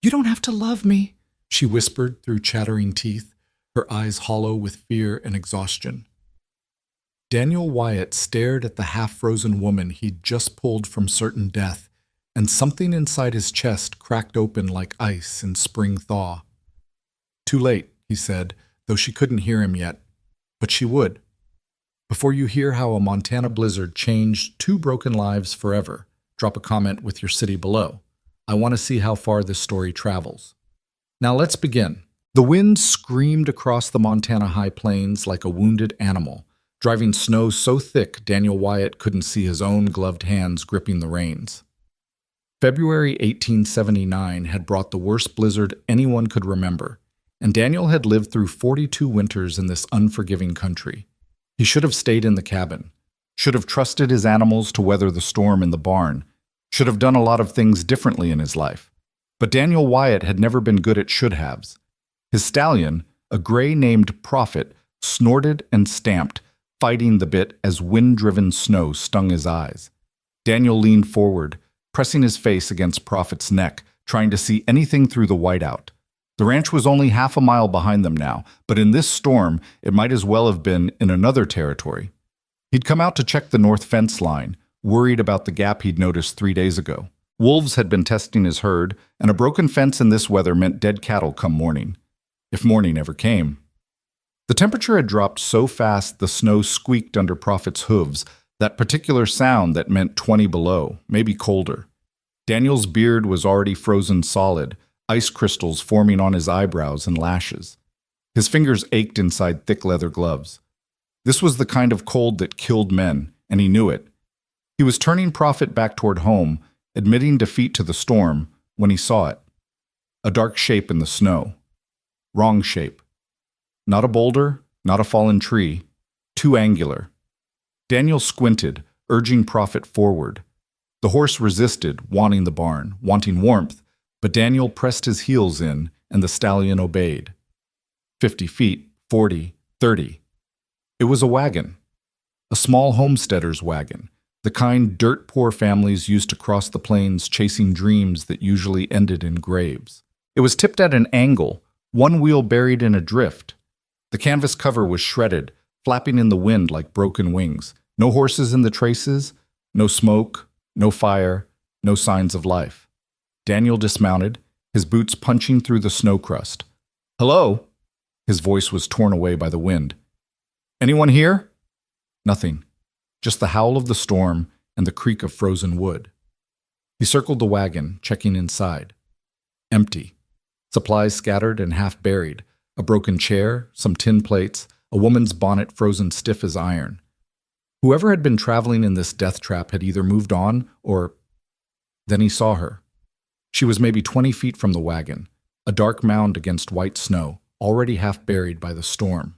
You don't have to love me, she whispered through chattering teeth, her eyes hollow with fear and exhaustion. Daniel Wyatt stared at the half-frozen woman he'd just pulled from certain death, and something inside his chest cracked open like ice in spring thaw. Too late, he said, though she couldn't hear him yet. But she would. Before you hear how a Montana blizzard changed 2 broken lives forever, drop a comment with your city below. I want to see how far this story travels. Now let's begin. The wind screamed across the Montana high plains like a wounded animal, driving snow so thick Daniel Wyatt couldn't see his own gloved hands gripping the reins. February 1879 had brought the worst blizzard anyone could remember, and Daniel had lived through 42 winters in this unforgiving country. He should have stayed in the cabin, should have trusted his animals to weather the storm in the barn, should have done a lot of things differently in his life. But Daniel Wyatt had never been good at should-haves. His stallion, a gray named Prophet, snorted and stamped, fighting the bit as wind-driven snow stung his eyes. Daniel leaned forward, pressing his face against Prophet's neck, trying to see anything through the whiteout. The ranch was only half a mile behind them now, but in this storm, it might as well have been in another territory. He'd come out to check the north fence line, worried about the gap he'd noticed 3 days ago. Wolves had been testing his herd, and a broken fence in this weather meant dead cattle come morning, if morning ever came. The temperature had dropped so fast the snow squeaked under Prophet's hooves, that particular sound that meant 20 below, maybe colder. Daniel's beard was already frozen solid, ice crystals forming on his eyebrows and lashes. His fingers ached inside thick leather gloves. This was the kind of cold that killed men, and he knew it. He was turning Prophet back toward home, admitting defeat to the storm, when he saw it. A dark shape in the snow. Wrong shape. Not a boulder, not a fallen tree. Too angular. Daniel squinted, urging Prophet forward. The horse resisted, wanting the barn, wanting warmth, but Daniel pressed his heels in, and the stallion obeyed. 50 feet, 40, 30. It was a wagon. A small homesteader's wagon, the kind dirt-poor families used to cross the plains chasing dreams that usually ended in graves. It was tipped at an angle, one wheel buried in a drift. The canvas cover was shredded, flapping in the wind like broken wings. No horses in the traces, no smoke, no fire, no signs of life. Daniel dismounted, his boots punching through the snow crust. "Hello?" His voice was torn away by the wind. "Anyone here?" Nothing. Just the howl of the storm and the creak of frozen wood. He circled the wagon, checking inside. Empty. Supplies scattered and half buried. A broken chair, some tin plates, a woman's bonnet frozen stiff as iron. Whoever had been traveling in this death trap had either moved on or... Then he saw her. She was maybe 20 feet from the wagon, a dark mound against white snow, already half buried by the storm.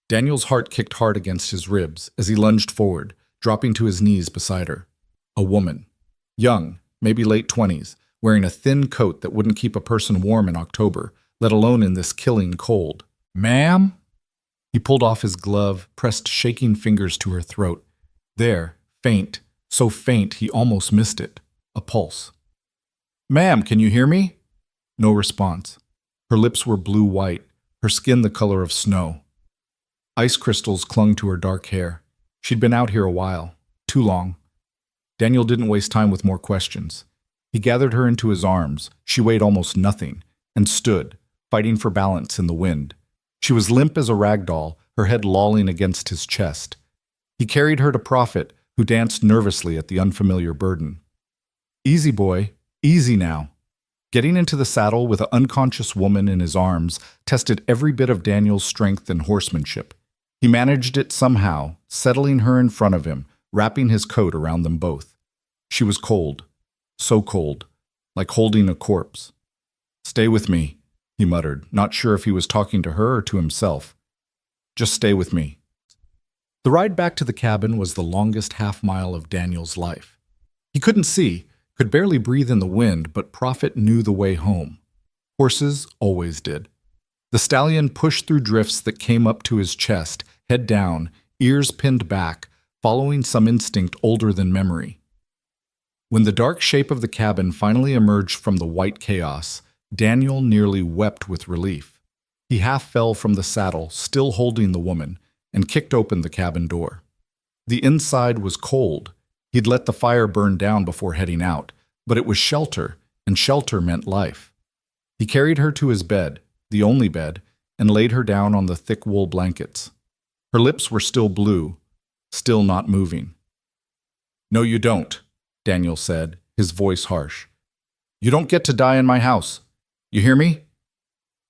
Daniel's heart kicked hard against his ribs as he lunged forward, dropping to his knees beside her. A woman. Young, maybe late 20s, wearing a thin coat that wouldn't keep a person warm in October, let alone in this killing cold. "Ma'am?" He pulled off his glove, pressed shaking fingers to her throat. There, faint, so faint he almost missed it. A pulse. "Ma'am, can you hear me?" No response. Her lips were blue-white, her skin the color of snow. Ice crystals clung to her dark hair. She'd been out here a while. Too long. Daniel didn't waste time with more questions. He gathered her into his arms. She weighed almost nothing, and stood, fighting for balance in the wind. She was limp as a rag doll, her head lolling against his chest. He carried her to Prophet, who danced nervously at the unfamiliar burden. "Easy, boy. Easy now." Getting into the saddle with an unconscious woman in his arms tested every bit of Daniel's strength and horsemanship. He managed it somehow, settling her in front of him, wrapping his coat around them both. She was cold. So cold. Like holding a corpse. "Stay with me," he muttered, not sure if he was talking to her or to himself. "Just stay with me." The ride back to the cabin was the longest half-mile of Daniel's life. He couldn't see, could barely breathe in the wind, but Prophet knew the way home. Horses always did. The stallion pushed through drifts that came up to his chest, head down, ears pinned back, following some instinct older than memory. When the dark shape of the cabin finally emerged from the white chaos, Daniel nearly wept with relief. He half fell from the saddle, still holding the woman, and kicked open the cabin door. The inside was cold. He'd let the fire burn down before heading out, but it was shelter, and shelter meant life. He carried her to his bed, the only bed, and laid her down on the thick wool blankets. Her lips were still blue, still not moving. "No, you don't," Daniel said, his voice harsh. "You don't get to die in my house. You hear me?"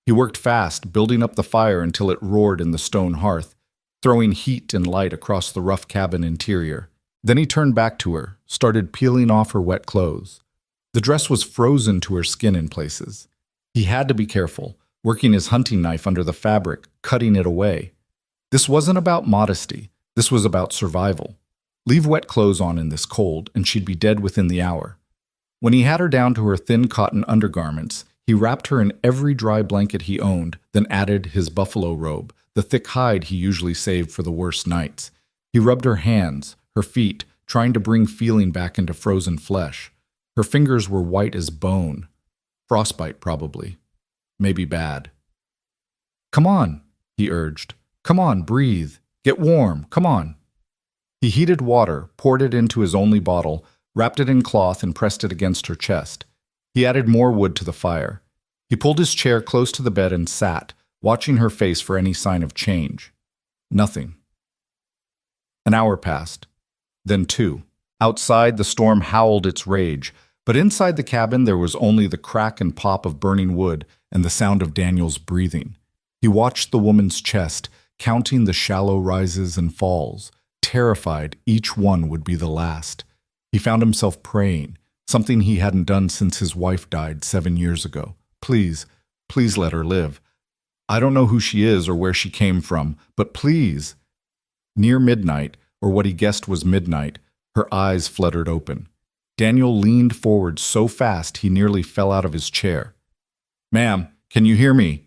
He worked fast, building up the fire until it roared in the stone hearth, throwing heat and light across the rough cabin interior. Then he turned back to her, started peeling off her wet clothes. The dress was frozen to her skin in places. He had to be careful, working his hunting knife under the fabric, cutting it away. This wasn't about modesty. This was about survival. Leave wet clothes on in this cold, and she'd be dead within the hour. When he had her down to her thin cotton undergarments, he wrapped her in every dry blanket he owned, then added his buffalo robe, the thick hide he usually saved for the worst nights. He rubbed her hands, her feet, trying to bring feeling back into frozen flesh. Her fingers were white as bone. Frostbite, probably. Maybe bad. "Come on," he urged. "Come on, breathe. Get warm. Come on." He heated water, poured it into his only bottle, wrapped it in cloth and pressed it against her chest. He added more wood to the fire. He pulled his chair close to the bed and sat, watching her face for any sign of change. Nothing. An hour passed. Then 2. Outside, the storm howled its rage, but inside the cabin there was only the crack and pop of burning wood and the sound of Daniel's breathing. He watched the woman's chest, counting the shallow rises and falls, terrified each one would be the last. He found himself praying, something he hadn't done since his wife died 7 years ago. Please, please let her live. I don't know who she is or where she came from, but please. Near midnight, or what he guessed was midnight, her eyes fluttered open. Daniel leaned forward so fast he nearly fell out of his chair. "Ma'am, can you hear me?"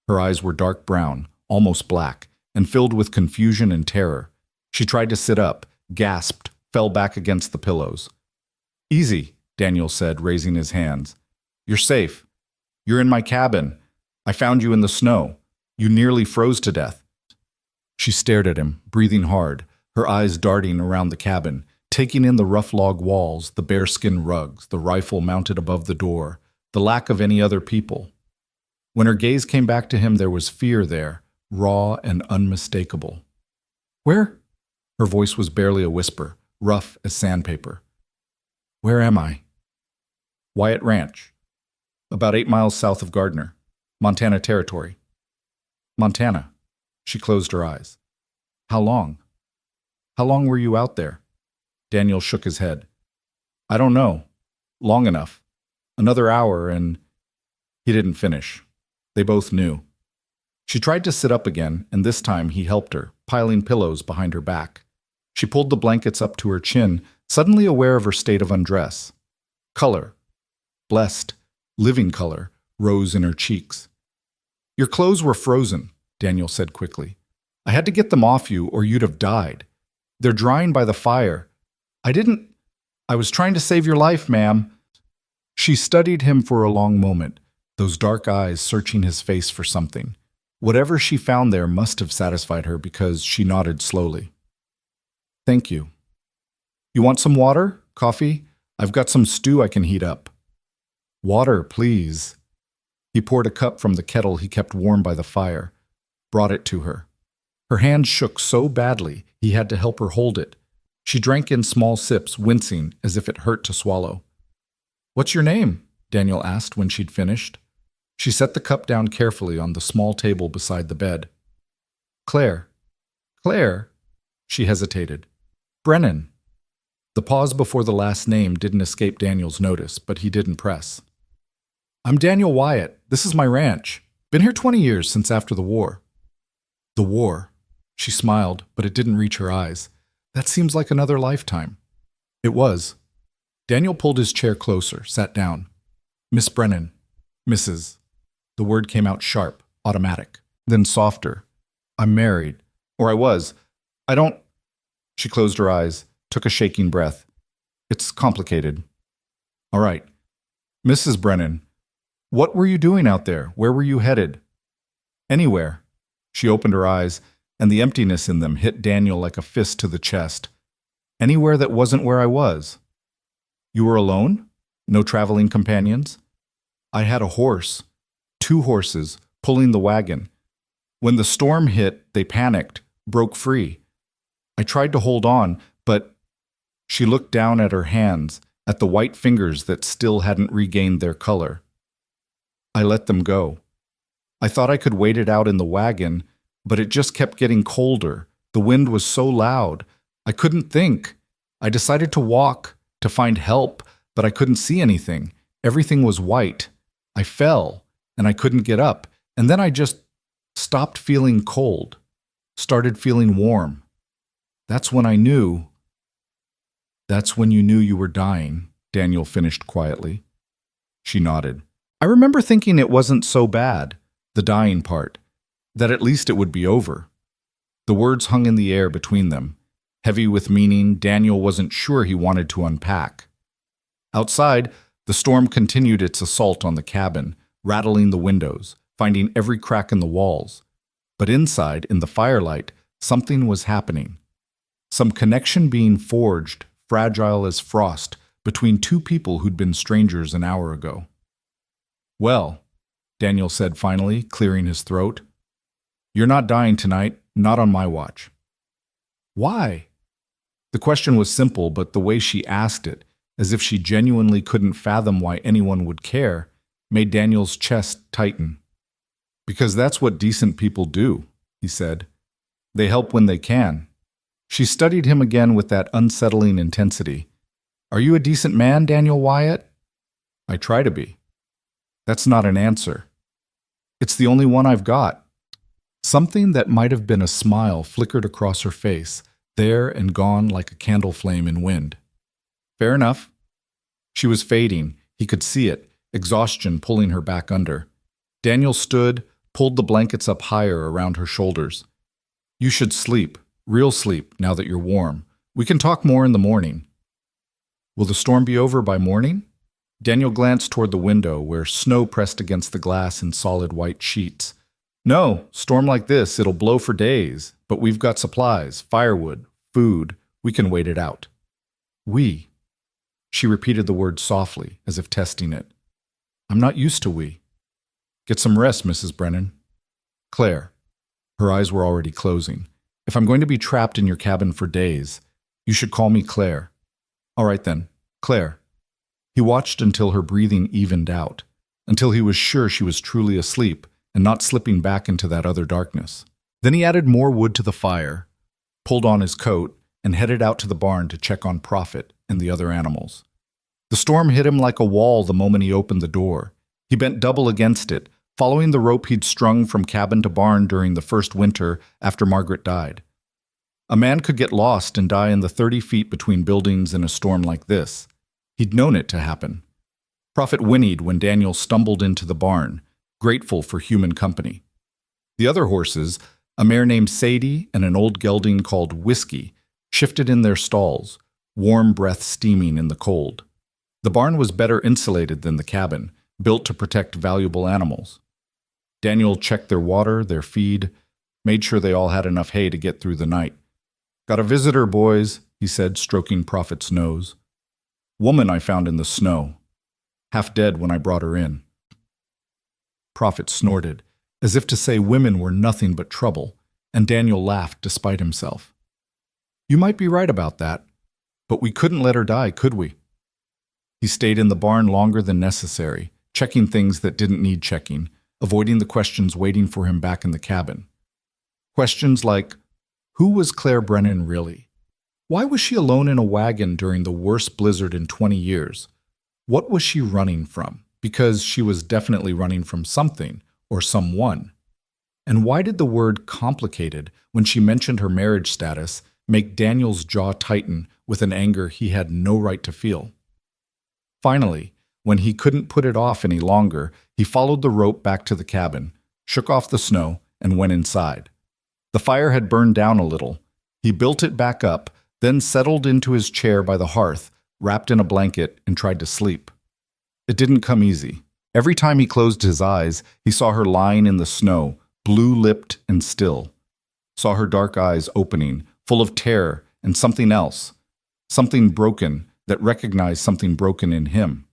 Her eyes were dark brown, almost black, and filled with confusion and terror. She tried to sit up, gasped, fell back against the pillows. "Easy," Daniel said, raising his hands. "You're safe. You're in my cabin. I found you in the snow. You nearly froze to death." She stared at him, breathing hard, her eyes darting around the cabin, taking in the rough log walls, the bearskin rugs, the rifle mounted above the door, the lack of any other people. When her gaze came back to him, there was fear there, raw and unmistakable. "Where?" Her voice was barely a whisper, rough as sandpaper. "Where am I?" "Wyatt Ranch. About 8 miles south of Gardner. Montana Territory." "Montana." She closed her eyes. "How long? How long were you out there?" Daniel shook his head. "I don't know. Long enough. Another hour and—" He didn't finish. They both knew. She tried to sit up again, and this time he helped her, piling pillows behind her back. She pulled the blankets up to her chin, suddenly aware of her state of undress. Color, blessed, living color, rose in her cheeks. "Your clothes were frozen," Daniel said quickly. "I had to get them off you or you'd have died. They're drying by the fire. I was trying to save your life, ma'am." She studied him for a long moment, those dark eyes searching his face for something. Whatever she found there must have satisfied her because she nodded slowly. "Thank you. You want some water? Coffee? I've got some stew I can heat up." "Water, please." He poured a cup from the kettle he kept warm by the fire, brought it to her. Her hand shook so badly he had to help her hold it. She drank in small sips, wincing as if it hurt to swallow. "What's your name?" Daniel asked when she'd finished. She set the cup down carefully on the small table beside the bed. "Claire." "Claire?" She hesitated. "Brennan." The pause before the last name didn't escape Daniel's notice, but he didn't press. "I'm Daniel Wyatt. This is my ranch. Been here 20 years since after the war." "The war." She smiled, but it didn't reach her eyes. "That seems like another lifetime." It was. Daniel pulled his chair closer, sat down. "Miss Brennan. Mrs." The word came out sharp, automatic, then softer. "I'm married. Or I was. I don't—" She closed her eyes, took a shaking breath. "It's complicated. All right. Mrs. Brennan, what were you doing out there? Where were you headed? Anywhere. She opened her eyes, and the emptiness in them hit Daniel like a fist to the chest. Anywhere that wasn't where I was. You were alone? No traveling companions? I had a horse. 2 horses, pulling the wagon. When the storm hit, they panicked, broke free. I tried to hold on, but she looked down at her hands, at the white fingers that still hadn't regained their color. I let them go. I thought I could wait it out in the wagon, but it just kept getting colder. The wind was so loud. I couldn't think. I decided to walk, to find help, but I couldn't see anything. Everything was white. I fell, and I couldn't get up, and then I just stopped feeling cold, started feeling warm. That's when I knew. That's when you knew you were dying, Daniel finished quietly. She nodded. I remember thinking it wasn't so bad, the dying part, that at least it would be over. The words hung in the air between them. Heavy with meaning, Daniel wasn't sure he wanted to unpack. Outside, the storm continued its assault on the cabin, rattling the windows, finding every crack in the walls. But inside, in the firelight, something was happening. Some connection being forged, fragile as frost, between 2 people who'd been strangers an hour ago. Well, Daniel said finally, clearing his throat, you're not dying tonight, not on my watch. Why? The question was simple, but the way she asked it, as if she genuinely couldn't fathom why anyone would care, made Daniel's chest tighten. Because that's what decent people do, he said. They help when they can. She studied him again with that unsettling intensity. Are you a decent man, Daniel Wyatt? I try to be. That's not an answer. It's the only one I've got. Something that might have been a smile flickered across her face, there and gone like a candle flame in wind. Fair enough. She was fading. He could see it, exhaustion pulling her back under. Daniel stood, pulled the blankets up higher around her shoulders. You should sleep, real sleep, now that you're warm. We can talk more in the morning. Will the storm be over by morning? Daniel glanced toward the window where snow pressed against the glass in solid white sheets. No, storm like this, it'll blow for days, but we've got supplies, firewood, food. We can wait it out. We. She repeated the word softly, as if testing it. I'm not used to we. Get some rest, Mrs. Brennan. Claire. Her eyes were already closing. If I'm going to be trapped in your cabin for days, you should call me Claire. All right then, Claire. He watched until her breathing evened out, until he was sure she was truly asleep and not slipping back into that other darkness. Then he added more wood to the fire, pulled on his coat, and headed out to the barn to check on Prophet and the other animals. The storm hit him like a wall the moment he opened the door. He bent double against it, following the rope he'd strung from cabin to barn during the first winter after Margaret died. A man could get lost and die in the 30 feet between buildings in a storm like this. He'd known it to happen. Prophet whinnied when Daniel stumbled into the barn, grateful for human company. The other horses, a mare named Sadie and an old gelding called Whiskey, shifted in their stalls, warm breath steaming in the cold. The barn was better insulated than the cabin, built to protect valuable animals. Daniel checked their water, their feed, made sure they all had enough hay to get through the night. Got a visitor, boys, he said, stroking Prophet's nose. Woman I found in the snow, half dead when I brought her in. Prophet snorted, as if to say women were nothing but trouble, and Daniel laughed despite himself. You might be right about that, but we couldn't let her die, could we? He stayed in the barn longer than necessary, checking things that didn't need checking, avoiding the questions waiting for him back in the cabin. Questions like, who was Claire Brennan really? Why was she alone in a wagon during the worst blizzard in 20 years? What was she running from? Because she was definitely running from something or someone. And why did the word complicated, when she mentioned her marriage status, make Daniel's jaw tighten with an anger he had no right to feel? Finally, when he couldn't put it off any longer, he followed the rope back to the cabin, shook off the snow, and went inside. The fire had burned down a little. He built it back up, then settled into his chair by the hearth, wrapped in a blanket, and tried to sleep. It didn't come easy. Every time he closed his eyes, he saw her lying in the snow, blue-lipped and still. Saw her dark eyes opening, full of terror and something else, something broken that recognized something broken in him.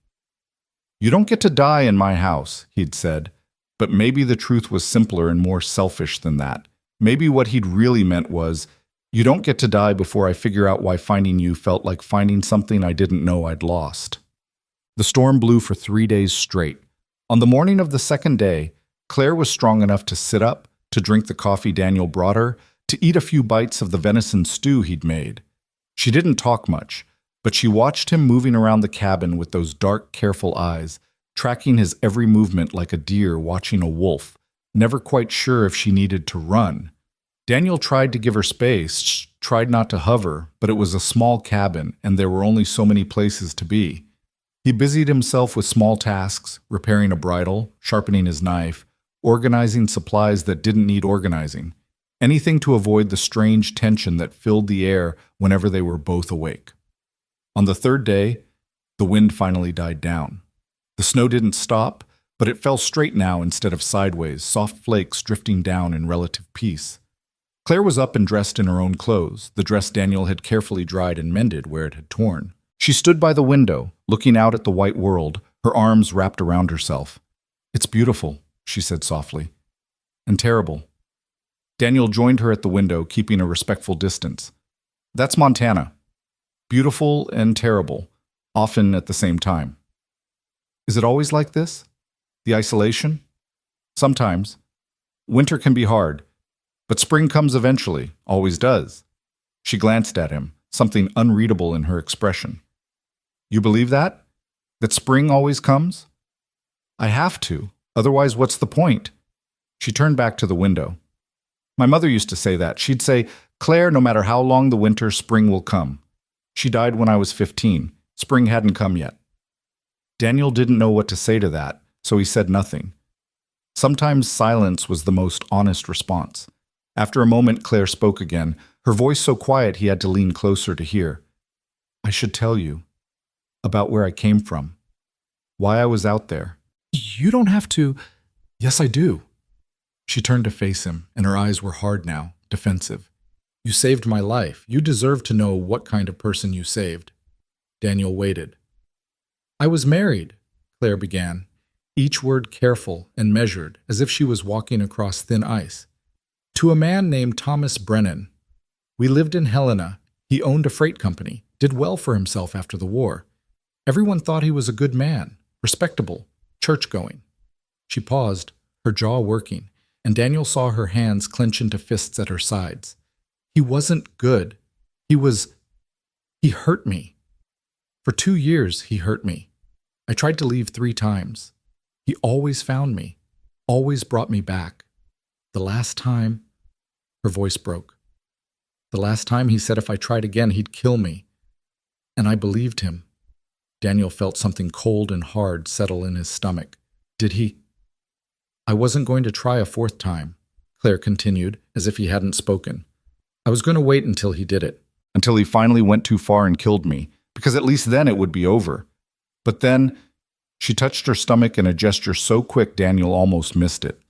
"You don't get to die in my house," he'd said, but maybe the truth was simpler and more selfish than that. Maybe what he'd really meant was, "You don't get to die before I figure out why finding you felt like finding something I didn't know I'd lost." The storm blew for 3 days straight. On the morning of the second day, Claire was strong enough to sit up, to drink the coffee Daniel brought her, to eat a few bites of the venison stew he'd made. She didn't talk much, but she watched him moving around the cabin with those dark, careful eyes, tracking his every movement like a deer watching a wolf, never quite sure if she needed to run. Daniel tried to give her space, tried not to hover, but it was a small cabin, and there were only so many places to be. He busied himself with small tasks, repairing a bridle, sharpening his knife, organizing supplies that didn't need organizing, anything to avoid the strange tension that filled the air whenever they were both awake. On the third day, the wind finally died down. The snow didn't stop, but it fell straight now instead of sideways, soft flakes drifting down in relative peace. Claire was up and dressed in her own clothes, the dress Daniel had carefully dried and mended where it had torn. She stood by the window, looking out at the white world, her arms wrapped around herself. "It's beautiful," she said softly. "And terrible." Daniel joined her at the window, keeping a respectful distance. "That's Montana. Beautiful and terrible, often at the same time." "Is it always like this? The isolation?" "Sometimes. Winter can be hard, but spring comes eventually, always does." She glanced at him, something unreadable in her expression. "You believe that? That spring always comes?" "I have to. Otherwise, what's the point?" She turned back to the window. "My mother used to say that. She'd say, 'Claire, no matter how long the winter, spring will come.' She died when I was 15. Spring hadn't come yet." Daniel didn't know what to say to that, so he said nothing. Sometimes silence was the most honest response. After a moment, Claire spoke again, her voice so quiet he had to lean closer to hear. "I should tell you about where I came from, why I was out there." "You don't have to." "Yes, I do." She turned to face him, and her eyes were hard now, defensive. "You saved my life. You deserve to know what kind of person you saved." Daniel waited. "I was married," Claire began, each word careful and measured, as if she was walking across thin ice, "to a man named Thomas Brennan. We lived in Helena. He owned a freight company, did well for himself after the war. Everyone thought he was a good man, respectable, church-going." She paused, her jaw working, and Daniel saw her hands clench into fists at her sides. "He wasn't good. He hurt me. For 2 years, he hurt me. I tried to leave 3 times. He always found me, always brought me back. The last time," her voice broke. "The last time he said if I tried again, he'd kill me. And I believed him." Daniel felt something cold and hard settle in his stomach. "Did he?" "I wasn't going to try a 4th time," Claire continued, as if he hadn't spoken. "I was going to wait until he did it." "Until he finally went too far and killed me, because at least then it would be over. But then," she touched her stomach in a gesture so quick Daniel almost missed it.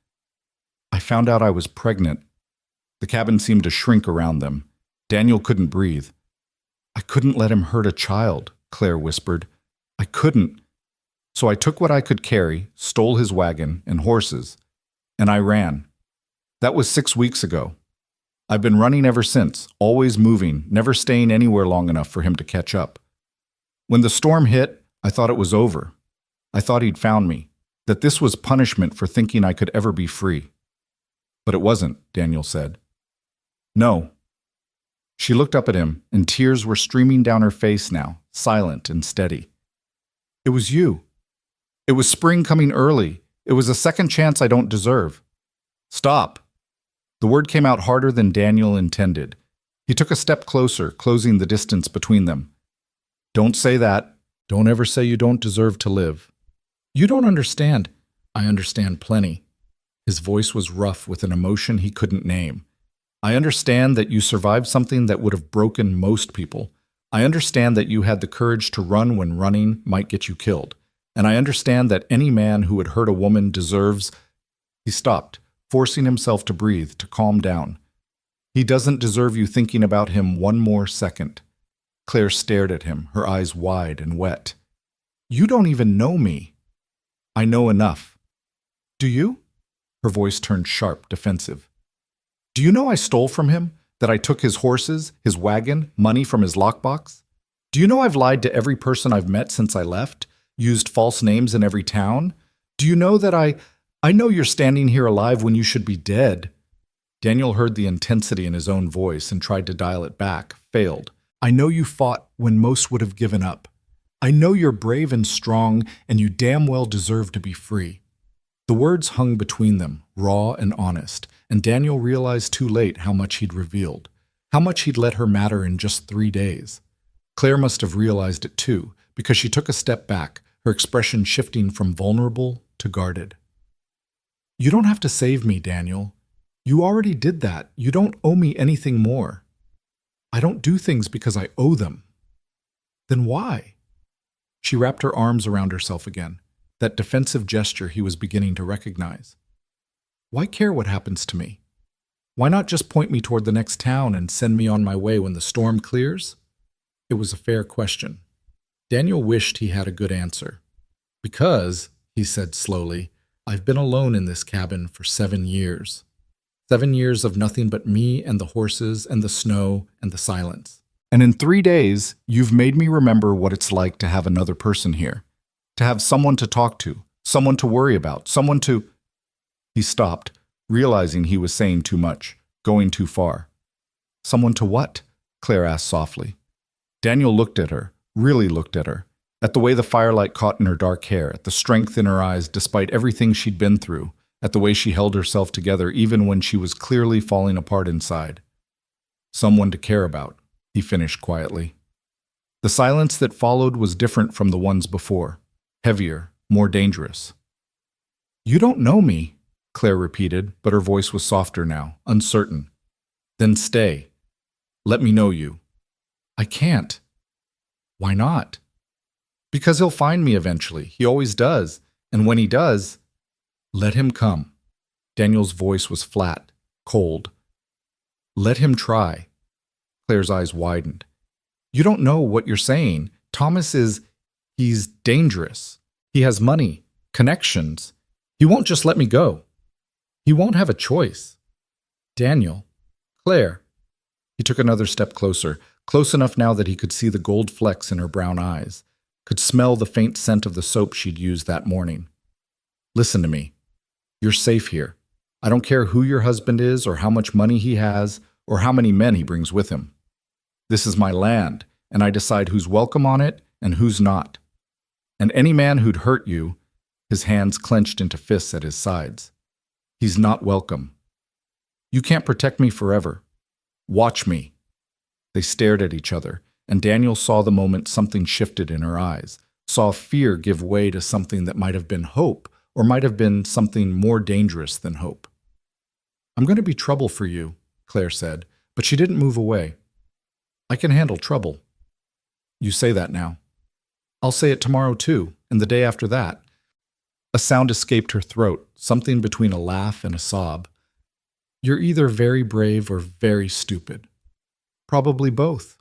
"I found out I was pregnant." The cabin seemed to shrink around them. Daniel couldn't breathe. "I couldn't let him hurt a child," Claire whispered. "I couldn't. So I took what I could carry, stole his wagon and horses, and I ran. That was 6 weeks ago. I've been running ever since, always moving, never staying anywhere long enough for him to catch up. When the storm hit, I thought it was over. I thought he'd found me, that this was punishment for thinking I could ever be free. But it wasn't," Daniel said. "No." She looked up at him, and tears were streaming down her face now, silent and steady. "It was you. It was spring coming early. It was a second chance I don't deserve." "Stop." The word came out harder than Daniel intended. He took a step closer, closing the distance between them. "Don't say that. Don't ever say you don't deserve to live." "You don't understand." "I understand plenty." His voice was rough with an emotion he couldn't name. "I understand that you survived something that would have broken most people. I understand that you had the courage to run when running might get you killed. and I understand that any man who would hurt a woman deserves—" He stopped, forcing himself to breathe, to calm down. "He doesn't deserve you thinking about him one more second." Claire stared at him, her eyes wide and wet. "You don't even know me." "I know enough." "Do you?" Her voice turned sharp, defensive. "Do you know I stole from him? That I took his horses, his wagon, money from his lockbox? Do you know I've lied to every person I've met since I left? Used false names in every town? Do you know that I know you're standing here alive when you should be dead." Daniel heard the intensity in his own voice and tried to dial it back, failed. "I know you fought when most would have given up. I know you're brave and strong, and you damn well deserve to be free." The words hung between them, raw and honest, and Daniel realized too late how much he'd revealed, how much he'd let her matter in just 3 days. Claire must have realized it too, because she took a step back, her expression shifting from vulnerable to guarded. "You don't have to save me, Daniel. You already did that. You don't owe me anything more. I don't do things because I owe them." "Then why?" She wrapped her arms around herself again, that defensive gesture he was beginning to recognize. "Why care what happens to me? Why not just point me toward the next town and send me on my way when the storm clears?" It was a fair question. Daniel wished he had a good answer. "Because," he said slowly, "I've been alone in this cabin for 7 years. 7 years of nothing but me and the horses and the snow and the silence. And in 3 days, you've made me remember what it's like to have another person here, to have someone to talk to, someone to worry about, someone to—" He stopped, realizing he was saying too much, going too far. "Someone to what?" Claire asked softly. Daniel looked at her, really looked at her, at the way the firelight caught in her dark hair, at the strength in her eyes despite everything she'd been through, at the way she held herself together even when she was clearly falling apart inside. "Someone to care about," he finished quietly. The silence that followed was different from the ones before, heavier, more dangerous. "You don't know me," Claire repeated, but her voice was softer now, uncertain. "Then stay. Let me know you." "I can't." "Why not?" "Because he'll find me eventually. He always does. And when he does—" "Let him come." Daniel's voice was flat, cold. "Let him try." Claire's eyes widened. "You don't know what you're saying. Thomas he's dangerous. He has money, connections. He won't just let me go. He won't have a choice." "Daniel." "Claire." He took another step closer, close enough now that he could see the gold flecks in her brown eyes, could smell the faint scent of the soap she'd used that morning. "Listen to me. You're safe here. I don't care who your husband is or how much money he has or how many men he brings with him. This is my land, and I decide who's welcome on it and who's not. And any man who'd hurt you," his hands clenched into fists at his sides, "he's not welcome. You can't protect me forever. Watch me." They stared at each other, and Daniel saw the moment something shifted in her eyes, saw fear give way to something that might have been hope, or might have been something more dangerous than hope. "I'm going to be trouble for you," Claire said, but she didn't move away. "I can handle trouble." "You say that now." "I'll say it tomorrow too, and the day after that." A sound escaped her throat, something between a laugh and a sob. "You're either very brave or very stupid." "Probably both."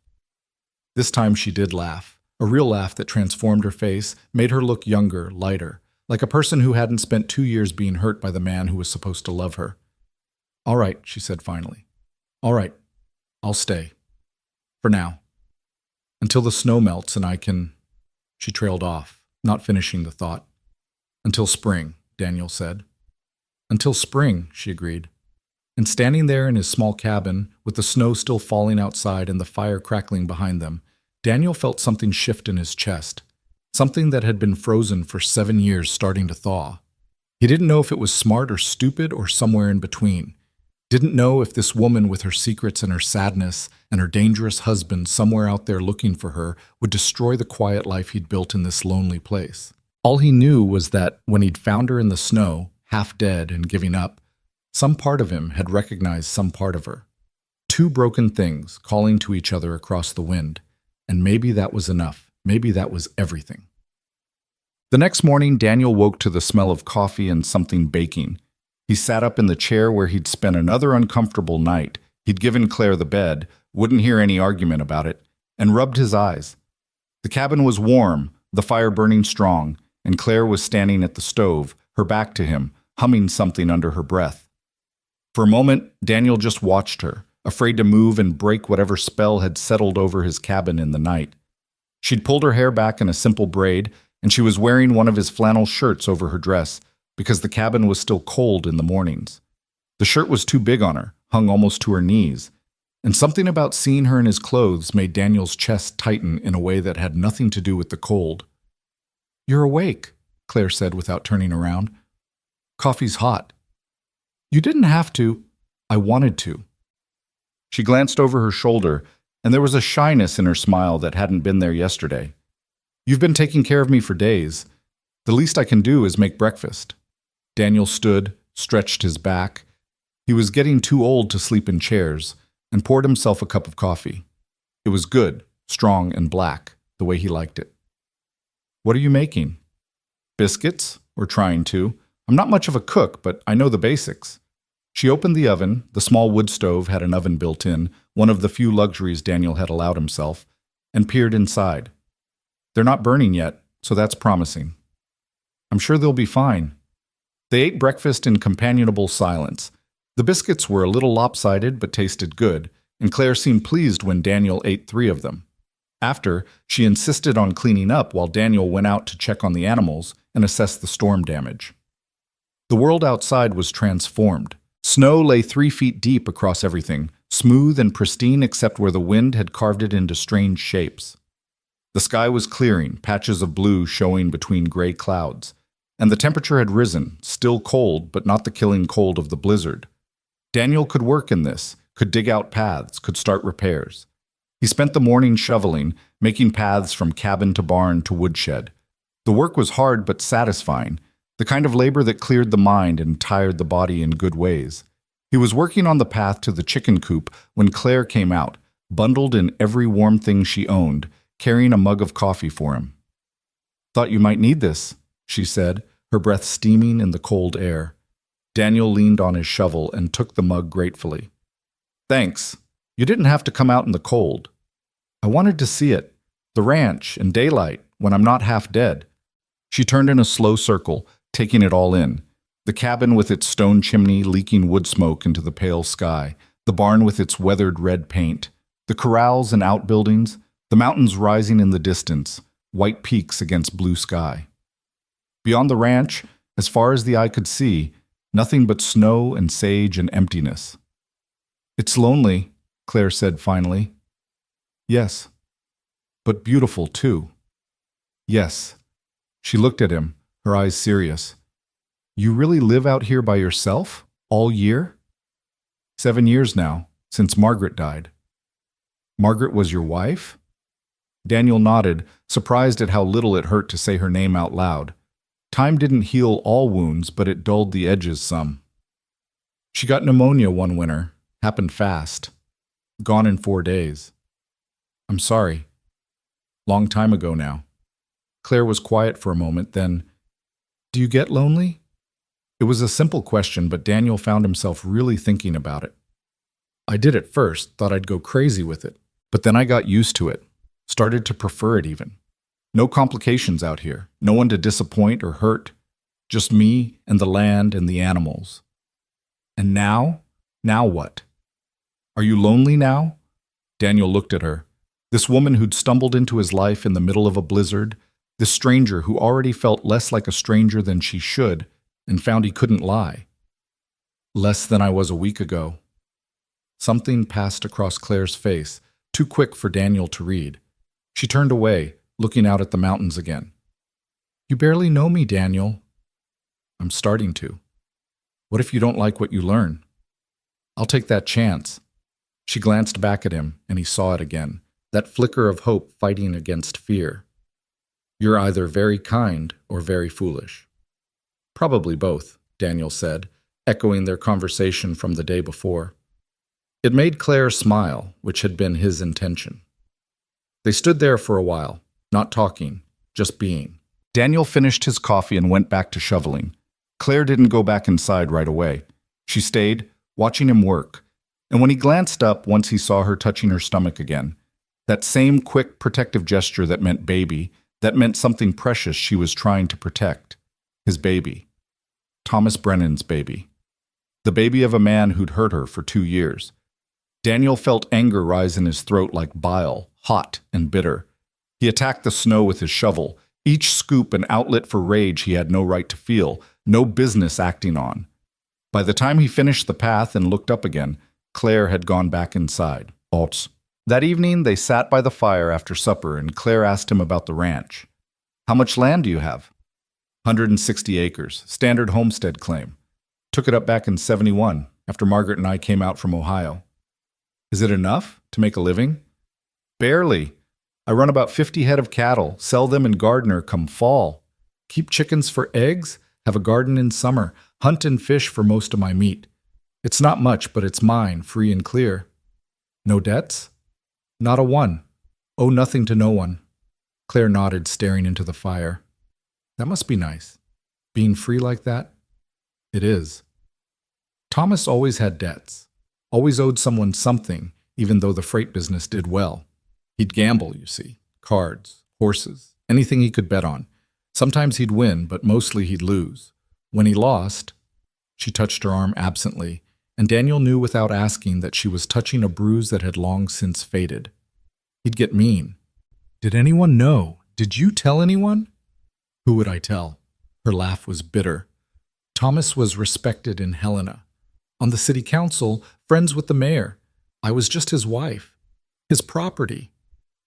This time she did laugh, a real laugh that transformed her face, made her look younger, lighter, like a person who hadn't spent 2 years being hurt by the man who was supposed to love her. "All right," she said finally. "All right, I'll stay. For now. Until the snow melts and I can—" She trailed off, not finishing the thought. "Until spring," Daniel said. "Until spring," she agreed. And standing there in his small cabin, with the snow still falling outside and the fire crackling behind them, Daniel felt something shift in his chest, something that had been frozen for 7 years starting to thaw. He didn't know if it was smart or stupid or somewhere in between. Didn't know if this woman with her secrets and her sadness and her dangerous husband somewhere out there looking for her would destroy the quiet life he'd built in this lonely place. All he knew was that when he'd found her in the snow, half dead and giving up, some part of him had recognized some part of her. 2 broken things calling to each other across the wind, and maybe that was enough. Maybe that was everything. The next morning, Daniel woke to the smell of coffee and something baking. He sat up in the chair where he'd spent another uncomfortable night. He'd given Claire the bed, wouldn't hear any argument about it, and rubbed his eyes. The cabin was warm, the fire burning strong, and Claire was standing at the stove, her back to him, humming something under her breath. For a moment, Daniel just watched her, afraid to move and break whatever spell had settled over his cabin in the night. She'd pulled her hair back in a simple braid, and she was wearing one of his flannel shirts over her dress because the cabin was still cold in the mornings. The shirt was too big on her, hung almost to her knees, and something about seeing her in his clothes made Daniel's chest tighten in a way that had nothing to do with the cold. "You're awake," Claire said without turning around. "Coffee's hot." "You didn't have to." "I wanted to." She glanced over her shoulder, and there was a shyness in her smile that hadn't been there yesterday. "You've been taking care of me for days. The least I can do is make breakfast." Daniel stood, stretched his back. He was getting too old to sleep in chairs, and poured himself a cup of coffee. It was good, strong and black, the way he liked it. "What are you making?" "Biscuits, or trying to. I'm not much of a cook, but I know the basics." She opened the oven. The small wood stove had an oven built in, one of the few luxuries Daniel had allowed himself, and peered inside. "They're not burning yet, so that's promising." "I'm sure they'll be fine." They ate breakfast in companionable silence. The biscuits were a little lopsided but tasted good, and Claire seemed pleased when Daniel ate 3 of them. After, she insisted on cleaning up while Daniel went out to check on the animals and assess the storm damage. The world outside was transformed. Snow lay 3 feet deep across everything, smooth and pristine except where the wind had carved it into strange shapes. The sky was clearing, patches of blue showing between gray clouds, and the temperature had risen, still cold, but not the killing cold of the blizzard. Daniel could work in this, could dig out paths, could start repairs. He spent the morning shoveling, making paths from cabin to barn to woodshed. The work was hard but satisfying, the kind of labor that cleared the mind and tired the body in good ways. He was working on the path to the chicken coop when Claire came out, bundled in every warm thing she owned, carrying a mug of coffee for him. "Thought you might need this," she said, her breath steaming in the cold air. Daniel leaned on his shovel and took the mug gratefully. "Thanks. You didn't have to come out in the cold. I wanted to see it, the ranch and daylight, when I'm not half dead." She turned in a slow circle, taking it all in. The cabin with its stone chimney leaking wood smoke into the pale sky, the barn with its weathered red paint, the corrals and outbuildings, the mountains rising in the distance, white peaks against blue sky. Beyond the ranch, as far as the eye could see, nothing but snow and sage and emptiness. "It's lonely," Claire said finally. "Yes. But beautiful, too." "Yes." She looked at him, her eyes serious. "You really live out here by yourself? All year?" 7 years now, since Margaret died." "Margaret was your wife?" Daniel nodded, surprised at how little it hurt to say her name out loud. Time didn't heal all wounds, but it dulled the edges some. "She got pneumonia one winter. Happened fast. Gone in 4 days." "I'm sorry." "Long time ago now." Claire was quiet for a moment, then, "Do you get lonely?" It was a simple question, but Daniel found himself really thinking about it. "I did at first, thought I'd go crazy with it, but then I got used to it, started to prefer it even. No complications out here, no one to disappoint or hurt, just me and the land and the animals. And now? Now what? Are you lonely now?" Daniel looked at her. This woman who'd stumbled into his life in the middle of a blizzard, this stranger who already felt less like a stranger than she should and found he couldn't lie. "Less than I was a week ago." Something passed across Claire's face, too quick for Daniel to read. She turned away, looking out at the mountains again. "You barely know me, Daniel." "I'm starting to. What if you don't like what you learn?" "I'll take that chance." She glanced back at him, and he saw it again, that flicker of hope fighting against fear. "You're either very kind or very foolish." "Probably both," Daniel said, echoing their conversation from the day before. It made Claire smile, which had been his intention. They stood there for a while, not talking, just being. Daniel finished his coffee and went back to shoveling. Claire didn't go back inside right away. She stayed, watching him work. And when he glanced up once he saw her touching her stomach again, that same quick protective gesture that meant baby, that meant something precious she was trying to protect. His baby. Thomas Brennan's baby. The baby of a man who'd hurt her for 2 years. Daniel felt anger rise in his throat like bile, hot and bitter. He attacked the snow with his shovel, each scoop an outlet for rage he had no right to feel, no business acting on. By the time he finished the path and looked up again, Claire had gone back inside. Alts. That evening, they sat by the fire after supper, and Claire asked him about the ranch. How much land do you have? 160 acres, standard homestead claim. Took it up back in '71, after Margaret and I came out from Ohio. Is it enough to make a living? Barely. I run about 50 head of cattle, sell them in Gardner come fall. Keep chickens for eggs, have a garden in summer, hunt and fish for most of my meat. It's not much, but it's mine, free and clear. No debts? Not a one. Owe nothing to no one. Claire nodded, staring into the fire. That must be nice. Being free like that? It is. Thomas always had debts. Always owed someone something, even though the freight business did well. He'd gamble, you see. Cards, horses, anything he could bet on. Sometimes he'd win, but mostly he'd lose. When he lost, she touched her arm absently, and Daniel knew without asking that she was touching a bruise that had long since faded. He'd get mean. Did anyone know? Did you tell anyone? Who would I tell? Her laugh was bitter. Thomas was respected in Helena. On the city council, friends with the mayor. I was just his wife. His property.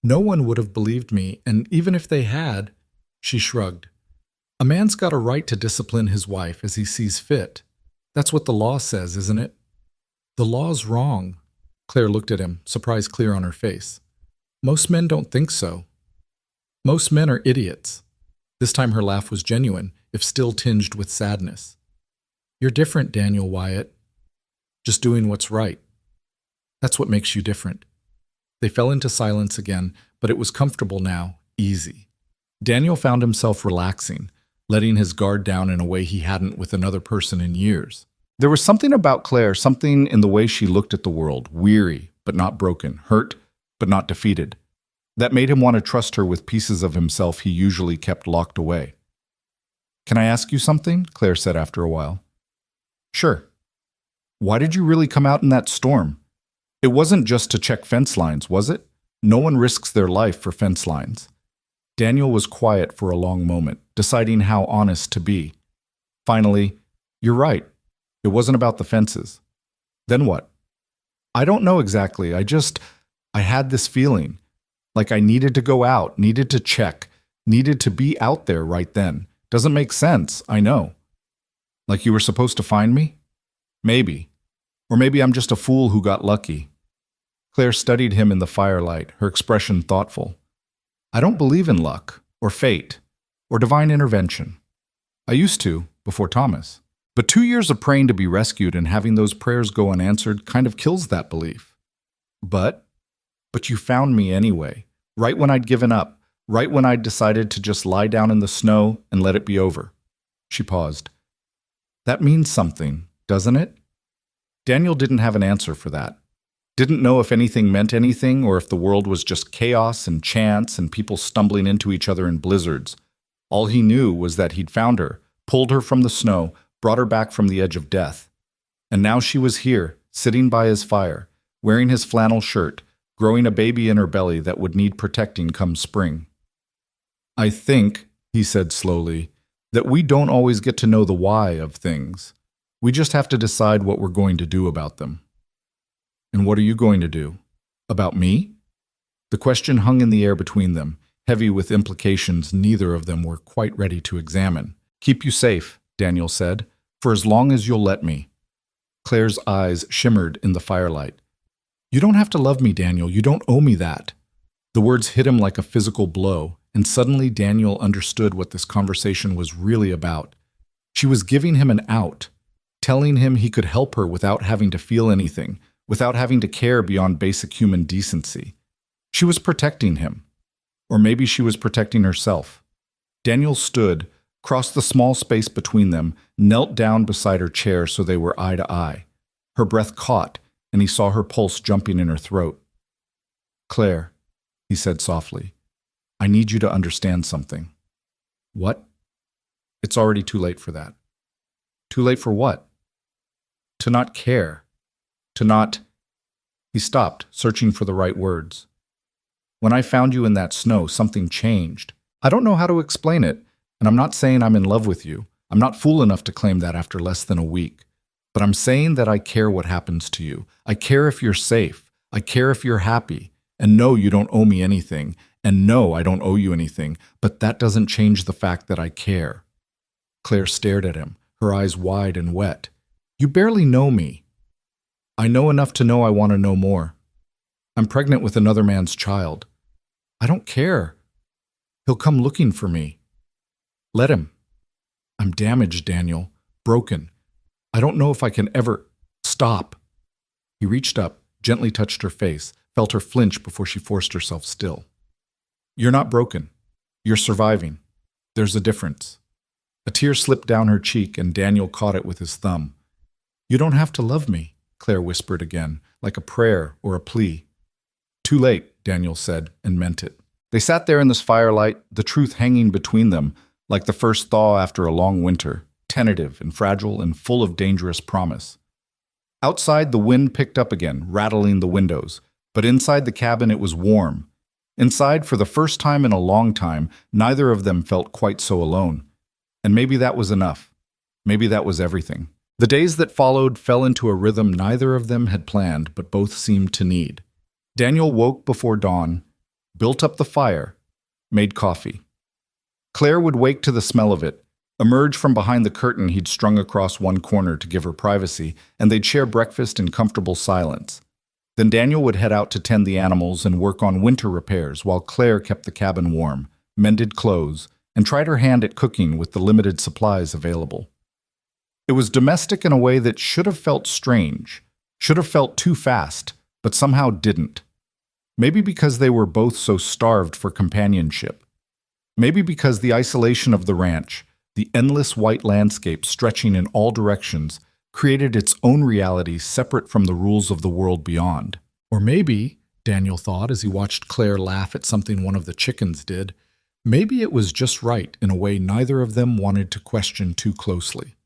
No one would have believed me, and even if they had, she shrugged. A man's got a right to discipline his wife as he sees fit. That's what the law says, isn't it? The law's wrong. Claire looked at him, surprise clear on her face. Most men don't think so. Most men are idiots. This time her laugh was genuine, if still tinged with sadness. You're different, Daniel Wyatt. Just doing what's right. That's what makes you different. They fell into silence again, but it was comfortable now, easy. Daniel found himself relaxing, letting his guard down in a way he hadn't with another person in years. There was something about Claire, something in the way she looked at the world, weary but not broken, hurt but not defeated, that made him want to trust her with pieces of himself he usually kept locked away. Can I ask you something? Claire said after a while. Sure. Why did you really come out in that storm? It wasn't just to check fence lines, was it? No one risks their life for fence lines. Daniel was quiet for a long moment, deciding how honest to be. Finally, you're right. It wasn't about the fences. Then what? I don't know exactly. I had this feeling. Like I needed to go out, needed to check, needed to be out there right then. Doesn't make sense, I know. Like you were supposed to find me? Maybe. Or maybe I'm just a fool who got lucky. Claire studied him in the firelight, her expression thoughtful. I don't believe in luck, or fate, or divine intervention. I used to, before Thomas. But 2 years of praying to be rescued and having those prayers go unanswered kind of kills that belief. But you found me anyway, right when I'd given up, right when I'd decided to just lie down in the snow and let it be over. She paused. That means something, doesn't it? Daniel didn't have an answer for that. Didn't know if anything meant anything or if the world was just chaos and chance and people stumbling into each other in blizzards. All he knew was that he'd found her, pulled her from the snow, brought her back from the edge of death. And now she was here, sitting by his fire, wearing his flannel shirt, growing a baby in her belly that would need protecting come spring. I think, he said slowly, that we don't always get to know the why of things. We just have to decide what we're going to do about them. And what are you going to do? About me? The question hung in the air between them, heavy with implications neither of them were quite ready to examine. Keep you safe, Daniel said, for as long as you'll let me. Claire's eyes shimmered in the firelight. You don't have to love me, Daniel. You don't owe me that. The words hit him like a physical blow, and suddenly Daniel understood what this conversation was really about. She was giving him an out, telling him he could help her without having to feel anything, without having to care beyond basic human decency. She was protecting him. Or maybe she was protecting herself. Daniel stood, crossed the small space between them, knelt down beside her chair so they were eye to eye. Her breath caught, and he saw her pulse jumping in her throat. "Claire," he said softly, "I need you to understand something." "What?" "It's already too late for that." "Too late for what?" "To not care. To not—" He stopped, searching for the right words. "When I found you in that snow, something changed. I don't know how to explain it, and I'm not saying I'm in love with you. I'm not fool enough to claim that after less than a week. But I'm saying that I care what happens to you. I care if you're safe. I care if you're happy. And no, you don't owe me anything. And no, I don't owe you anything. But that doesn't change the fact that I care." Claire stared at him, her eyes wide and wet. "You barely know me." "I know enough to know I want to know more. I'm pregnant with another man's child. I don't care. He'll come looking for me. Let him. I'm damaged, Daniel. Broken. I don't know if I can ever— Stop." He reached up, gently touched her face, felt her flinch before she forced herself still. "You're not broken. You're surviving. There's a difference." A tear slipped down her cheek, and Daniel caught it with his thumb. "You don't have to love me," Claire whispered again, like a prayer or a plea. "Too late," Daniel said, and meant it. They sat there in this firelight, the truth hanging between them, like the first thaw after a long winter, tentative and fragile and full of dangerous promise. Outside, the wind picked up again, rattling the windows, but inside the cabin it was warm. Inside, for the first time in a long time, neither of them felt quite so alone. And maybe that was enough. Maybe that was everything. The days that followed fell into a rhythm neither of them had planned, but both seemed to need. Daniel woke before dawn, built up the fire, made coffee. Claire would wake to the smell of it, emerge from behind the curtain he'd strung across one corner to give her privacy, and they'd share breakfast in comfortable silence. Then Daniel would head out to tend the animals and work on winter repairs while Claire kept the cabin warm, mended clothes, and tried her hand at cooking with the limited supplies available. It was domestic in a way that should have felt strange, should have felt too fast, but somehow didn't. Maybe because they were both so starved for companionship. Maybe because the isolation of the ranch, the endless white landscape stretching in all directions, created its own reality separate from the rules of the world beyond. Or maybe, Daniel thought as he watched Claire laugh at something one of the chickens did, maybe it was just right in a way neither of them wanted to question too closely.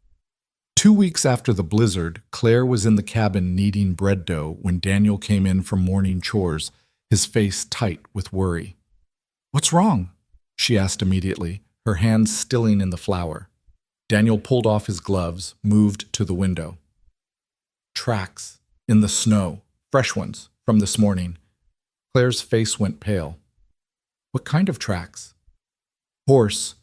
2 weeks after the blizzard, Claire was in the cabin kneading bread dough when Daniel came in from morning chores, his face tight with worry. "What's wrong?" she asked immediately, her hands stilling in the flour. Daniel pulled off his gloves, moved to the window. "Tracks. In the snow. Fresh ones. From this morning." Claire's face went pale. "What kind of tracks?" "Horse.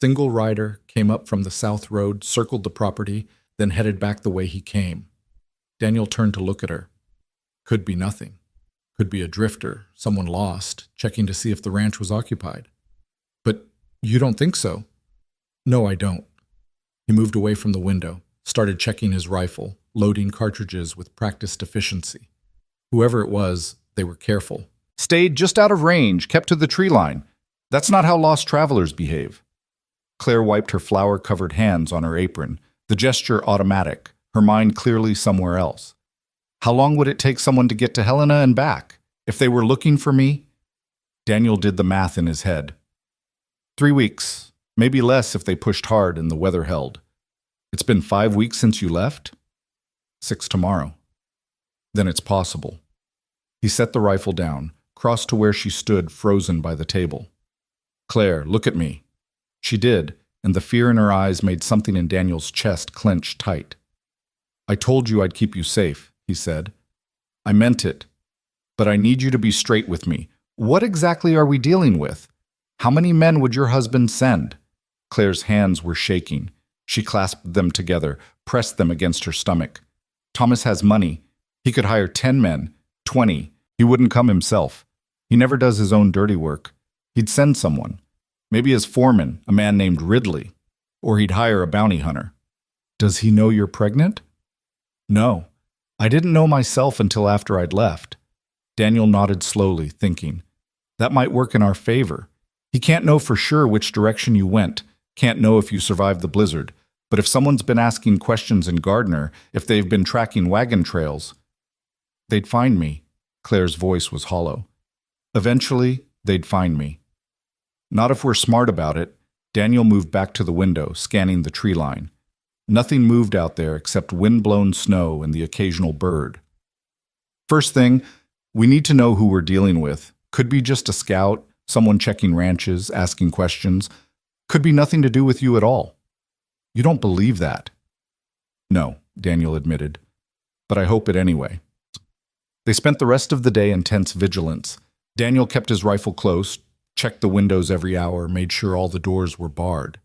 Single rider, came up from the south road, circled the property, then headed back the way he came." Daniel turned to look at her. Could be nothing. Could be a drifter, someone lost, checking to see if the ranch was occupied. "But you don't think so?" "No, I don't." He moved away from the window, started checking his rifle, loading cartridges with practiced efficiency. Whoever it was, they were careful. "Stayed just out of range, kept to the tree line. That's not how lost travelers behave." Claire wiped her flour-covered hands on her apron, the gesture automatic, her mind clearly somewhere else. "How long would it take someone to get to Helena and back? If they were looking for me?" Daniel did the math in his head. 3 weeks, maybe less if they pushed hard and the weather held. "It's been 5 weeks since you left?" 6 tomorrow. "Then it's possible." He set the rifle down, crossed to where she stood frozen by the table. "Claire, look at me." She did, and the fear in her eyes made something in Daniel's chest clench tight. "I told you I'd keep you safe," he said. "I meant it. But I need you to be straight with me. What exactly are we dealing with? How many men would your husband send?" Claire's hands were shaking. She clasped them together, pressed them against her stomach. "Thomas has money. He could hire 10 men, 20. He wouldn't come himself. He never does his own dirty work. He'd send someone. Maybe his foreman, a man named Ridley. Or he'd hire a bounty hunter." "Does he know you're pregnant?" "No. I didn't know myself until after I'd left." Daniel nodded slowly, thinking. That might work in our favor. He can't know for sure which direction you went, can't know if you survived the blizzard. But if someone's been asking questions in Gardner, if they've been tracking wagon trails, they'd find me. Claire's voice was hollow. Eventually, they'd find me. Not if we're smart about it. Daniel moved back to the window, scanning the tree line. Nothing moved out there except wind-blown snow and the occasional bird. First thing, we need to know who we're dealing with. Could be just a scout, someone checking ranches, asking questions. Could be nothing to do with you at all. You don't believe that? No, Daniel admitted. But I hope it anyway. They spent the rest of the day in tense vigilance. Daniel kept his rifle close, checked the windows every hour, made sure all the doors were barred.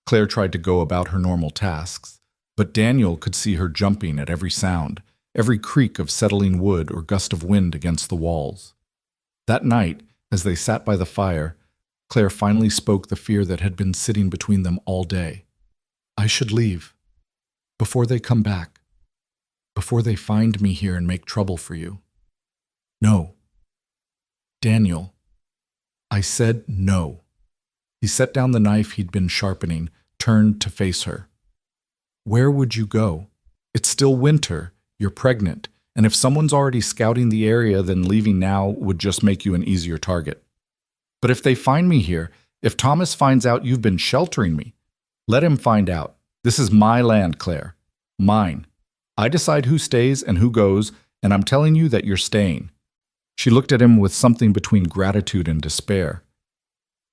Claire tried to go about her normal tasks, but Daniel could see her jumping at every sound, every creak of settling wood or gust of wind against the walls. That night, as they sat by the fire, Claire finally spoke the fear that had been sitting between them all day. I should leave. Before they come back. Before they find me here and make trouble for you. No. Daniel. I said no. He set down the knife he'd been sharpening, turned to face her. Where would you go? It's still winter. You're pregnant. And if someone's already scouting the area, then leaving now would just make you an easier target. But if they find me here, if Thomas finds out you've been sheltering me, let him find out. This is my land, Claire. Mine. I decide who stays and who goes, and I'm telling you that you're staying. She looked at him with something between gratitude and despair.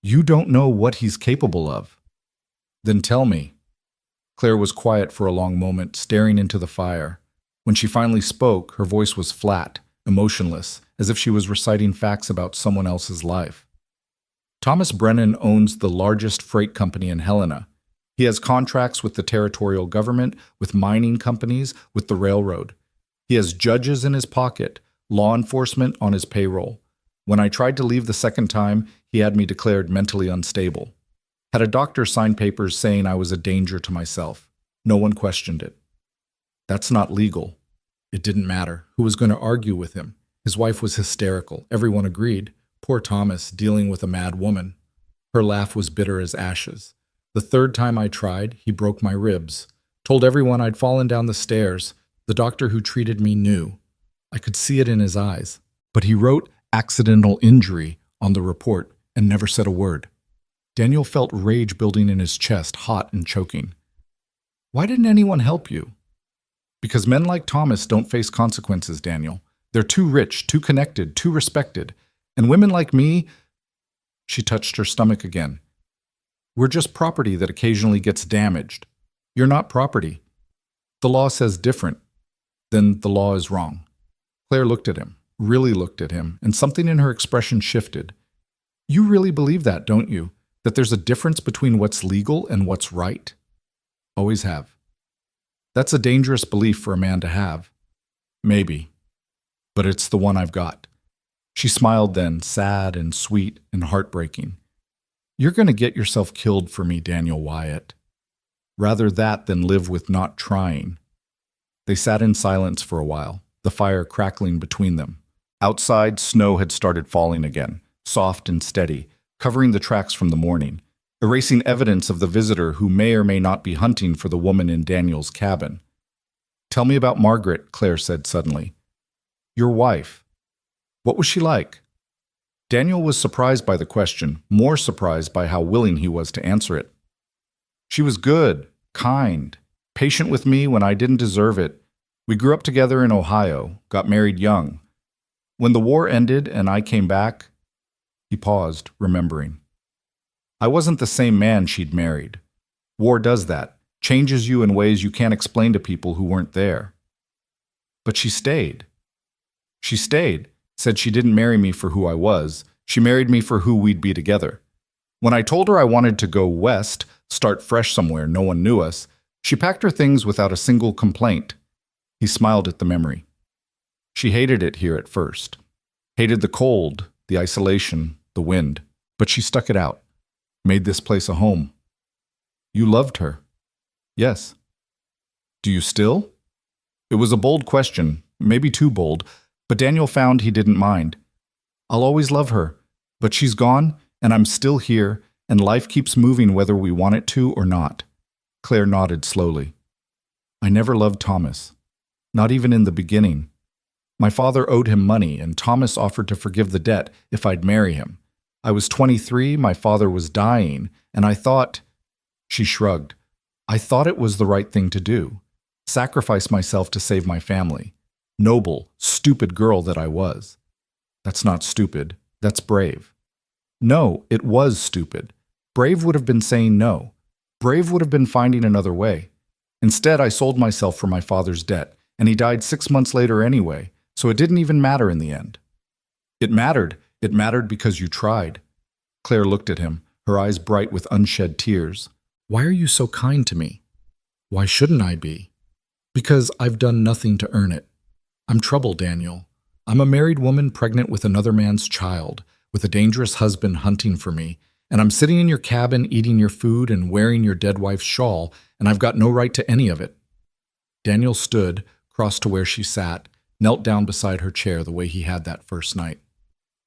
You don't know what he's capable of. Then tell me. Claire was quiet for a long moment, staring into the fire. When she finally spoke, her voice was flat, emotionless, as if she was reciting facts about someone else's life. Thomas Brennan owns the largest freight company in Helena. He has contracts with the territorial government, with mining companies, with the railroad. He has judges in his pocket, law enforcement on his payroll. When I tried to leave the second time, he had me declared mentally unstable. Had a doctor sign papers saying I was a danger to myself. No one questioned it. That's not legal. It didn't matter. Who was going to argue with him? His wife was hysterical. Everyone agreed. Poor Thomas, dealing with a mad woman. Her laugh was bitter as ashes. The third time I tried, he broke my ribs. Told everyone I'd fallen down the stairs. The doctor who treated me knew. I could see it in his eyes. But he wrote accidental injury on the report and never said a word. Daniel felt rage building in his chest, hot and choking. Why didn't anyone help you? Because men like Thomas don't face consequences, Daniel. They're too rich, too connected, too respected. And women like me, she touched her stomach again. We're just property that occasionally gets damaged. You're not property. The law says different. Then the law is wrong. Claire looked at him, really looked at him, and something in her expression shifted. You really believe that, don't you? That there's a difference between what's legal and what's right? Always have. That's a dangerous belief for a man to have. Maybe. But it's the one I've got. She smiled then, sad and sweet and heartbreaking. You're going to get yourself killed for me, Daniel Wyatt. Rather that than live with not trying. They sat in silence for a while, the fire crackling between them. Outside, snow had started falling again, soft and steady, covering the tracks from the morning, erasing evidence of the visitor who may or may not be hunting for the woman in Daniel's cabin. Tell me about Margaret, Claire said suddenly. Your wife. What was she like? Daniel was surprised by the question, more surprised by how willing he was to answer it. She was good, kind, patient with me when I didn't deserve it. We grew up together in Ohio, got married young. When the war ended and I came back, he paused, remembering. I wasn't the same man she'd married. War does that, changes you in ways you can't explain to people who weren't there. But she stayed. She stayed, said she didn't marry me for who I was. She married me for who we'd be together. When I told her I wanted to go west, start fresh somewhere no one knew us, she packed her things without a single complaint. He smiled at the memory. She hated it here at first. Hated the cold, the isolation, the wind. But she stuck it out. Made this place a home. You loved her. Yes. Do you still? It was a bold question, maybe too bold, but Daniel found he didn't mind. I'll always love her, but she's gone, And I'm still here, and life keeps moving whether we want it to or not. Claire nodded slowly. I never loved Thomas. Not even in the beginning. My father owed him money, and Thomas offered to forgive the debt if I'd marry him. I was 23, my father was dying, and I thought— She shrugged. I thought it was the right thing to do. Sacrifice myself to save my family. Noble, stupid girl that I was. That's not stupid. That's brave. No, it was stupid. Brave would have been saying no. Brave would have been finding another way. Instead, I sold myself for my father's debt, and he died 6 months later anyway, so it didn't even matter in the end. It mattered. It mattered because you tried. Claire looked at him, her eyes bright with unshed tears. Why are you so kind to me? Why shouldn't I be? Because I've done nothing to earn it. I'm trouble, Daniel. I'm a married woman pregnant with another man's child, with a dangerous husband hunting for me, and I'm sitting in your cabin eating your food and wearing your dead wife's shawl, and I've got no right to any of it. Daniel stood, crossed to where she sat, knelt down beside her chair the way he had that first night.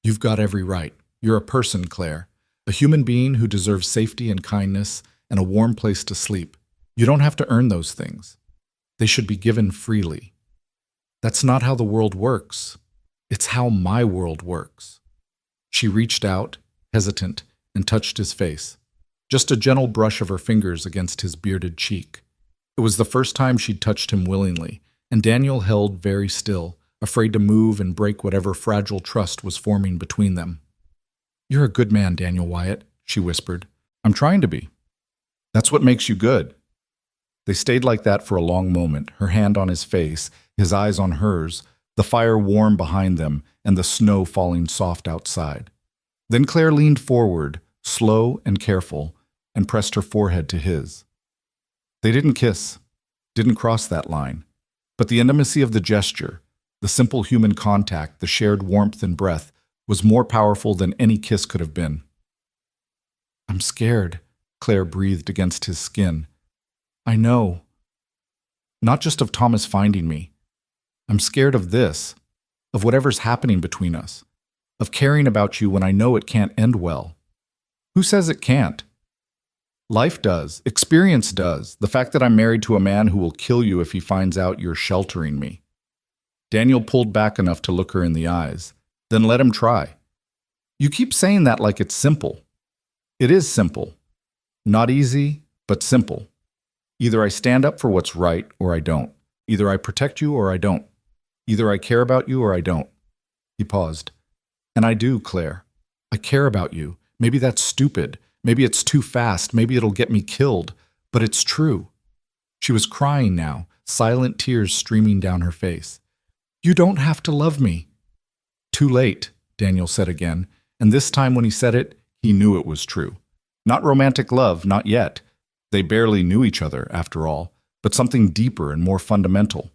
You've got every right. You're a person, Claire, a human being who deserves safety and kindness and a warm place to sleep. You don't have to earn those things. They should be given freely. That's not how the world works. It's how my world works. She reached out, hesitant, and touched his face. Just a gentle brush of her fingers against his bearded cheek. It was the first time she'd touched him willingly, and Daniel held very still, afraid to move and break whatever fragile trust was forming between them. You're a good man, Daniel Wyatt, she whispered. I'm trying to be. That's what makes you good. They stayed like that for a long moment, her hand on his face, his eyes on hers, the fire warm behind them, and the snow falling soft outside. Then Claire leaned forward, slow and careful, and pressed her forehead to his. They didn't kiss, didn't cross that line, but the intimacy of the gesture, the simple human contact, the shared warmth and breath, was more powerful than any kiss could have been. I'm scared, Claire breathed against his skin. I know. Not just of Thomas finding me. I'm scared of this, of whatever's happening between us, of caring about you when I know it can't end well. Who says it can't? Life does. Experience does. The fact that I'm married to a man who will kill you if he finds out you're sheltering me. Daniel pulled back enough to look her in the eyes. Then let him try. You keep saying that like it's simple. It is simple. Not easy, but simple. Either I stand up for what's right or I don't. Either I protect you or I don't. Either I care about you or I don't. He paused. And I do, Claire. I care about you. Maybe that's stupid. Maybe it's too fast. Maybe it'll get me killed. But it's true. She was crying now, silent tears streaming down her face. You don't have to love me. Too late, Daniel said again, and this time when he said it, he knew it was true. Not romantic love, not yet. They barely knew each other, after all, but something deeper and more fundamental.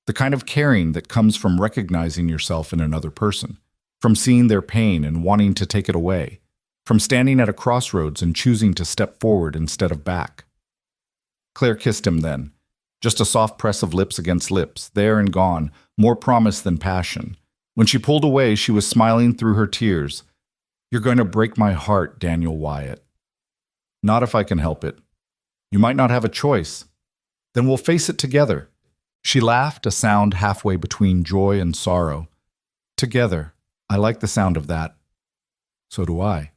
The kind of caring that comes from recognizing yourself in another person, from seeing their pain and wanting to take it away, from standing at a crossroads and choosing to step forward instead of back. Claire kissed him then, just a soft press of lips against lips, there and gone, more promise than passion. When she pulled away, she was smiling through her tears. You're going to break my heart, Daniel Wyatt. Not if I can help it. You might not have a choice. Then we'll face it together. She laughed, a sound halfway between joy and sorrow. Together. I like the sound of that. So do I.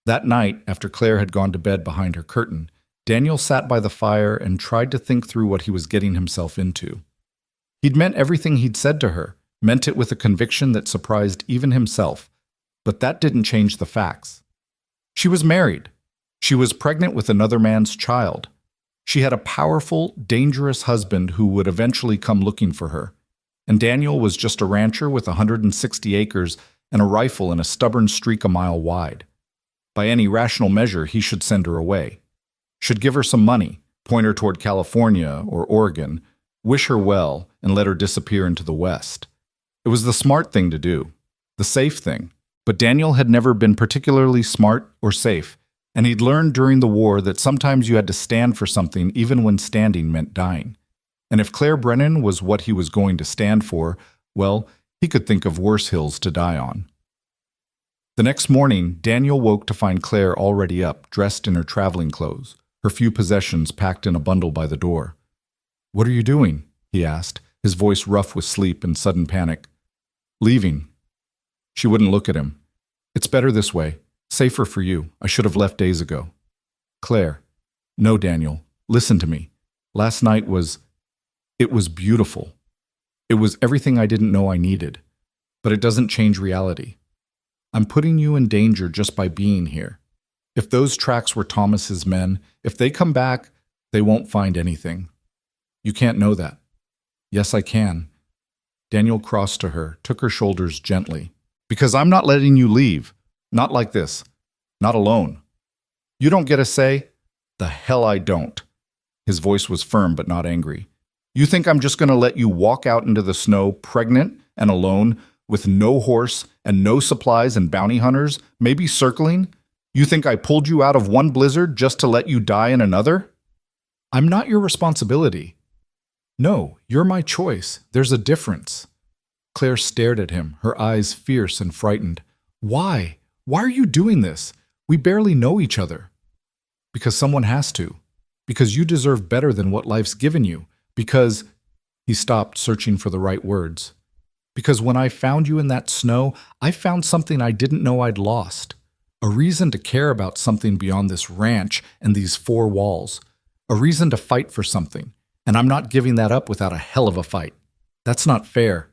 That night, after Claire had gone to bed behind her curtain, Daniel sat by the fire and tried to think through what he was getting himself into. He'd meant everything he'd said to her, meant it with a conviction that surprised even himself, but that didn't change the facts. She was married. She was pregnant with another man's child. She had a powerful, dangerous husband who would eventually come looking for her. And Daniel was just a rancher with 160 acres and a rifle and a stubborn streak a mile wide. By any rational measure, he should send her away. Should give her some money, point her toward California or Oregon, wish her well, and let her disappear into the West. It was the smart thing to do, the safe thing. But Daniel had never been particularly smart or safe, and he'd learned during the war that sometimes you had to stand for something even when standing meant dying. And if Claire Brennan was what he was going to stand for, well, he could think of worse hills to die on. The next morning, Daniel woke to find Claire already up, dressed in her traveling clothes, her few possessions packed in a bundle by the door. "What are you doing?" he asked, his voice rough with sleep and sudden panic. "Leaving." She wouldn't look at him. "It's better this way. Safer for you. I should have left days ago." "Claire." "No, Daniel. Listen to me. Last night it was beautiful. It was everything I didn't know I needed. But it doesn't change reality. I'm putting you in danger just by being here. If those tracks were Thomas's men, if they come back, they won't find anything. You can't know that." "Yes, I can." Daniel crossed to her, took her shoulders gently. "Because I'm not letting you leave. Not like this. Not alone. You don't get a say?" "The hell I don't." His voice was firm but not angry. "You think I'm just going to let you walk out into the snow, pregnant and alone, with no horse and no supplies and bounty hunters, maybe circling? You think I pulled you out of one blizzard just to let you die in another?" "I'm not your responsibility." "No, you're my choice. There's a difference." Claire stared at him, her eyes fierce and frightened. "Why? Why are you doing this? We barely know each other." "Because someone has to. Because you deserve better than what life's given you. Because—" He stopped, searching for the right words. "Because when I found you in that snow, I found something I didn't know I'd lost. A reason to care about something beyond this ranch and these four walls. A reason to fight for something. And I'm not giving that up without a hell of a fight. That's not fair.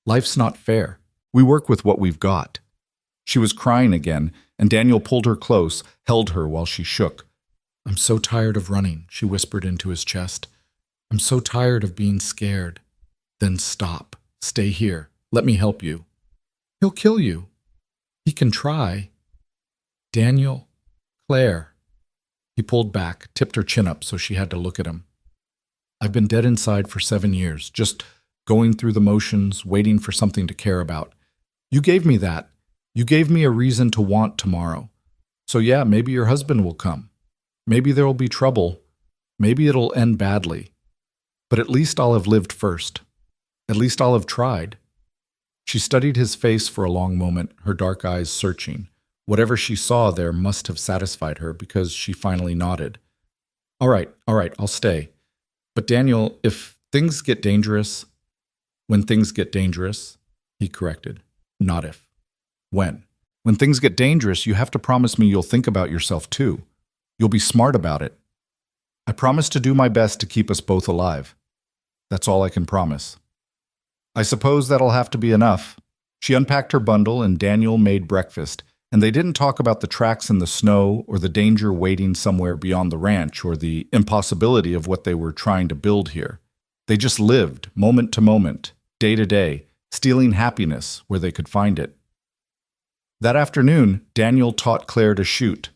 Life's not fair. We work with what we've got." She was crying again, and Daniel pulled her close, held her while she shook. "I'm so tired of running," she whispered into his chest. "I'm so tired of being scared." "Then stop. Stay here. Let me help you." "He'll kill you." "He can try." "Daniel." "Claire." He pulled back, tipped her chin up so she had to look at him. "I've been dead inside for 7 years, just going through the motions, waiting for something to care about. You gave me that. You gave me a reason to want tomorrow. So yeah, maybe your husband will come. Maybe there will be trouble. Maybe it'll end badly. But at least I'll have lived first. At least I'll have tried." She studied his face for a long moment, her dark eyes searching. Whatever she saw there must have satisfied her because she finally nodded. All right, I'll stay. But Daniel, if things get dangerous..." "When things get dangerous," he corrected. "Not if. When. When things get dangerous, you have to promise me you'll think about yourself too. You'll be smart about it. I promise to do my best to keep us both alive. That's all I can promise." "I suppose that'll have to be enough." She unpacked her bundle and Daniel made breakfast, and they didn't talk about the tracks in the snow or the danger waiting somewhere beyond the ranch or the impossibility of what they were trying to build here. They just lived, moment to moment, day to day, stealing happiness where they could find it. That afternoon, Daniel taught Claire to shoot.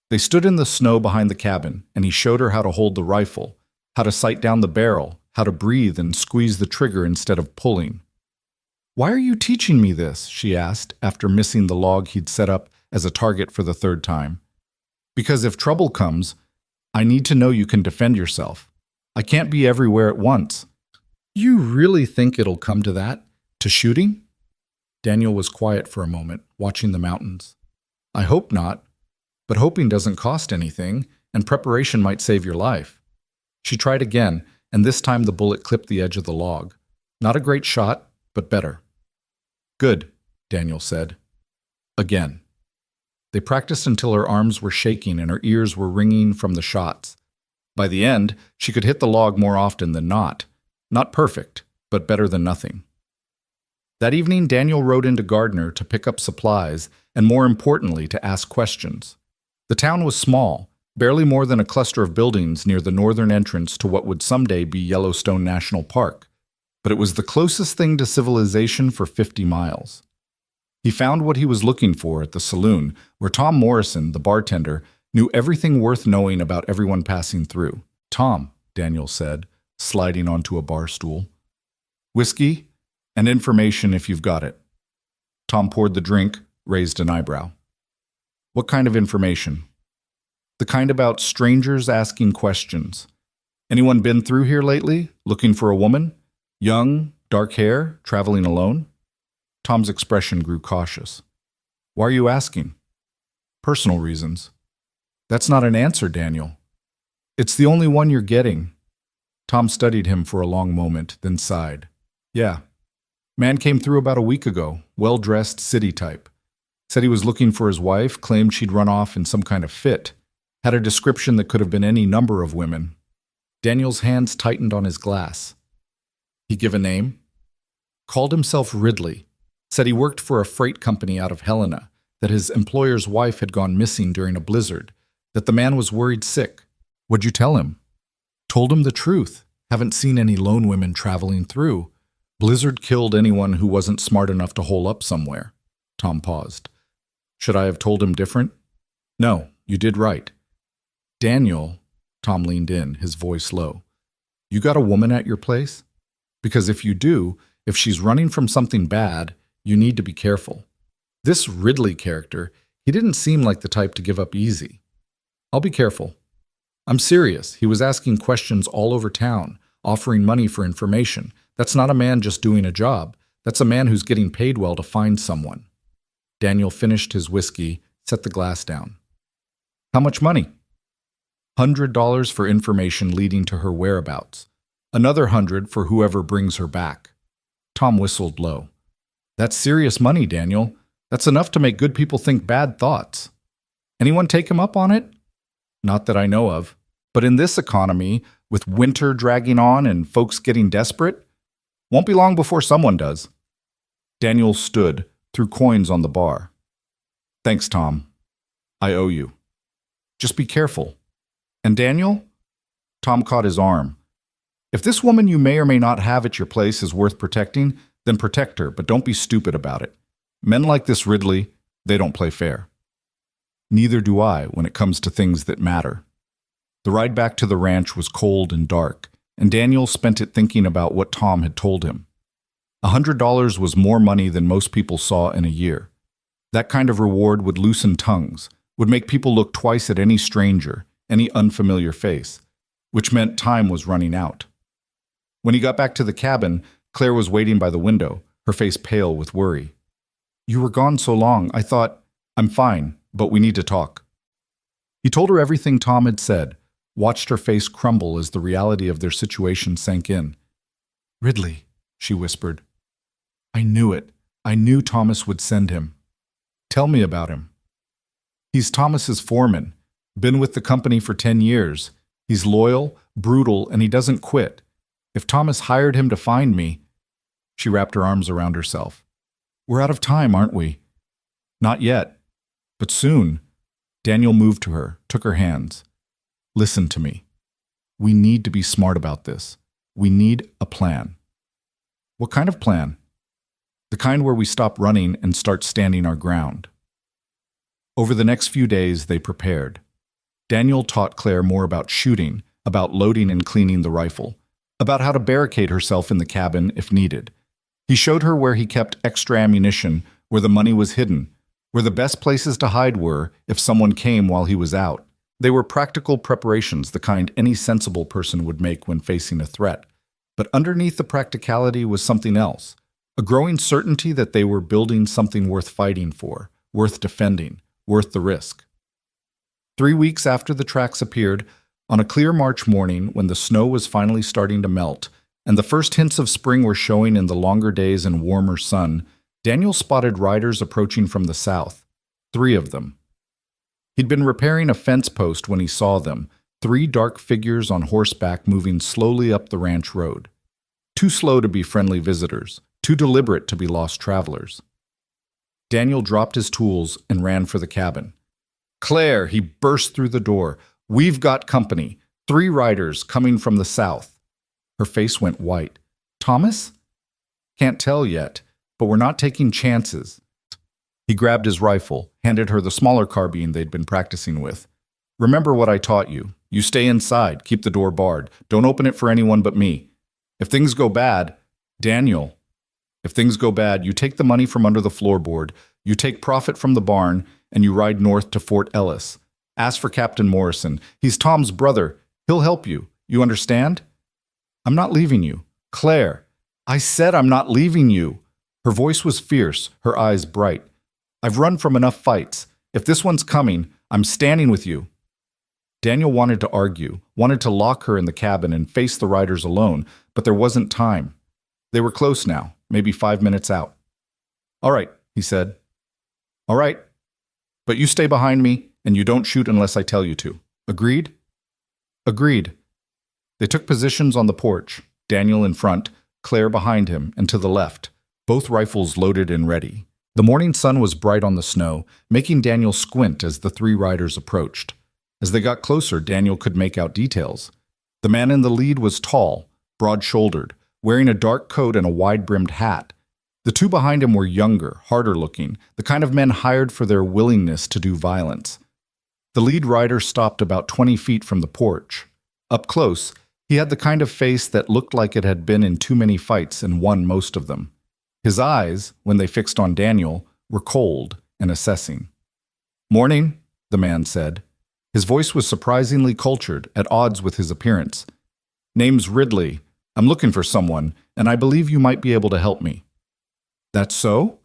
They stood in the snow behind the cabin, and he showed her how to hold the rifle, how to sight down the barrel, how to breathe and squeeze the trigger instead of pulling. "Why are you teaching me this?" she asked, after missing the log he'd set up as a target for the third time. "Because if trouble comes, I need to know you can defend yourself. I can't be everywhere at once." "You really think it'll come to that? To shooting?" Daniel was quiet for a moment, watching the mountains. "I hope not. But hoping doesn't cost anything, and preparation might save your life." She tried again, and this time the bullet clipped the edge of the log. Not a great shot, but better. "Good," Daniel said. Again. They practiced until her arms were shaking and her ears were ringing from the shots. By the end, she could hit the log more often than not. Not perfect, but better than nothing. That evening, Daniel rode into Gardner to pick up supplies and, more importantly, to ask questions. The town was small, barely more than a cluster of buildings near the northern entrance to what would someday be Yellowstone National Park, but it was the closest thing to civilization for 50 miles. He found what he was looking for at the saloon, where Tom Morrison, the bartender, knew everything worth knowing about everyone passing through. "Tom," Daniel said, sliding onto a bar stool. "Whiskey and information if you've got it." Tom poured the drink, raised an eyebrow. "What kind of information?" "The kind about strangers asking questions. Anyone been through here lately, looking for a woman? Young, dark hair, traveling alone?" Tom's expression grew cautious. Why are you asking? Personal reasons. That's not an answer, Daniel. It's the only one you're getting. Tom studied him for a long moment, then sighed. Yeah. Man came through about a week ago, well-dressed city type. Said he was looking for his wife, claimed she'd run off in some kind of fit. Had a description that could have been any number of women. Daniel's hands tightened on his glass. He give a name? Called himself Ridley. Said he worked for a freight company out of Helena, that his employer's wife had gone missing during a blizzard, that the man was worried sick. What'd you tell him? Told him the truth. Haven't seen any lone women traveling through. Blizzard killed anyone who wasn't smart enough to hole up somewhere. Tom paused. Should I have told him different? No, you did right. Daniel, Tom leaned in, his voice low. You got a woman at your place? Because if you do, if she's running from something bad, you need to be careful. This Ridley character, he didn't seem like the type to give up easy. I'll be careful. I'm serious. He was asking questions all over town, offering money for information. That's not a man just doing a job. That's a man who's getting paid well to find someone. Daniel finished his whiskey, set the glass down. How much money? $100 for information leading to her whereabouts. Another 100 for whoever brings her back. Tom whistled low. That's serious money, Daniel. That's enough to make good people think bad thoughts. Anyone take him up on it? Not that I know of. But in this economy, with winter dragging on and folks getting desperate, won't be long before someone does. Daniel stood, threw coins on the bar. Thanks, Tom. I owe you. Just be careful. And Daniel? Tom caught his arm. If this woman you may or may not have at your place is worth protecting, then protect her, but don't be stupid about it. Men like this Ridley, they don't play fair. Neither do I when it comes to things that matter. The ride back to the ranch was cold and dark, and Daniel spent it thinking about what Tom had told him. $100 was more money than most people saw in a year. That kind of reward would loosen tongues, would make people look twice at any stranger, any unfamiliar face, which meant time was running out. When he got back to the cabin, Claire was waiting by the window, her face pale with worry. You were gone so long, I thought, I'm fine, but we need to talk. He told her everything Tom had said, watched her face crumble as the reality of their situation sank in. Ridley, she whispered. I knew it. I knew Thomas would send him. Tell me about him. He's Thomas's foreman, been with the company for 10 years. He's loyal, brutal, and he doesn't quit. If Thomas hired him to find me... She wrapped her arms around herself. We're out of time, aren't we? Not yet, but soon. Daniel moved to her, took her hands. Listen to me. We need to be smart about this. We need a plan. What kind of plan? The kind where we stop running and start standing our ground. Over the next few days, they prepared. Daniel taught Claire more about shooting, about loading and cleaning the rifle, about how to barricade herself in the cabin if needed. He showed her where he kept extra ammunition, where the money was hidden, where the best places to hide were if someone came while he was out. They were practical preparations, the kind any sensible person would make when facing a threat. But underneath the practicality was something else, a growing certainty that they were building something worth fighting for, worth defending, worth the risk. 3 weeks after the tracks appeared, on a clear March morning when the snow was finally starting to melt, and the first hints of spring were showing in the longer days and warmer sun, Daniel spotted riders approaching from the south, 3 of them. He'd been repairing a fence post when he saw them, 3 dark figures on horseback moving slowly up the ranch road. Too slow to be friendly visitors, too deliberate to be lost travelers. Daniel dropped his tools and ran for the cabin. Claire, he burst through the door. We've got company. 3 riders coming from the south. Her face went white. Thomas? Can't tell yet, but we're not taking chances. He grabbed his rifle, handed her the smaller carbine they'd been practicing with. Remember what I taught you. You stay inside, keep the door barred. Don't open it for anyone but me. If things go bad, Daniel, if things go bad, you take the money from under the floorboard, you take profit from the barn, and you ride north to Fort Ellis. Ask for Captain Morrison. He's Tom's brother. He'll help you. You understand? I'm not leaving you. Claire, I said I'm not leaving you. Her voice was fierce, her eyes bright. I've run from enough fights. If this one's coming, I'm standing with you." Daniel wanted to argue, wanted to lock her in the cabin and face the riders alone, but there wasn't time. They were close now, maybe 5 minutes out. "All right," he said. "All right. But you stay behind me, and you don't shoot unless I tell you to. Agreed?" "Agreed." They took positions on the porch, Daniel in front, Claire behind him, and to the left, both rifles loaded and ready. The morning sun was bright on the snow, making Daniel squint as the 3 riders approached. As they got closer, Daniel could make out details. The man in the lead was tall, broad-shouldered, wearing a dark coat and a wide-brimmed hat. The 2 behind him were younger, harder-looking, the kind of men hired for their willingness to do violence. The lead rider stopped about 20 feet from the porch. Up close, he had the kind of face that looked like it had been in too many fights and won most of them. His eyes, when they fixed on Daniel, were cold and assessing. "Morning," the man said. His voice was surprisingly cultured, at odds with his appearance. "Name's Ridley. I'm looking for someone, and I believe you might be able to help me." "That's so?"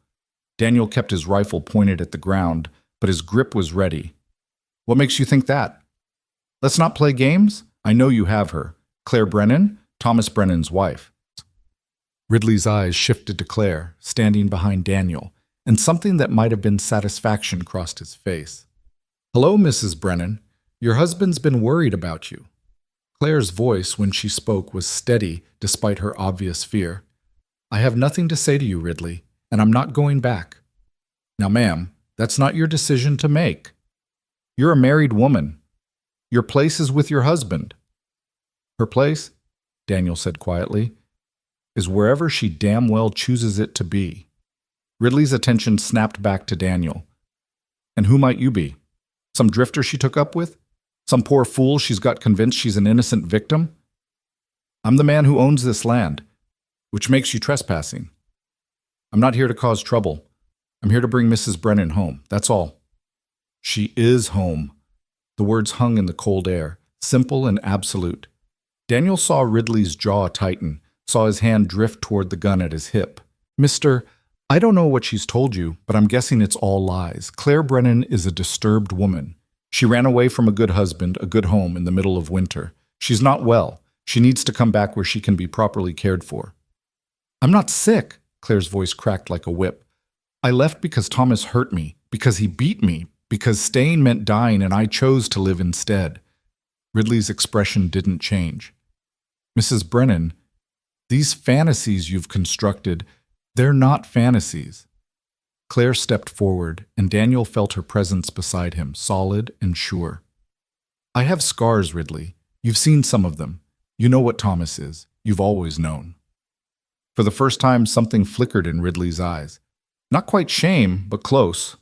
Daniel kept his rifle pointed at the ground, but his grip was ready. "What makes you think that?" "Let's not play games. I know you have her. Claire Brennan, Thomas Brennan's wife." Ridley's eyes shifted to Claire, standing behind Daniel, and something that might have been satisfaction crossed his face. "Hello, Mrs. Brennan. Your husband's been worried about you." Claire's voice, when she spoke, was steady despite her obvious fear. "I have nothing to say to you, Ridley, and I'm not going back." "Now, ma'am, that's not your decision to make. You're a married woman. Your place is with your husband." "Her place," Daniel said quietly, "is wherever she damn well chooses it to be." Ridley's attention snapped back to Daniel. "And who might you be? Some drifter she took up with? Some poor fool she's got convinced she's an innocent victim?" "I'm the man who owns this land, which makes you trespassing. I'm not here to cause trouble. I'm here to bring Mrs. Brennan home, that's all." "She is home." The words hung in the cold air, simple and absolute. Daniel saw Ridley's jaw tighten, saw his hand drift toward the gun at his hip. "Mr. I don't know what she's told you, but I'm guessing it's all lies. Claire Brennan is a disturbed woman. She ran away from a good husband, a good home in the middle of winter. She's not well. She needs to come back where she can be properly cared for." "I'm not sick," Claire's voice cracked like a whip. "I left because Thomas hurt me, because he beat me, because staying meant dying and I chose to live instead." Ridley's expression didn't change. "Mrs. Brennan, these fantasies you've constructed, they're not fantasies." Claire stepped forward, and Daniel felt her presence beside him, solid and sure. "I have scars, Ridley. You've seen some of them. You know what Thomas is. You've always known." For the first time, something flickered in Ridley's eyes. Not quite shame, but close.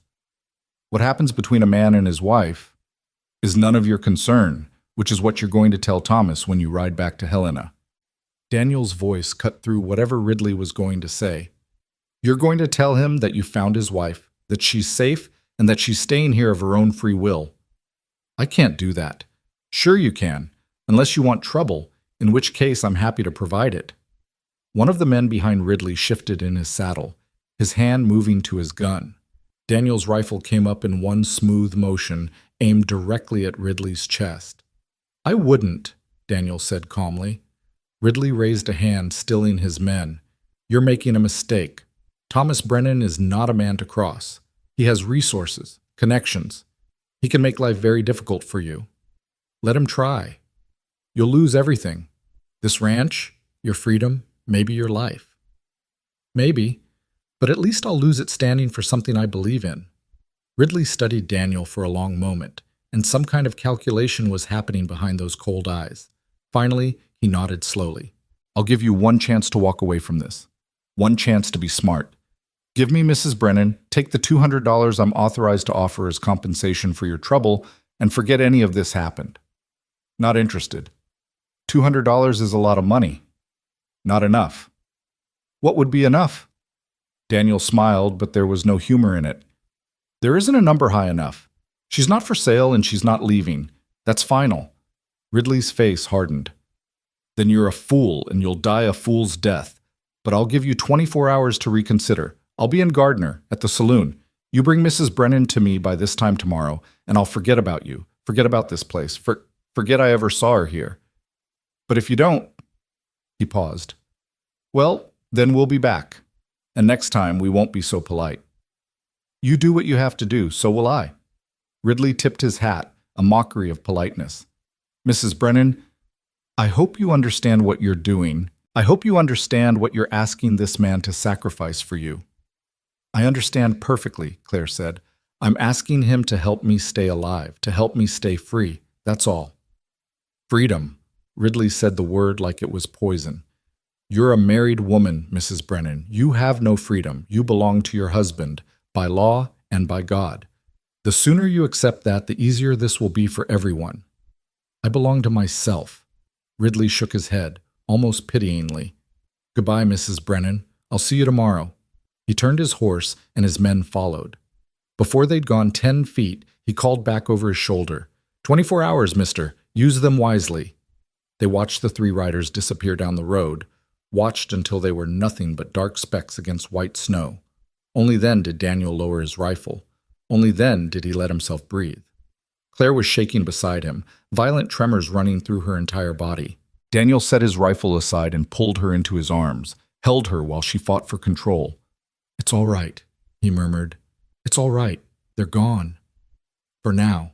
"What happens between a man and his wife is none of your concern, which is what you're going to tell Thomas when you ride back to Helena." Daniel's voice cut through whatever Ridley was going to say. "You're going to tell him that you found his wife, that she's safe, and that she's staying here of her own free will." "I can't do that." "Sure you can, unless you want trouble, in which case I'm happy to provide it." One of the men behind Ridley shifted in his saddle, his hand moving to his gun. Daniel's rifle came up in one smooth motion, aimed directly at Ridley's chest. "I wouldn't," Daniel said calmly. Ridley raised a hand, stilling his men. "You're making a mistake. Thomas Brennan is not a man to cross. He has resources, connections. He can make life very difficult for you. Let him try. You'll lose everything. This ranch, your freedom, maybe your life. Maybe, but at least I'll lose it standing for something I believe in." Ridley studied Daniel for a long moment, and some kind of calculation was happening behind those cold eyes. Finally, he nodded slowly. "I'll give you one chance to walk away from this. One chance to be smart. Give me Mrs. Brennan, take the $200 I'm authorized to offer as compensation for your trouble, and forget any of this happened." "Not interested." $200 is a lot of money." "Not enough." "What would be enough?" Daniel smiled, but there was no humor in it. "There isn't a number high enough. She's not for sale and she's not leaving. That's final." Ridley's face hardened. "Then you're a fool and you'll die a fool's death. But I'll give you 24 hours to reconsider. I'll be in Gardner, at the saloon. You bring Mrs. Brennan to me by this time tomorrow, and I'll forget about you, forget about this place, forget I ever saw her here. But if you don't, he paused. Well, then we'll be back, and next time we won't be so polite. You do what you have to do, so will I. Ridley tipped his hat, a mockery of politeness. Mrs. Brennan, I hope you understand what you're doing. I hope you understand what you're asking this man to sacrifice for you. I understand perfectly, Claire said. I'm asking him to help me stay alive, to help me stay free. That's all. Freedom. Ridley said the word like it was poison. You're a married woman, Mrs. Brennan. You have no freedom. You belong to your husband, by law and by God. The sooner you accept that, the easier this will be for everyone. I belong to myself. Ridley shook his head, almost pityingly. Goodbye, Mrs. Brennan. I'll see you tomorrow. He turned his horse, and his men followed. Before they'd gone 10 feet, he called back over his shoulder. 24 hours, mister. Use them wisely. They watched the 3 riders disappear down the road, watched until they were nothing but dark specks against white snow. Only then did Daniel lower his rifle. Only then did he let himself breathe. Claire was shaking beside him, violent tremors running through her entire body. Daniel set his rifle aside and pulled her into his arms, held her while she fought for control. It's all right, he murmured. It's all right. They're gone. For now.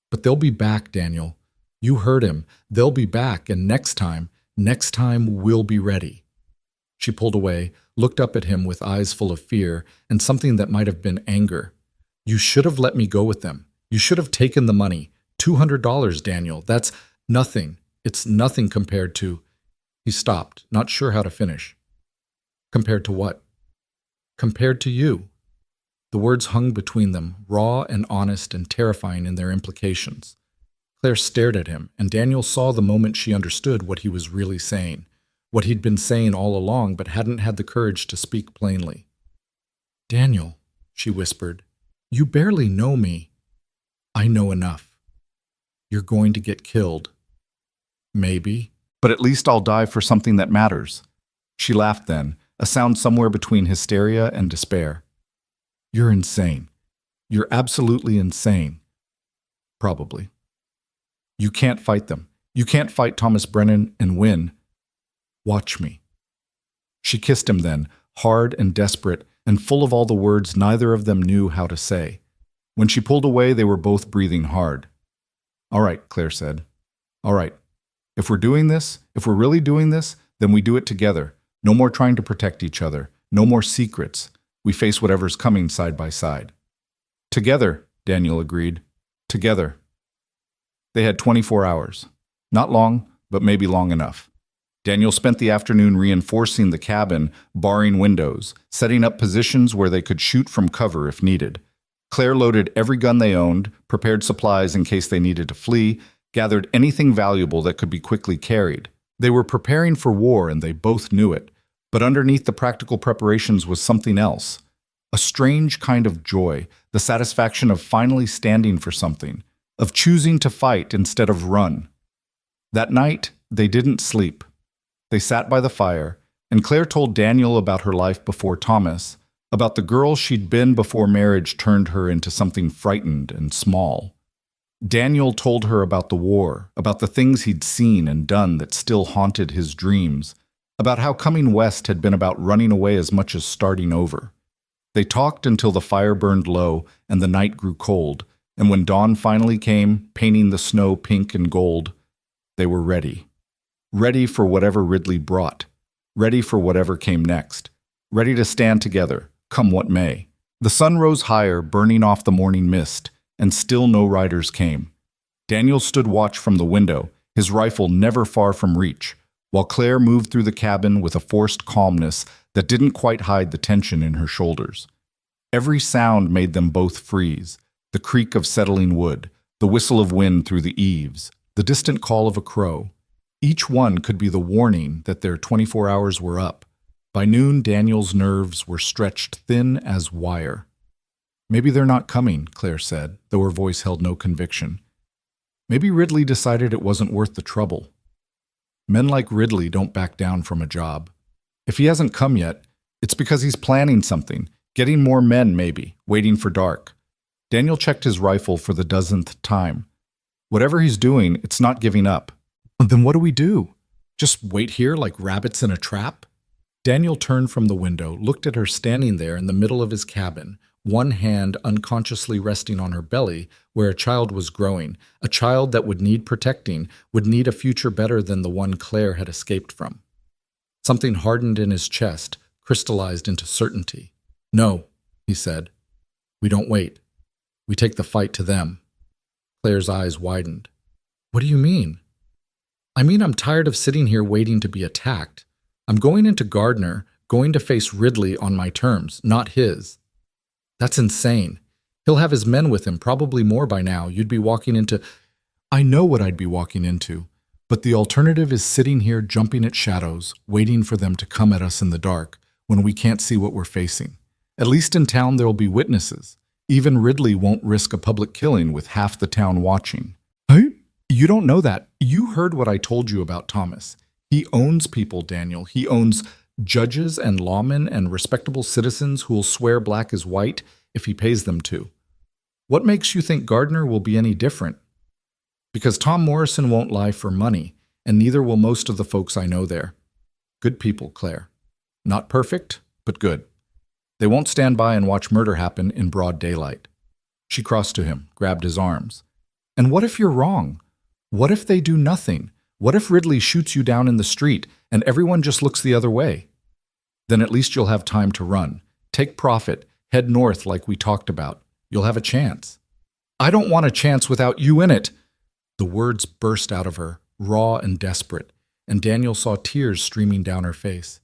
But they'll be back, Daniel. You heard him. They'll be back, and next time we'll be ready. She pulled away, looked up at him with eyes full of fear and something that might have been anger. You should have let me go with them. You should have taken the money. $200, Daniel. That's nothing. It's nothing compared to... He stopped, not sure how to finish. Compared to what? Compared to you. The words hung between them, raw and honest and terrifying in their implications. Claire stared at him, and Daniel saw the moment she understood what he was really saying, what he'd been saying all along but hadn't had the courage to speak plainly. Daniel, she whispered, you barely know me. I know enough. You're going to get killed. Maybe. But at least I'll die for something that matters. She laughed then, a sound somewhere between hysteria and despair. You're insane. You're absolutely insane. Probably. You can't fight them. You can't fight Thomas Brennan and win. Watch me. She kissed him then, hard and desperate, and full of all the words neither of them knew how to say. When she pulled away, they were both breathing hard. All right, Claire said. All right. If we're doing this, if we're really doing this, then we do it together. No more trying to protect each other. No more secrets. We face whatever's coming side by side. Together, Daniel agreed. Together. They had 24 hours. Not long, but maybe long enough. Daniel spent the afternoon reinforcing the cabin, barring windows, setting up positions where they could shoot from cover if needed. Claire loaded every gun they owned, prepared supplies in case they needed to flee, gathered anything valuable that could be quickly carried. They were preparing for war, and they both knew it. But underneath the practical preparations was something else. A strange kind of joy, the satisfaction of finally standing for something, of choosing to fight instead of run. That night, they didn't sleep. They sat by the fire, and Claire told Daniel about her life before Thomas, about the girl she'd been before marriage turned her into something frightened and small. Daniel told her about the war, about the things he'd seen and done that still haunted his dreams, about how coming west had been about running away as much as starting over. They talked until the fire burned low and the night grew cold, and when dawn finally came, painting the snow pink and gold, they were ready. Ready for whatever Ridley brought, ready for whatever came next, ready to stand together, come what may. The sun rose higher, burning off the morning mist, and still no riders came. Daniel stood watch from the window, his rifle never far from reach, while Claire moved through the cabin with a forced calmness that didn't quite hide the tension in her shoulders. Every sound made them both freeze, the creak of settling wood, the whistle of wind through the eaves, the distant call of a crow. Each one could be the warning that their 24 hours were up. By noon, Daniel's nerves were stretched thin as wire. Maybe they're not coming, Claire said, though her voice held no conviction. Maybe Ridley decided it wasn't worth the trouble. Men like Ridley don't back down from a job. If he hasn't come yet, it's because he's planning something. Getting more men, maybe, waiting for dark. Daniel checked his rifle for the dozenth time. Whatever he's doing, it's not giving up. Then what do we do? Just wait here like rabbits in a trap? Daniel turned from the window, looked at her standing there in the middle of his cabin, one hand unconsciously resting on her belly where a child was growing, a child that would need protecting, would need a future better than the one Claire had escaped from. Something hardened in his chest, crystallized into certainty. No, he said. We don't wait. We take the fight to them. Claire's eyes widened. What do you mean? I mean, I'm tired of sitting here waiting to be attacked. I'm going into Gardner, going to face Ridley on my terms, not his. That's insane. He'll have his men with him, probably more by now. You'd be walking into... I know what I'd be walking into, but the alternative is sitting here jumping at shadows, waiting for them to come at us in the dark, when we can't see what we're facing. At least in town there'll be witnesses. Even Ridley won't risk a public killing with half the town watching. Hey? You don't know that. You heard what I told you about Thomas. He owns people, Daniel. He owns judges and lawmen and respectable citizens who will swear black is white if he pays them to. What makes you think Gardner will be any different? Because Tom Morrison won't lie for money, and neither will most of the folks I know there. Good people, Claire. Not perfect, but good. They won't stand by and watch murder happen in broad daylight. She crossed to him, grabbed his arms. And what if you're wrong? What if they do nothing? What if Ridley shoots you down in the street and everyone just looks the other way? Then at least you'll have time to run. Take profit, head north like we talked about. You'll have a chance. I don't want a chance without you in it. The words burst out of her, raw and desperate, and Daniel saw tears streaming down her face.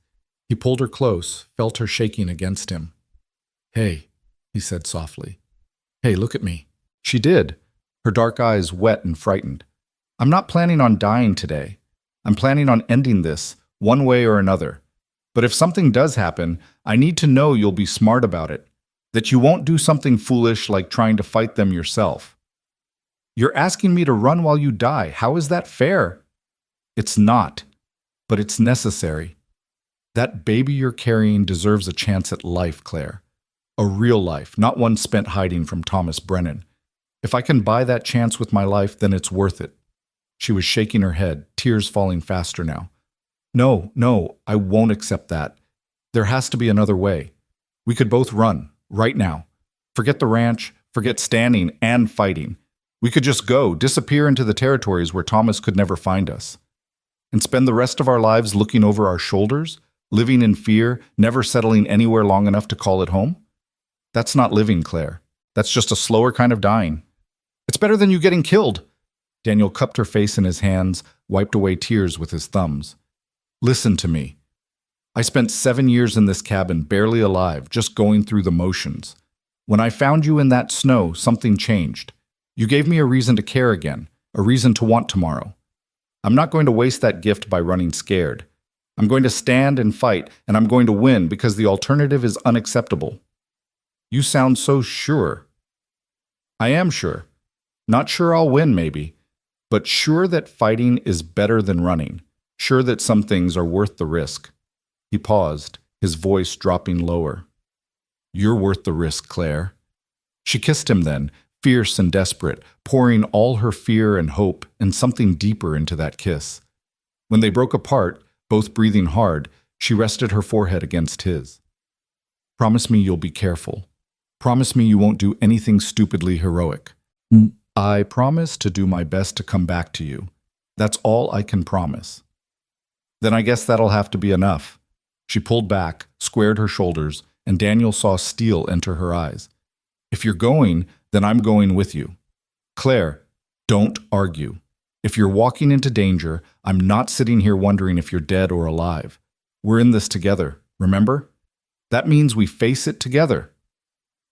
He pulled her close, felt her shaking against him. Hey, he said softly. Hey, look at me. She did, her dark eyes wet and frightened. I'm not planning on dying today. I'm planning on ending this, one way or another. But if something does happen, I need to know you'll be smart about it, that you won't do something foolish like trying to fight them yourself. You're asking me to run while you die. How is that fair? It's not, but it's necessary. That baby you're carrying deserves a chance at life, Claire. A real life, not one spent hiding from Thomas Brennan. If I can buy that chance with my life, then it's worth it. She was shaking her head, tears falling faster now. No, I won't accept that. There has to be another way. We could both run, right now. Forget the ranch, forget standing and fighting. We could just go, disappear into the territories where Thomas could never find us. And spend the rest of our lives looking over our shoulders, living in fear, never settling anywhere long enough to call it home? That's not living, Claire. That's just a slower kind of dying. It's better than you getting killed. Daniel cupped her face in his hands, wiped away tears with his thumbs. Listen to me. I spent 7 years in this cabin, barely alive, just going through the motions. When I found you in that snow, something changed. You gave me a reason to care again, a reason to want tomorrow. I'm not going to waste that gift by running scared. I'm going to stand and fight, and I'm going to win because the alternative is unacceptable. You sound so sure. I am sure. Not sure I'll win, maybe, but sure that fighting is better than running, sure that some things are worth the risk. He paused, his voice dropping lower. You're worth the risk, Claire. She kissed him then, fierce and desperate, pouring all her fear and hope and something deeper into that kiss. When they broke apart, both breathing hard, she rested her forehead against his. Promise me you'll be careful. Promise me you won't do anything stupidly heroic. I promise to do my best to come back to you. That's all I can promise. Then I guess that'll have to be enough. She pulled back, squared her shoulders, and Daniel saw steel enter her eyes. If you're going, then I'm going with you. Claire, don't argue. If you're walking into danger, I'm not sitting here wondering if you're dead or alive. We're in this together, remember? That means we face it together.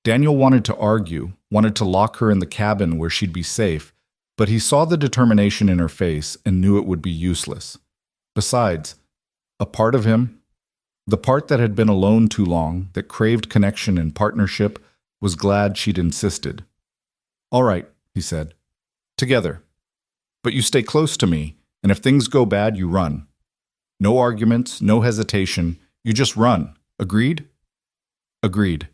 Daniel wanted to argue, wanted to lock her in the cabin where she'd be safe, but he saw the determination in her face and knew it would be useless. Besides, a part of him, the part that had been alone too long, that craved connection and partnership, was glad she'd insisted. All right, he said. Together. But you stay close to me, and if things go bad, you run. No arguments, no hesitation. You just run. Agreed? Agreed.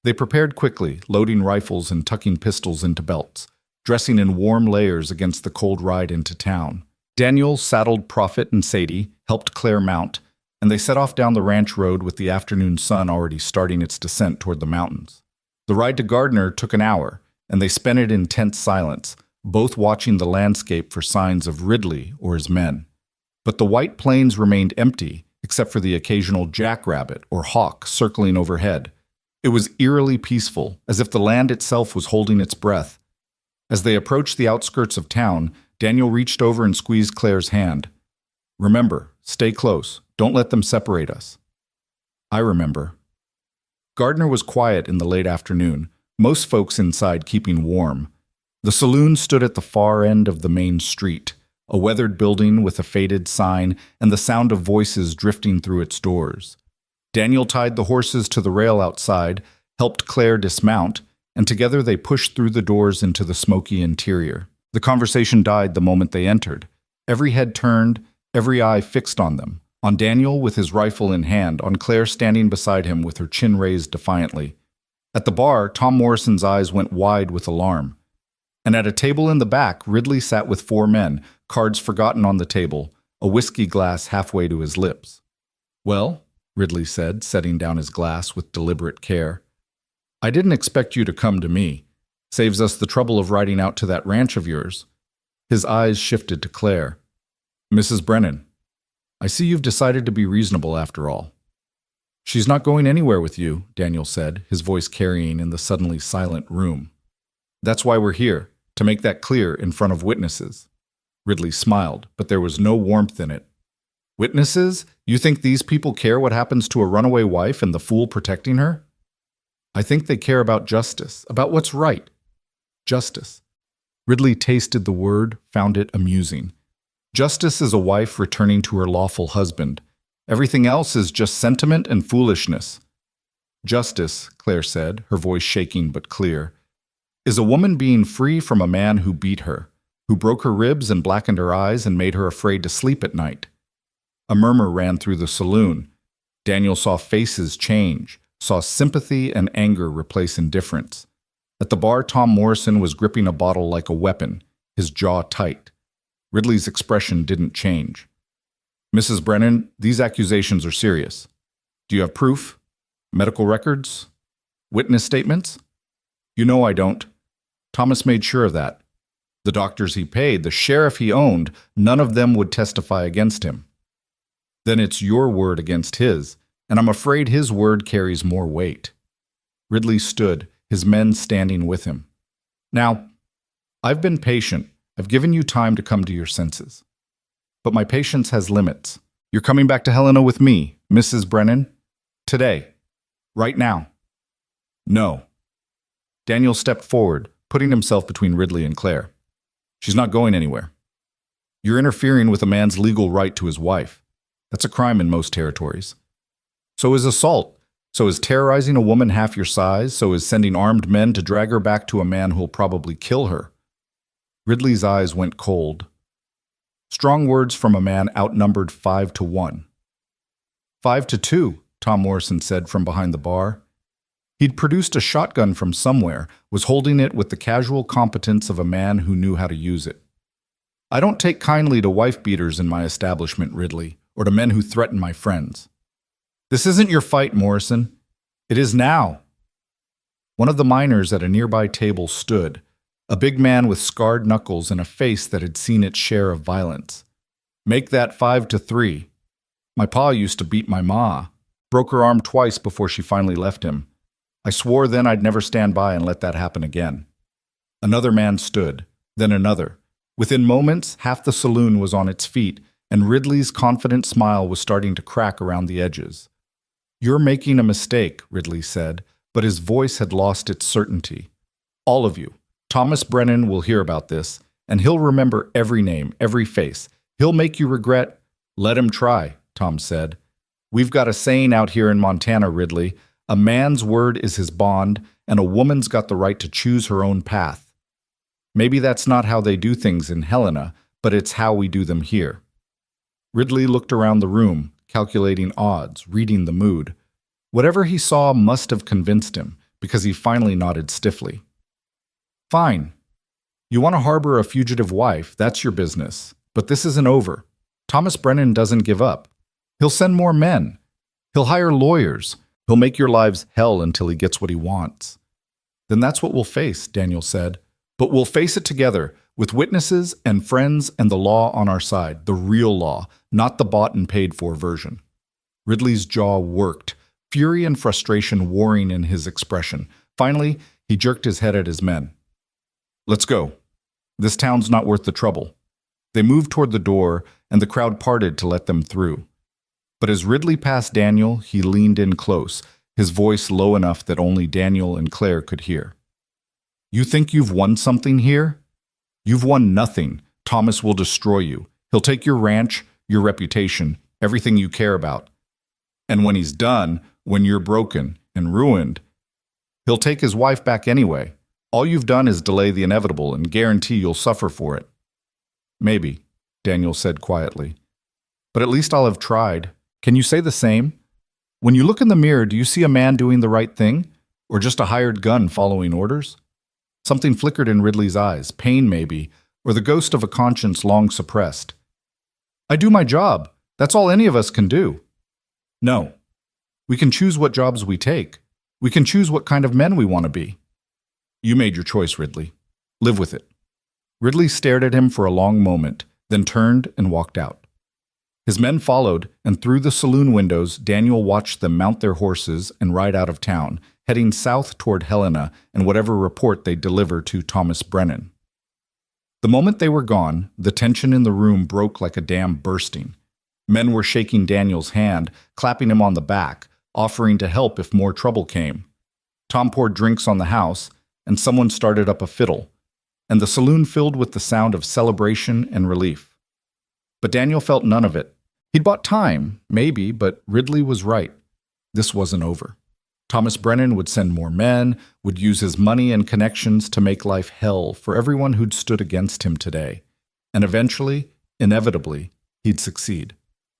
They prepared quickly, loading rifles and tucking pistols into belts, dressing in warm layers against the cold ride into town. Daniel saddled Prophet and Sadie, helped Claire mount, and they set off down the ranch road with the afternoon sun already starting its descent toward the mountains. The ride to Gardner took an hour, and they spent it in tense silence, both watching the landscape for signs of Ridley or his men. But the white plains remained empty, except for the occasional jackrabbit or hawk circling overhead. It was eerily peaceful, as if the land itself was holding its breath. As they approached the outskirts of town, Daniel reached over and squeezed Claire's hand. "Remember, stay close. Don't let them separate us." "I remember." Gardner was quiet in the late afternoon, most folks inside keeping warm. The saloon stood at the far end of the main street, a weathered building with a faded sign and the sound of voices drifting through its doors. Daniel tied the horses to the rail outside, helped Claire dismount, and together they pushed through the doors into the smoky interior. The conversation died the moment they entered. Every head turned, every eye fixed on them. On Daniel with his rifle in hand, on Claire standing beside him with her chin raised defiantly. At the bar, Tom Morrison's eyes went wide with alarm. And at a table in the back, Ridley sat with 4 men, cards forgotten on the table, a whiskey glass halfway to his lips. "Well," Ridley said, setting down his glass with deliberate care, "I didn't expect you to come to me. Saves us the trouble of riding out to that ranch of yours." His eyes shifted to Claire. "Mrs. Brennan, I see you've decided to be reasonable after all." "She's not going anywhere with you," Daniel said, his voice carrying in the suddenly silent room. "That's why we're here, to make that clear in front of witnesses." Ridley smiled, but there was no warmth in it. "Witnesses? You think these people care what happens to a runaway wife and the fool protecting her?" "I think they care about justice, about what's right." Justice. Ridley tasted the word, found it amusing. Justice is a wife returning to her lawful husband. Everything else is just sentiment and foolishness. Justice, Claire said, her voice shaking but clear, is a woman being free from a man who beat her, who broke her ribs and blackened her eyes and made her afraid to sleep at night. A murmur ran through the saloon. Daniel saw faces change, saw sympathy and anger replace indifference. At the bar, Tom Morrison was gripping a bottle like a weapon, his jaw tight. Ridley's expression didn't change. "Mrs. Brennan, these accusations are serious. Do you have proof? Medical records? Witness statements?" "You know I don't." Thomas made sure of that. The doctors he paid, the sheriff he owned, none of them would testify against him. "Then it's your word against his, and I'm afraid his word carries more weight." Ridley stood, his men standing with him. "Now, I've been patient. I've given you time to come to your senses. But my patience has limits. You're coming back to Helena with me, Mrs. Brennan. Today. Right now." "No." Daniel stepped forward, putting himself between Ridley and Claire. "She's not going anywhere. You're interfering with a man's legal right to his wife. That's a crime in most territories. So is assault. So is terrorizing a woman half your size. So is sending armed men to drag her back to a man who'll probably kill her." Ridley's eyes went cold. Strong words from a man outnumbered 5-1. 5-2, Tom Morrison said from behind the bar. He'd produced a shotgun from somewhere, was holding it with the casual competence of a man who knew how to use it. "I don't take kindly to wife-beaters in my establishment, Ridley, or to men who threaten my friends. This isn't your fight, Morrison. It is now." One of the miners at a nearby table stood, a big man with scarred knuckles and a face that had seen its share of violence. "Make that 5-3. My pa used to beat my ma. Broke her arm twice before she finally left him. I swore then I'd never stand by and let that happen again." Another man stood, then another. Within moments, half the saloon was on its feet, and Ridley's confident smile was starting to crack around the edges. "You're making a mistake," Ridley said, but his voice had lost its certainty. "All of you. Thomas Brennan will hear about this, and he'll remember every name, every face. He'll make you regret—" "Let him try," Tom said. "We've got a saying out here in Montana, Ridley. A man's word is his bond, and a woman's got the right to choose her own path. Maybe that's not how they do things in Helena, but it's how we do them here." Ridley looked around the room, calculating odds, reading the mood. Whatever he saw must have convinced him. because he finally nodded stiffly. Fine. You want to harbor a fugitive wife, that's your business. But this isn't over. Thomas Brennan doesn't give up. He'll send more men. He'll hire lawyers. He'll make your lives hell until he gets what he wants. Then that's what we'll face, Daniel said. But we'll face it together, with witnesses and friends and the law on our side, the real law, not the bought and paid for version. Ridley's jaw worked, fury and frustration warring in his expression. Finally, he jerked his head at his men. Let's go. This town's not worth the trouble. They moved toward the door, and the crowd parted to let them through. But as Ridley passed Daniel, he leaned in close, his voice low enough that only Daniel and Claire could hear. You think you've won something here? You've won nothing. Thomas will destroy you. He'll take your ranch, your reputation, everything you care about. And when he's done, when you're broken and ruined, he'll take his wife back anyway. All you've done is delay the inevitable and guarantee you'll suffer for it. Maybe, Daniel said quietly. But at least I'll have tried. Can you say the same? When you look in the mirror, do you see a man doing the right thing? Or just a hired gun following orders? Something flickered in Ridley's eyes, pain maybe, or the ghost of a conscience long suppressed. I do my job. That's all any of us can do. No. We can choose what jobs we take. We can choose what kind of men we want to be. You made your choice, Ridley. Live with it. Ridley stared at him for a long moment, then turned and walked out. His men followed, and through the saloon windows, Daniel watched them mount their horses and ride out of town, heading south toward Helena and whatever report they'd deliver to Thomas Brennan. The moment they were gone, the tension in the room broke like a dam bursting. Men were shaking Daniel's hand, clapping him on the back, offering to help if more trouble came. Tom poured drinks on the house, and someone started up a fiddle, and the saloon filled with the sound of celebration and relief. But Daniel felt none of it. He'd bought time, maybe, but Ridley was right. This wasn't over. Thomas Brennan would send more men, would use his money and connections to make life hell for everyone who'd stood against him today. And eventually, inevitably, he'd succeed.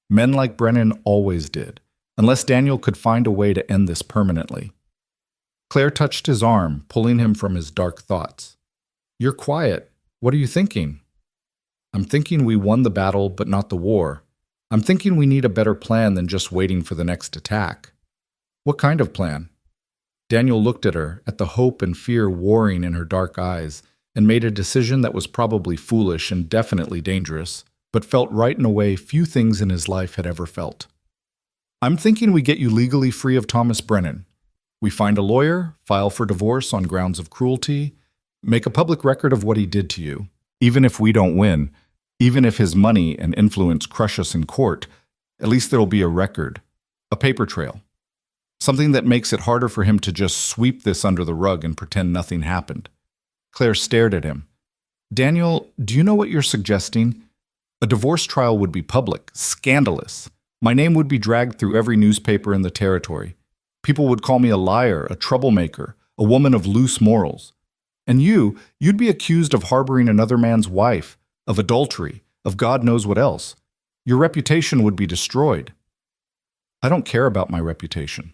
Men like Brennan always did, unless Daniel could find a way to end this permanently. Claire touched his arm, pulling him from his dark thoughts. You're quiet. What are you thinking? I'm thinking we won the battle, but not the war. I'm thinking we need a better plan than just waiting for the next attack. What kind of plan? Daniel looked at her, at the hope and fear warring in her dark eyes, and made a decision that was probably foolish and definitely dangerous, but felt right in a way few things in his life had ever felt. I'm thinking we get you legally free of Thomas Brennan. We find a lawyer, file for divorce on grounds of cruelty, make a public record of what he did to you. Even if we don't win, even if his money and influence crush us in court, at least there'll be a record, a paper trail. Something that makes it harder for him to just sweep this under the rug and pretend nothing happened. Claire stared at him. Daniel, do you know what you're suggesting? A divorce trial would be public, scandalous. My name would be dragged through every newspaper in the territory. People would call me a liar, a troublemaker, a woman of loose morals. And you'd be accused of harboring another man's wife, of adultery, of God knows what else. Your reputation would be destroyed. I don't care about my reputation,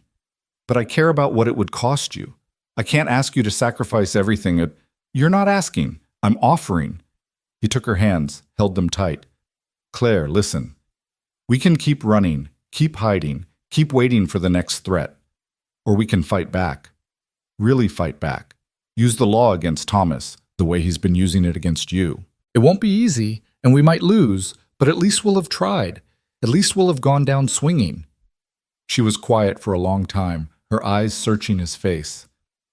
but I care about what it would cost you. I can't ask you to sacrifice everything. You're not asking. I'm offering. He took her hands, held them tight. Claire, listen. We can keep running, keep hiding, keep waiting for the next threat. Or we can fight back. Really fight back. Use the law against Thomas, the way he's been using it against you. It won't be easy, and we might lose, but at least we'll have tried. At least we'll have gone down swinging. She was quiet for a long time, her eyes searching his face.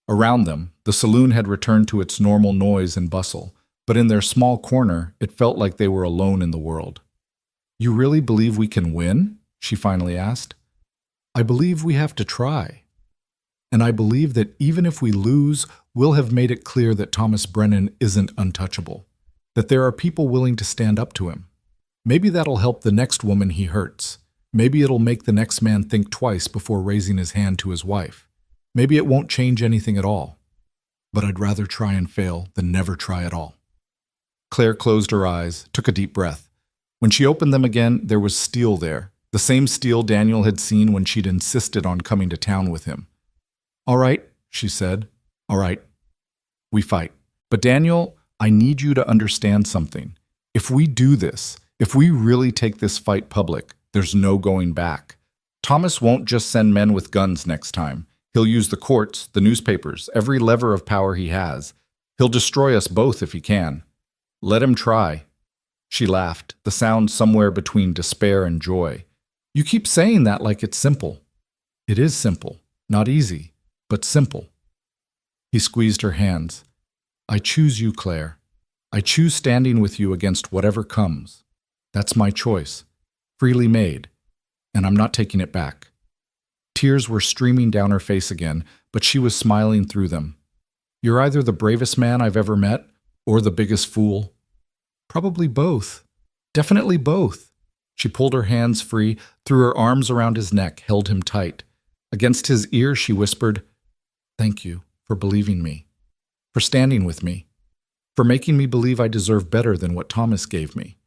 Around them, the saloon had returned to its normal noise and bustle, but in their small corner, it felt like they were alone in the world. You really believe we can win? She finally asked. I believe we have to try. And I believe that even if we lose, we'll have made it clear that Thomas Brennan isn't untouchable, that there are people willing to stand up to him. Maybe that'll help the next woman he hurts. Maybe it'll make the next man think twice before raising his hand to his wife. Maybe it won't change anything at all. But I'd rather try and fail than never try at all. Claire closed her eyes, took a deep breath. When she opened them again, there was steel there, the same steel Daniel had seen when she'd insisted on coming to town with him. All right, she said. All right, we fight. But Daniel, I need you to understand something. If we do this, if we really take this fight public, there's no going back. Thomas won't just send men with guns next time. He'll use the courts, the newspapers, every lever of power he has. He'll destroy us both if he can. Let him try. She laughed, the sound somewhere between despair and joy. You keep saying that like it's simple. It is simple, not easy, but simple. He squeezed her hands. I choose you, Claire. I choose standing with you against whatever comes. That's my choice, freely made, and I'm not taking it back. Tears were streaming down her face again, but she was smiling through them. You're either the bravest man I've ever met, or the biggest fool. Probably both. Definitely both. She pulled her hands free, threw her arms around his neck, held him tight. Against his ear, she whispered, Thank you for believing me, for standing with me, for making me believe I deserve better than what Thomas gave me.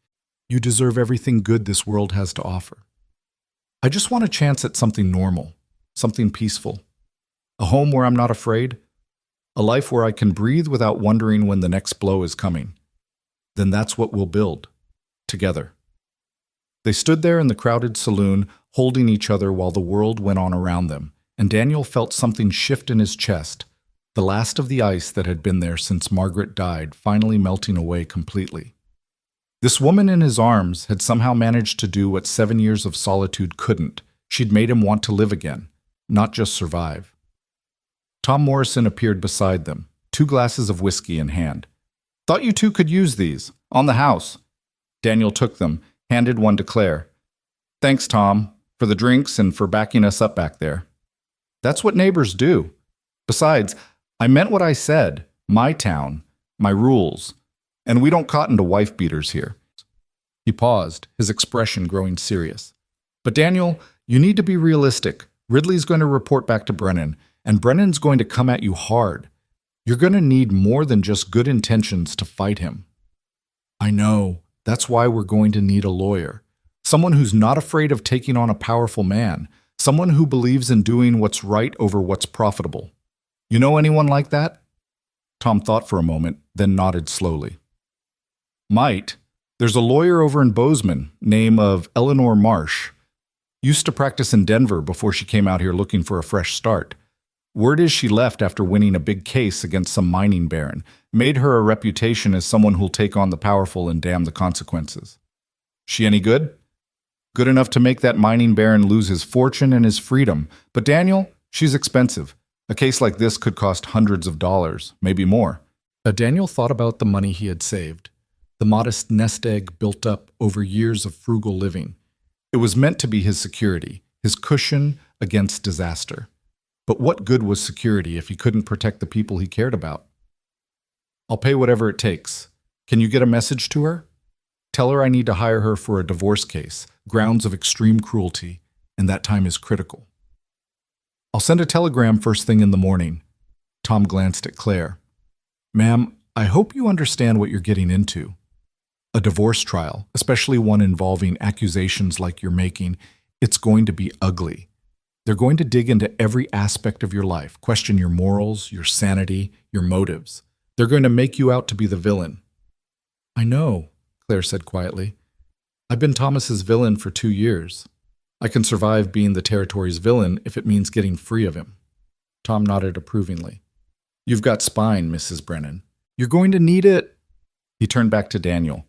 You deserve everything good this world has to offer. I just want a chance at something normal, something peaceful. A home where I'm not afraid, a life where I can breathe without wondering when the next blow is coming. Then that's what we'll build, together. They stood there in the crowded saloon, holding each other while the world went on around them, and Daniel felt something shift in his chest, the last of the ice that had been there since Margaret died finally melting away completely. This woman in his arms had somehow managed to do what 7 years of solitude couldn't. She'd made him want to live again, not just survive. Tom Morrison appeared beside them, 2 glasses of whiskey in hand. Thought you two could use these, on the house. Daniel took them, handed one to Claire. Thanks, Tom, for the drinks and for backing us up back there. That's what neighbors do. Besides, I meant what I said. My town, my rules. And we don't cotton to wife beaters here. He paused, his expression growing serious. But Daniel, you need to be realistic. Ridley's going to report back to Brennan, and Brennan's going to come at you hard. You're going to need more than just good intentions to fight him. I know. That's why we're going to need a lawyer. Someone who's not afraid of taking on a powerful man. Someone who believes in doing what's right over what's profitable. You know anyone like that? Tom thought for a moment, then nodded slowly. Might. There's a lawyer over in Bozeman, name of Eleanor Marsh. Used to practice in Denver before she came out here looking for a fresh start. Word is she left after winning a big case against some mining baron, made her a reputation as someone who'll take on the powerful and damn the consequences. She any good? Good enough to make that mining baron lose his fortune and his freedom. But Daniel, she's expensive. A case like this could cost hundreds of dollars, maybe more. Daniel thought about the money he had saved, the modest nest egg built up over years of frugal living. It was meant to be his security, his cushion against disaster. But what good was security if he couldn't protect the people he cared about? I'll pay whatever it takes. Can you get a message to her? Tell her I need to hire her for a divorce case, grounds of extreme cruelty, and that time is critical. I'll send a telegram first thing in the morning. Tom glanced at Claire. Ma'am, I hope you understand what you're getting into. A divorce trial, especially one involving accusations like you're making, it's going to be ugly. They're going to dig into every aspect of your life, question your morals, your sanity, your motives. They're going to make you out to be the villain. I know, Claire said quietly. I've been Thomas's villain for 2 years. I can survive being the territory's villain if it means getting free of him. Tom nodded approvingly. You've got spine, Mrs. Brennan. You're going to need it. He turned back to Daniel.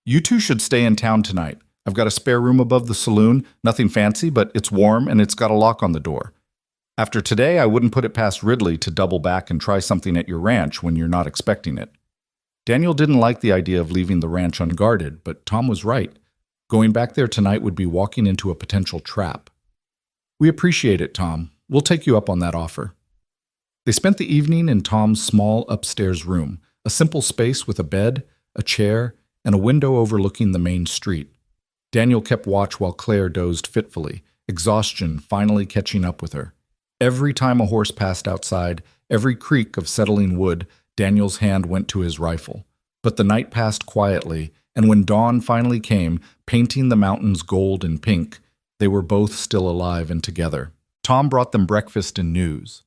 You two should stay in town tonight. I've got a spare room above the saloon, nothing fancy, but it's warm and it's got a lock on the door. After today, I wouldn't put it past Ridley to double back and try something at your ranch when you're not expecting it. Daniel didn't like the idea of leaving the ranch unguarded, but Tom was right. Going back there tonight would be walking into a potential trap. We appreciate it, Tom. We'll take you up on that offer. They spent the evening in Tom's small upstairs room, a simple space with a bed, a chair, and a window overlooking the main street. Daniel kept watch while Claire dozed fitfully, exhaustion finally catching up with her. Every time a horse passed outside, every creak of settling wood, Daniel's hand went to his rifle. But the night passed quietly, and when dawn finally came, painting the mountains gold and pink, they were both still alive and together. Tom brought them breakfast and news.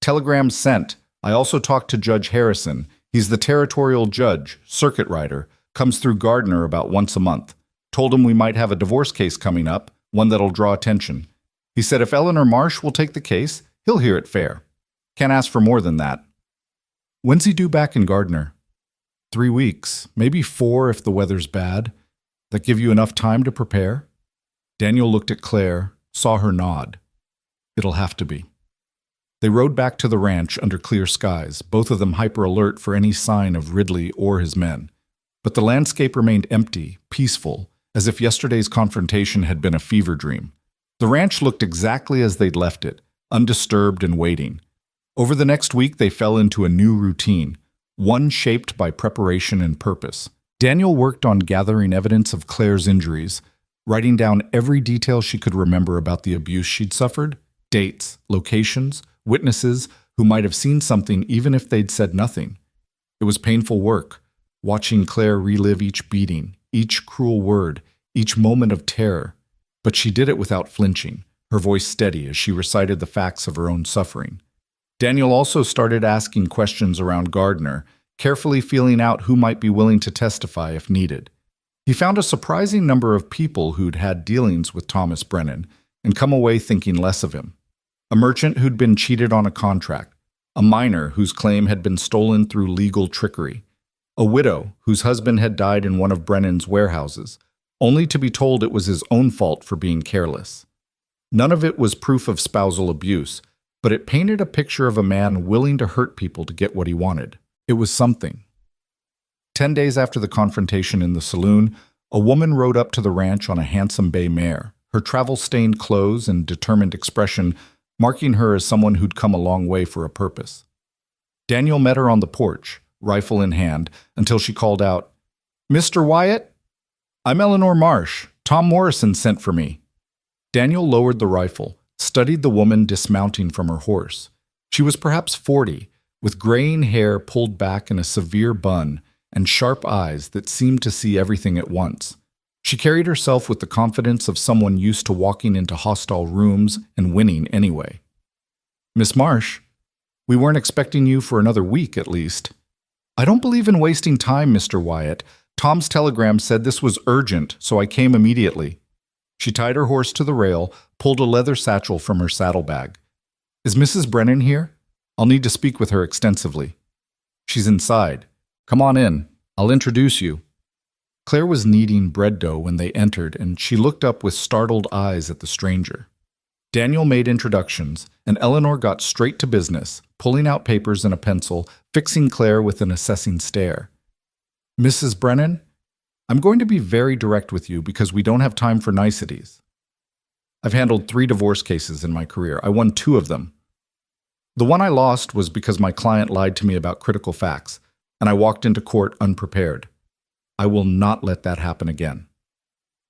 Telegram sent. I also talked to Judge Harrison. He's the territorial judge, circuit rider, comes through Gardner about once a month. Told him we might have a divorce case coming up, one that'll draw attention. He said if Eleanor Marsh will take the case, he'll hear it fair. Can't ask for more than that. When's he due back in Gardner? 3 weeks, maybe 4 if the weather's bad. That give you enough time to prepare? Daniel looked at Claire, saw her nod. It'll have to be. They rode back to the ranch under clear skies, both of them hyper-alert for any sign of Ridley or his men. But the landscape remained empty, peaceful, as if yesterday's confrontation had been a fever dream. The ranch looked exactly as they'd left it, undisturbed and waiting. Over the next week, they fell into a new routine, one shaped by preparation and purpose. Daniel worked on gathering evidence of Claire's injuries, writing down every detail she could remember about the abuse she'd suffered, dates, locations, witnesses who might have seen something even if they'd said nothing. It was painful work, watching Claire relive each beating, each cruel word, each moment of terror. But she did it without flinching, her voice steady as she recited the facts of her own suffering. Daniel also started asking questions around Gardner, carefully feeling out who might be willing to testify if needed. He found a surprising number of people who'd had dealings with Thomas Brennan and come away thinking less of him. A merchant who'd been cheated on a contract, a miner whose claim had been stolen through legal trickery, a widow whose husband had died in one of Brennan's warehouses, only to be told it was his own fault for being careless. None of it was proof of spousal abuse, but it painted a picture of a man willing to hurt people to get what he wanted. It was something. 10 days after the confrontation in the saloon, a woman rode up to the ranch on a handsome bay mare, her travel-stained clothes and determined expression marking her as someone who'd come a long way for a purpose. Daniel met her on the porch, rifle in hand, until she called out, "Mr. Wyatt? I'm Eleanor Marsh. Tom Morrison sent for me." Daniel lowered the rifle, studied the woman dismounting from her horse. She was perhaps 40, with graying hair pulled back in a severe bun and sharp eyes that seemed to see everything at once. She carried herself with the confidence of someone used to walking into hostile rooms and winning anyway. "Miss Marsh, we weren't expecting you for another week at least." "I don't believe in wasting time, Mr. Wyatt. Tom's telegram said this was urgent, so I came immediately." She tied her horse to the rail, pulled a leather satchel from her saddlebag. "Is Mrs. Brennan here? I'll need to speak with her extensively." "She's inside. Come on in. I'll introduce you." Claire was kneading bread dough when they entered, and she looked up with startled eyes at the stranger. Daniel made introductions, and Eleanor got straight to business, pulling out papers and a pencil, fixing Claire with an assessing stare. "Mrs. Brennan, I'm going to be very direct with you because we don't have time for niceties. I've handled 3 divorce cases in my career. I won 2 of them. The one I lost was because my client lied to me about critical facts, and I walked into court unprepared. I will not let that happen again.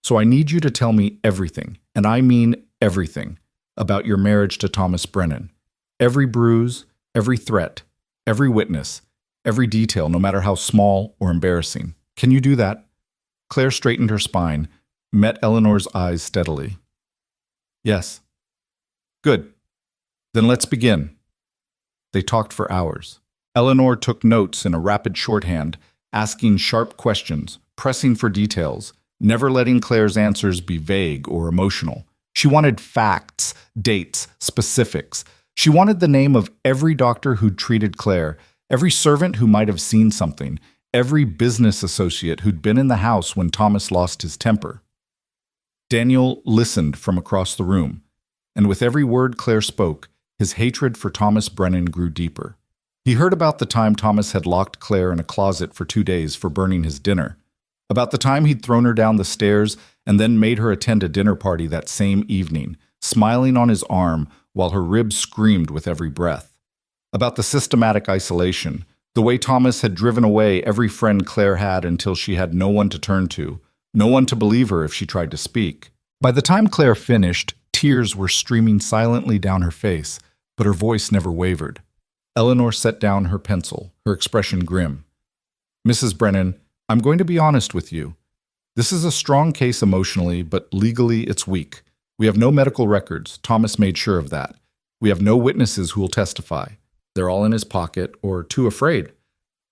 So I need you to tell me everything, and I mean everything, about your marriage to Thomas Brennan. Every bruise, every threat, every witness, every detail, no matter how small or embarrassing. Can you do that?" Claire straightened her spine, met Eleanor's eyes steadily. "Yes." "Good. Then let's begin." They talked for hours. Eleanor took notes in a rapid shorthand, asking sharp questions, pressing for details, never letting Claire's answers be vague or emotional. She wanted facts, dates, specifics. She wanted the name of every doctor who'd treated Claire, every servant who might have seen something, every business associate who'd been in the house when Thomas lost his temper. Daniel listened from across the room, and with every word Claire spoke, his hatred for Thomas Brennan grew deeper. He heard about the time Thomas had locked Claire in a closet for 2 days for burning his dinner, about the time he'd thrown her down the stairs and then made her attend a dinner party that same evening, smiling on his arm while her ribs screamed with every breath, about the systematic isolation, the way Thomas had driven away every friend Claire had until she had no one to turn to, no one to believe her if she tried to speak. By the time Claire finished, tears were streaming silently down her face, but her voice never wavered. Eleanor set down her pencil, her expression grim. "Mrs. Brennan, I'm going to be honest with you. This is a strong case emotionally, but legally it's weak. We have no medical records. Thomas made sure of that. We have no witnesses who will testify. They're all in his pocket or too afraid.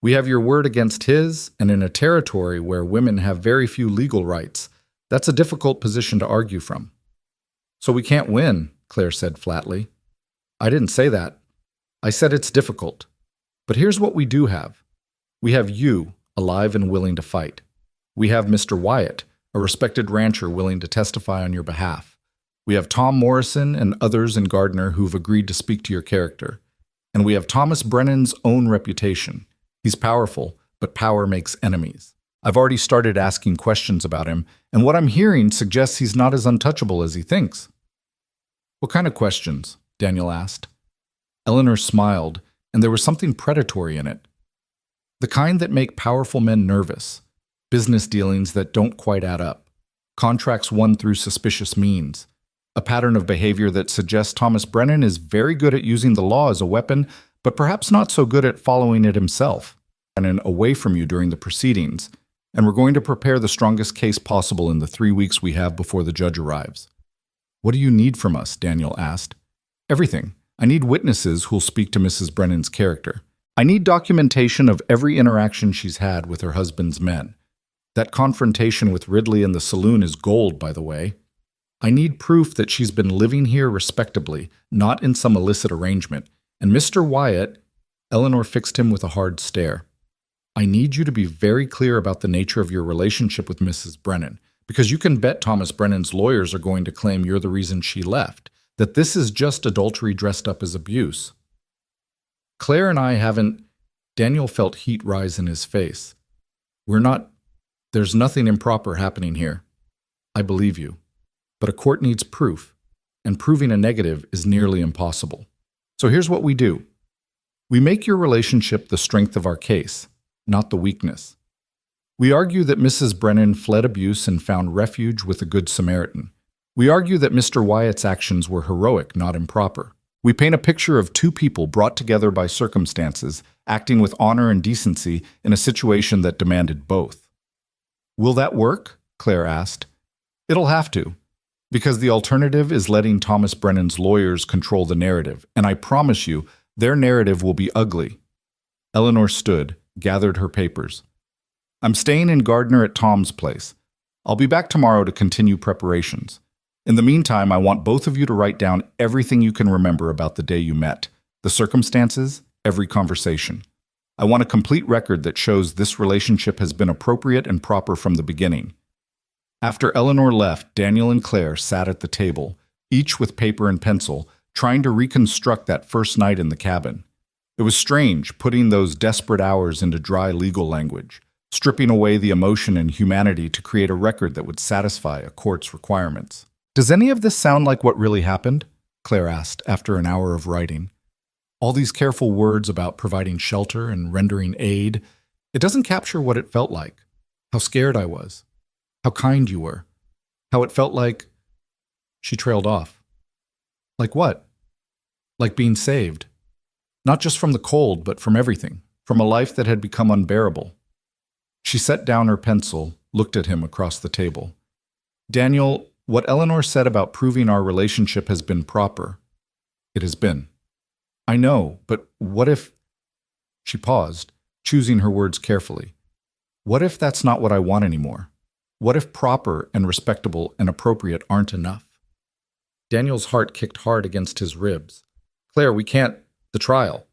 We have your word against his, and in a territory where women have very few legal rights, that's a difficult position to argue from. So we can't win, Claire said flatly. I didn't say that. I said it's difficult. But here's what we do have. We have you, alive and willing to fight. We have Mr. Wyatt, a respected rancher willing to testify on your behalf. We have Tom Morrison and others in Gardner who've agreed to speak to your character. And we have Thomas Brennan's own reputation. He's powerful, but power makes enemies. I've already started asking questions about him, and what I'm hearing suggests he's not as untouchable as he thinks. What kind of questions? Daniel asked. Eleanor smiled, and there was something predatory in it. The kind that make powerful men nervous. Business dealings that don't quite add up. Contracts won through suspicious means. A pattern of behavior that suggests Thomas Brennan is very good at using the law as a weapon, but perhaps not so good at following it himself. Brennan away from you during the proceedings, and we're going to prepare the strongest case possible in the 3 weeks we have before the judge arrives. What do you need from us? Daniel asked. Everything. I need witnesses who'll speak to Mrs. Brennan's character. I need documentation of every interaction she's had with her husband's men. That confrontation with Ridley in the saloon is gold, by the way. I need proof that she's been living here respectably, not in some illicit arrangement. And Mr. Wyatt, Eleanor fixed him with a hard stare. I need you to be very clear about the nature of your relationship with Mrs. Brennan, because you can bet Thomas Brennan's lawyers are going to claim you're the reason she left, that this is just adultery dressed up as abuse. Claire and I haven't... Daniel felt heat rise in his face. There's nothing improper happening here. I believe you. But a court needs proof, and proving a negative is nearly impossible. So here's what we do. We make your relationship the strength of our case, not the weakness. We argue that Mrs. Brennan fled abuse and found refuge with a good Samaritan. We argue that Mr. Wyatt's actions were heroic, not improper. We paint a picture of two people brought together by circumstances, acting with honor and decency in a situation that demanded both. Will that work? Claire asked. It'll have to, because the alternative is letting Thomas Brennan's lawyers control the narrative, and I promise you, their narrative will be ugly. Eleanor stood, gathered her papers. I'm staying in Gardner at Tom's place. I'll be back tomorrow to continue preparations. In the meantime, I want both of you to write down everything you can remember about the day you met, the circumstances, every conversation. I want a complete record that shows this relationship has been appropriate and proper from the beginning. After Eleanor left, Daniel and Claire sat at the table, each with paper and pencil, trying to reconstruct that first night in the cabin. It was strange putting those desperate hours into dry legal language, stripping away the emotion and humanity to create a record that would satisfy a court's requirements. Does any of this sound like what really happened? Claire asked after an hour of writing. All these careful words about providing shelter and rendering aid, it doesn't capture what it felt like. How scared I was. How kind you were. How it felt like... She trailed off. Like what? Like being saved. Not just from the cold, but from everything. From a life that had become unbearable. She set down her pencil, looked at him across the table. Daniel, what Eleanor said about proving our relationship has been proper. It has been. I know, but what if... She paused, choosing her words carefully. What if that's not what I want anymore? What if proper and respectable and appropriate aren't enough? Daniel's heart kicked hard against his ribs. Claire, we can't... The trial.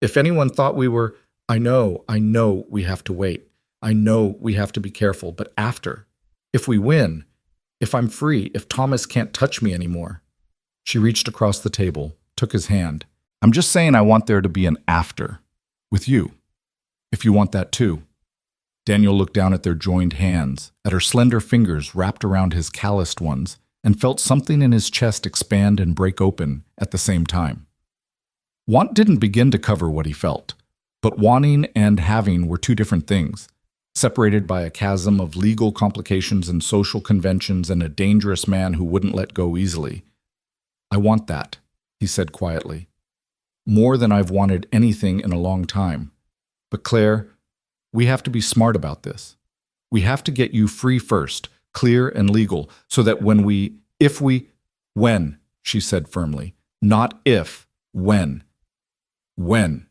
If anyone thought we were... I know we have to wait. I know we have to be careful, but after. If we win, if I'm free, if Thomas can't touch me anymore. She reached across the table, took his hand. I'm just saying I want there to be an after. With you. If you want that too. Daniel looked down at their joined hands, at her slender fingers wrapped around his calloused ones, and felt something in his chest expand and break open at the same time. Want didn't begin to cover what he felt, but wanting and having were two different things, separated by a chasm of legal complications and social conventions and a dangerous man who wouldn't let go easily. I want that, he said quietly. More than I've wanted anything in a long time. But Claire, we have to be smart about this. We have to get you free first, clear and legal, so that when, she said firmly, not if, when. When,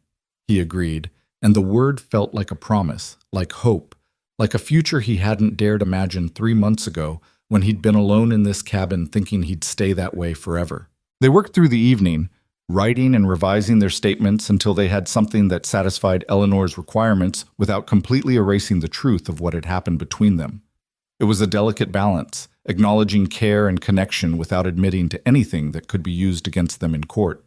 he agreed, and the word felt like a promise, like hope, like a future he hadn't dared imagine 3 months ago when he'd been alone in this cabin thinking he'd stay that way forever. They worked through the evening, writing and revising their statements until they had something that satisfied Eleanor's requirements without completely erasing the truth of what had happened between them. It was a delicate balance, acknowledging care and connection without admitting to anything that could be used against them in court.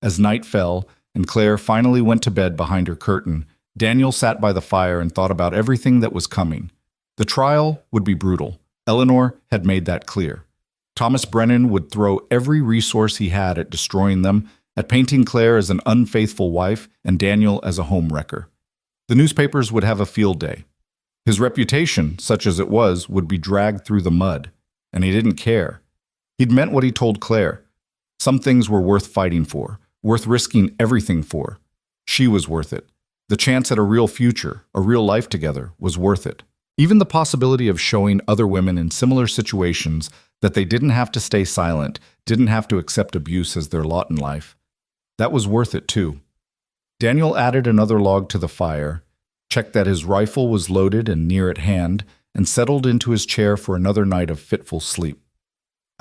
As night fell, and Claire finally went to bed behind her curtain, Daniel sat by the fire and thought about everything that was coming. The trial would be brutal. Eleanor had made that clear. Thomas Brennan would throw every resource he had at destroying them, at painting Claire as an unfaithful wife and Daniel as a homewrecker. The newspapers would have a field day. His reputation, such as it was, would be dragged through the mud, and he didn't care. He'd meant what he told Claire. Some things were worth fighting for, worth risking everything for. She was worth it. The chance at a real future, a real life together, was worth it. Even the possibility of showing other women in similar situations that they didn't have to stay silent, didn't have to accept abuse as their lot in life. That was worth it too. Daniel added another log to the fire, checked that his rifle was loaded and near at hand, and settled into his chair for another night of fitful sleep.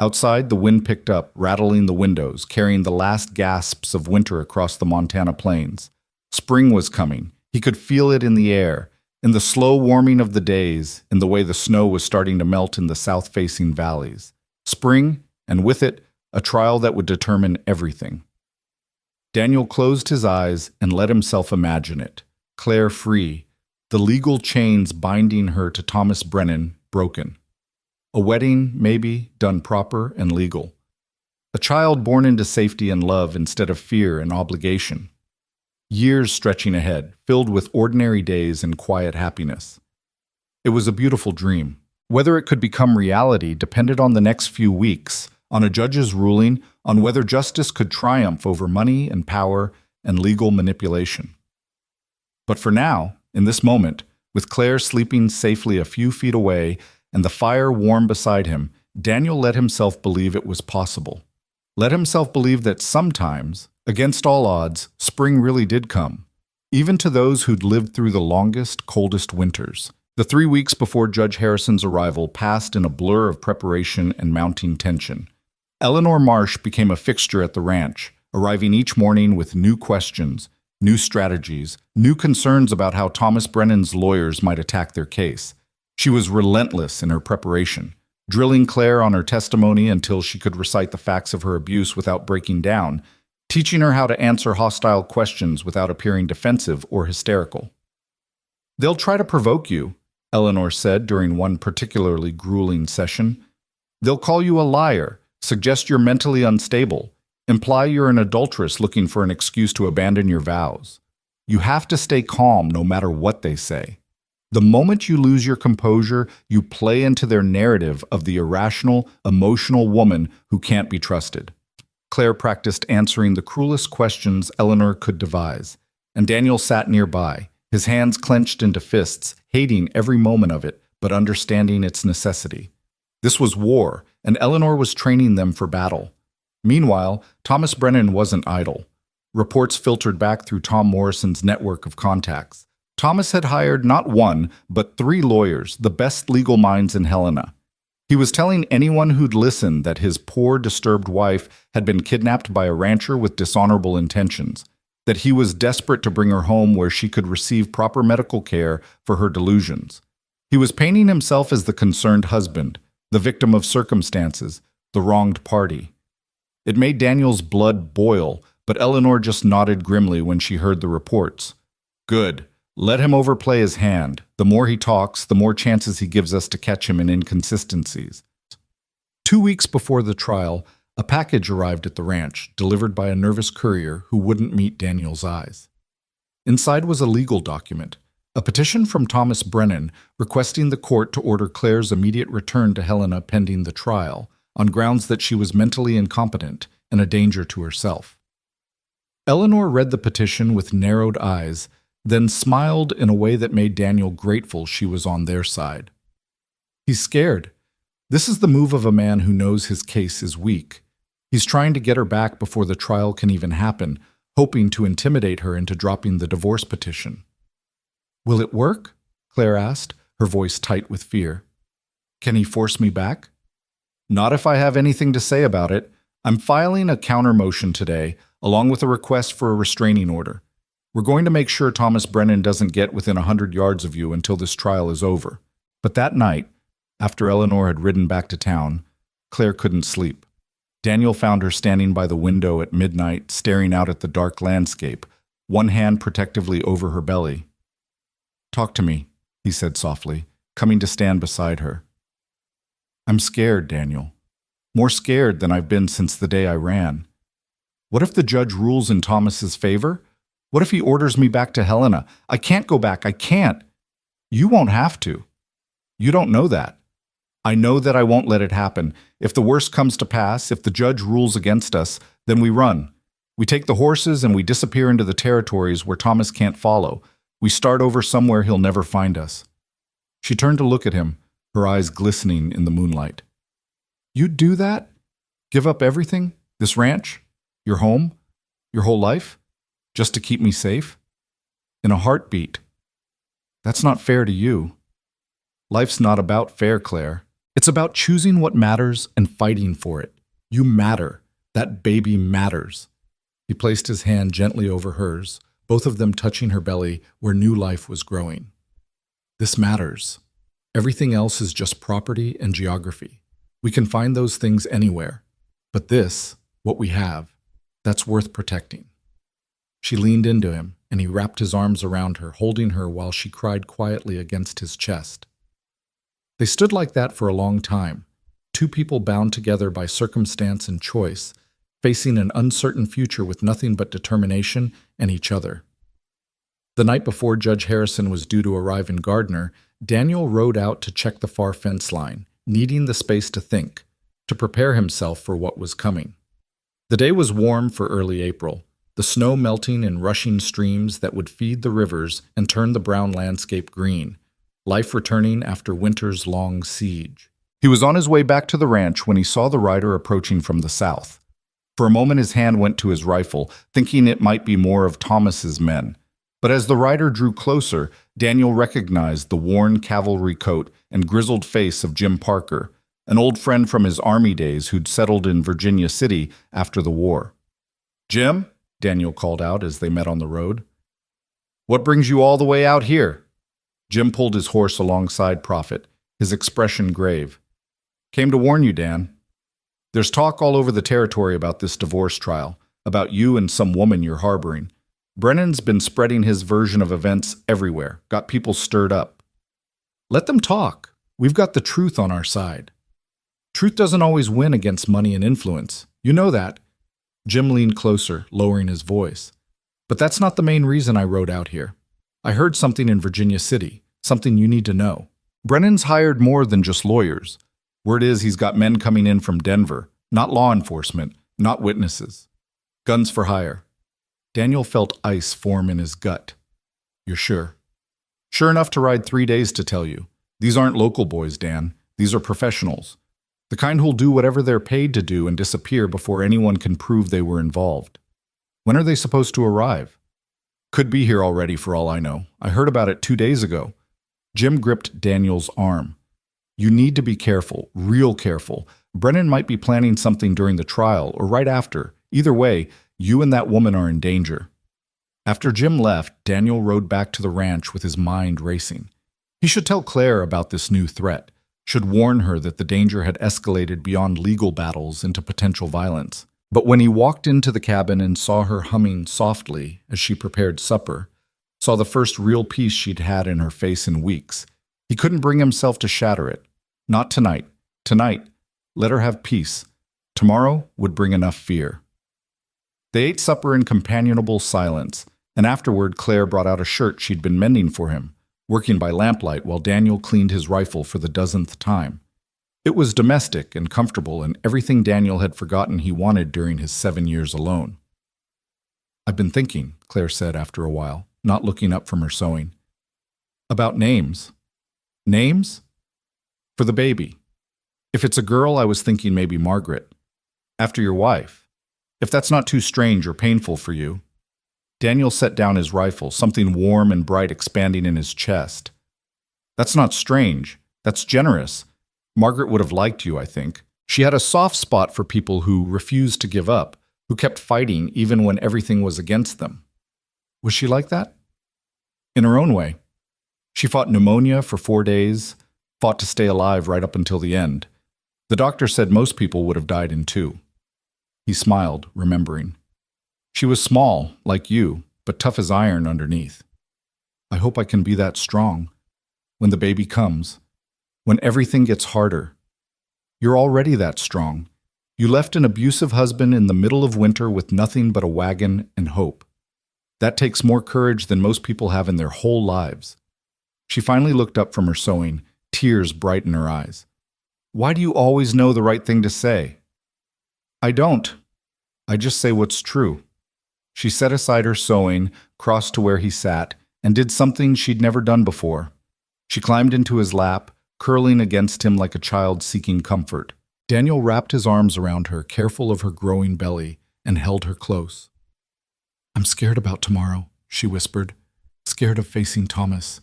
Outside, the wind picked up, rattling the windows, carrying the last gasps of winter across the Montana plains. Spring was coming. He could feel it in the air, in the slow warming of the days, in the way the snow was starting to melt in the south-facing valleys. Spring, and with it, a trial that would determine everything. Daniel closed his eyes and let himself imagine it. Claire free, the legal chains binding her to Thomas Brennan broken. A wedding, maybe, done proper and legal. A child born into safety and love instead of fear and obligation. Years stretching ahead, filled with ordinary days and quiet happiness. It was a beautiful dream. Whether it could become reality depended on the next few weeks, on a judge's ruling, on whether justice could triumph over money and power and legal manipulation. But for now, in this moment, with Claire sleeping safely a few feet away and the fire warm beside him, Daniel let himself believe it was possible. Let himself believe that sometimes, against all odds, spring really did come, even to those who'd lived through the longest, coldest winters. The 3 weeks before Judge Harrison's arrival passed in a blur of preparation and mounting tension. Eleanor Marsh became a fixture at the ranch, arriving each morning with new questions, new strategies, new concerns about how Thomas Brennan's lawyers might attack their case. She was relentless in her preparation, drilling Claire on her testimony until she could recite the facts of her abuse without breaking down, teaching her how to answer hostile questions without appearing defensive or hysterical. "They'll try to provoke you," Eleanor said during one particularly grueling session. "They'll call you a liar, suggest you're mentally unstable, imply you're an adulteress looking for an excuse to abandon your vows. You have to stay calm no matter what they say. The moment you lose your composure, you play into their narrative of the irrational, emotional woman who can't be trusted." Claire practiced answering the cruelest questions Eleanor could devise, and Daniel sat nearby, his hands clenched into fists, hating every moment of it, but understanding its necessity. This was war, and Eleanor was training them for battle. Meanwhile, Thomas Brennan wasn't idle. Reports filtered back through Tom Morrison's network of contacts. Thomas had hired not one, but 3 lawyers, the best legal minds in Helena. He was telling anyone who'd listen that his poor, disturbed wife had been kidnapped by a rancher with dishonorable intentions, that he was desperate to bring her home where she could receive proper medical care for her delusions. He was painting himself as the concerned husband, the victim of circumstances, the wronged party. It made Daniel's blood boil, but Eleanor just nodded grimly when she heard the reports. "Good. Let him overplay his hand. The more he talks, the more chances he gives us to catch him in inconsistencies." 2 weeks before the trial, a package arrived at the ranch, delivered by a nervous courier who wouldn't meet Daniel's eyes. Inside was a legal document, a petition from Thomas Brennan requesting the court to order Claire's immediate return to Helena pending the trial, on grounds that she was mentally incompetent and a danger to herself. Eleanor read the petition with narrowed eyes, then smiled in a way that made Daniel grateful she was on their side. He's scared. This is the move of a man who knows his case is weak. He's trying to get her back before the trial can even happen, hoping to intimidate her into dropping the divorce petition. "Will it work?" Claire asked, her voice tight with fear. "Can he force me back?" "Not if I have anything to say about it. I'm filing a counter motion today, along with a request for a restraining order. We're going to make sure Thomas Brennan doesn't get within 100 yards of you until this trial is over." But that night, after Eleanor had ridden back to town, Claire couldn't sleep. Daniel found her standing by the window at midnight, staring out at the dark landscape, one hand protectively over her belly. "Talk to me," he said softly, coming to stand beside her. "I'm scared, Daniel. More scared than I've been since the day I ran. What if the judge rules in Thomas's favor? What if he orders me back to Helena? I can't go back. I can't. You won't have to. You don't know that. I know that I won't let it happen. If the worst comes to pass, if the judge rules against us, then we run. We take the horses and we disappear into the territories where Thomas can't follow. We start over somewhere he'll never find us." She turned to look at him, her eyes glistening in the moonlight. "You'd do that? Give up everything? This ranch? Your home? Your whole life? Just to keep me safe? In a heartbeat. That's not fair to you." "Life's not about fair, Claire. It's about choosing what matters and fighting for it. You matter. That baby matters." He placed his hand gently over hers, both of them touching her belly where new life was growing. "This matters. Everything else is just property and geography. We can find those things anywhere. But this, what we have, that's worth protecting." She leaned into him, and he wrapped his arms around her, holding her while she cried quietly against his chest. They stood like that for a long time, two people bound together by circumstance and choice, facing an uncertain future with nothing but determination and each other. The night before Judge Harrison was due to arrive in Gardner, Daniel rode out to check the far fence line, needing the space to think, to prepare himself for what was coming. The day was warm for early April, the snow melting in rushing streams that would feed the rivers and turn the brown landscape green, life returning after winter's long siege. He was on his way back to the ranch when he saw the rider approaching from the south. For a moment his hand went to his rifle, thinking it might be more of Thomas's men. But as the rider drew closer, Daniel recognized the worn cavalry coat and grizzled face of Jim Parker, an old friend from his Army days who'd settled in Virginia City after the war. "Jim," Daniel called out as they met on the road. "What brings you all the way out here?" Jim pulled his horse alongside Prophet, his expression grave. "Came to warn you, Dan. There's talk all over the territory about this divorce trial, about you and some woman you're harboring. Brennan's been spreading his version of events everywhere, got people stirred up. Let them talk. We've got the truth on our side. Truth doesn't always win against money and influence. You know that." Jim leaned closer, lowering his voice. "But that's not the main reason I rode out here. I heard something in Virginia City, something you need to know. Brennan's hired more than just lawyers. Word is he's got men coming in from Denver, not law enforcement, not witnesses. Guns for hire." Daniel felt ice form in his gut. "You're sure?" "Sure enough to ride 3 days to tell you. These aren't local boys, Dan. These are professionals. The kind who'll do whatever they're paid to do and disappear before anyone can prove they were involved. When are they supposed to arrive?" "Could be here already for all I know. I heard about it 2 days ago." Jim gripped Daniel's arm. "You need to be careful, real careful. Brennan might be planning something during the trial or right after. Either way, you and that woman are in danger." After Jim left, Daniel rode back to the ranch with his mind racing. He should tell Claire about this new threat, should warn her that the danger had escalated beyond legal battles into potential violence. But when he walked into the cabin and saw her humming softly as she prepared supper, saw the first real peace she'd had in her face in weeks, he couldn't bring himself to shatter it. Not tonight. Tonight, let her have peace. Tomorrow would bring enough fear. They ate supper in companionable silence, and afterward Claire brought out a shirt she'd been mending for him, working by lamplight while Daniel cleaned his rifle for the dozenth time. It was domestic and comfortable and everything Daniel had forgotten he wanted during his 7 years alone. "I've been thinking," Claire said after a while, not looking up from her sewing. "About names." "Names?" "For the baby. If it's a girl, I was thinking maybe Margaret. After your wife. If that's not too strange or painful for you." Daniel set down his rifle, something warm and bright expanding in his chest. That's not strange. That's generous. Margaret would have liked you, I think. She had a soft spot for people who refused to give up, who kept fighting even when everything was against them. Was she like that? In her own way. She fought pneumonia for 4 days, fought to stay alive right up until the end. The doctor said most people would have died in 2. He smiled, remembering. She was small, like you, but tough as iron underneath. I hope I can be that strong. When the baby comes, when everything gets harder. You're already that strong. You left an abusive husband in the middle of winter with nothing but a wagon and hope. That takes more courage than most people have in their whole lives. She finally looked up from her sewing, tears bright in her eyes. Why do you always know the right thing to say? I don't. I just say what's true. She set aside her sewing, crossed to where he sat, and did something she'd never done before. She climbed into his lap, curling against him like a child seeking comfort. Daniel wrapped his arms around her, careful of her growing belly, and held her close. I'm scared about tomorrow, she whispered. Scared of facing Thomas.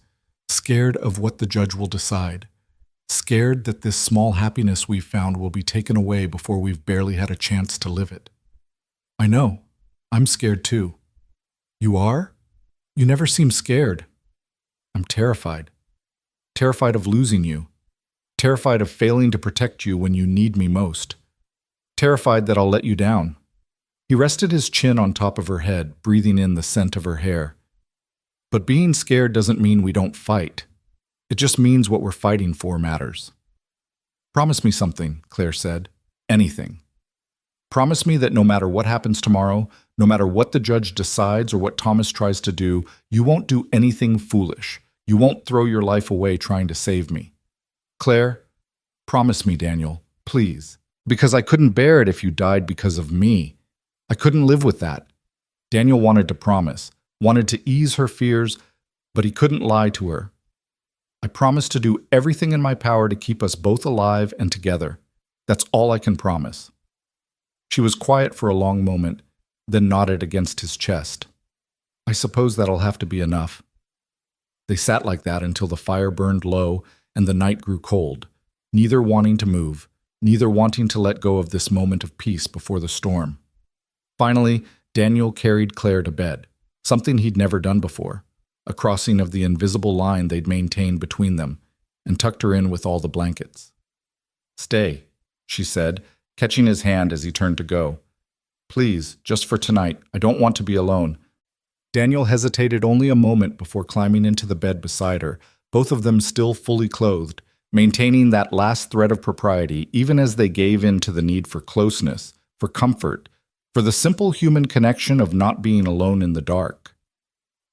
Scared of what the judge will decide. Scared that this small happiness we've found will be taken away before we've barely had a chance to live it. I know. I'm scared too. You are? You never seem scared. I'm terrified. Terrified of losing you. Terrified of failing to protect you when you need me most. Terrified that I'll let you down. He rested his chin on top of her head, breathing in the scent of her hair. But being scared doesn't mean we don't fight. It just means what we're fighting for matters. Promise me something, Claire said. Anything. Promise me that no matter what happens tomorrow, no matter what the judge decides or what Thomas tries to do, you won't do anything foolish. You won't throw your life away trying to save me. Claire, promise me, Daniel, please. Because I couldn't bear it if you died because of me. I couldn't live with that. Daniel wanted to promise, wanted to ease her fears, but he couldn't lie to her. I promise to do everything in my power to keep us both alive and together. That's all I can promise. She was quiet for a long moment, then nodded against his chest. I suppose that'll have to be enough. They sat like that until the fire burned low and the night grew cold, neither wanting to move, neither wanting to let go of this moment of peace before the storm. Finally, Daniel carried Claire to bed, something he'd never done before, a crossing of the invisible line they'd maintained between them, and tucked her in with all the blankets. Stay, she said, catching his hand as he turned to go. Please, just for tonight, I don't want to be alone. Daniel hesitated only a moment before climbing into the bed beside her, both of them still fully clothed, maintaining that last thread of propriety even as they gave in to the need for closeness, for comfort, for the simple human connection of not being alone in the dark.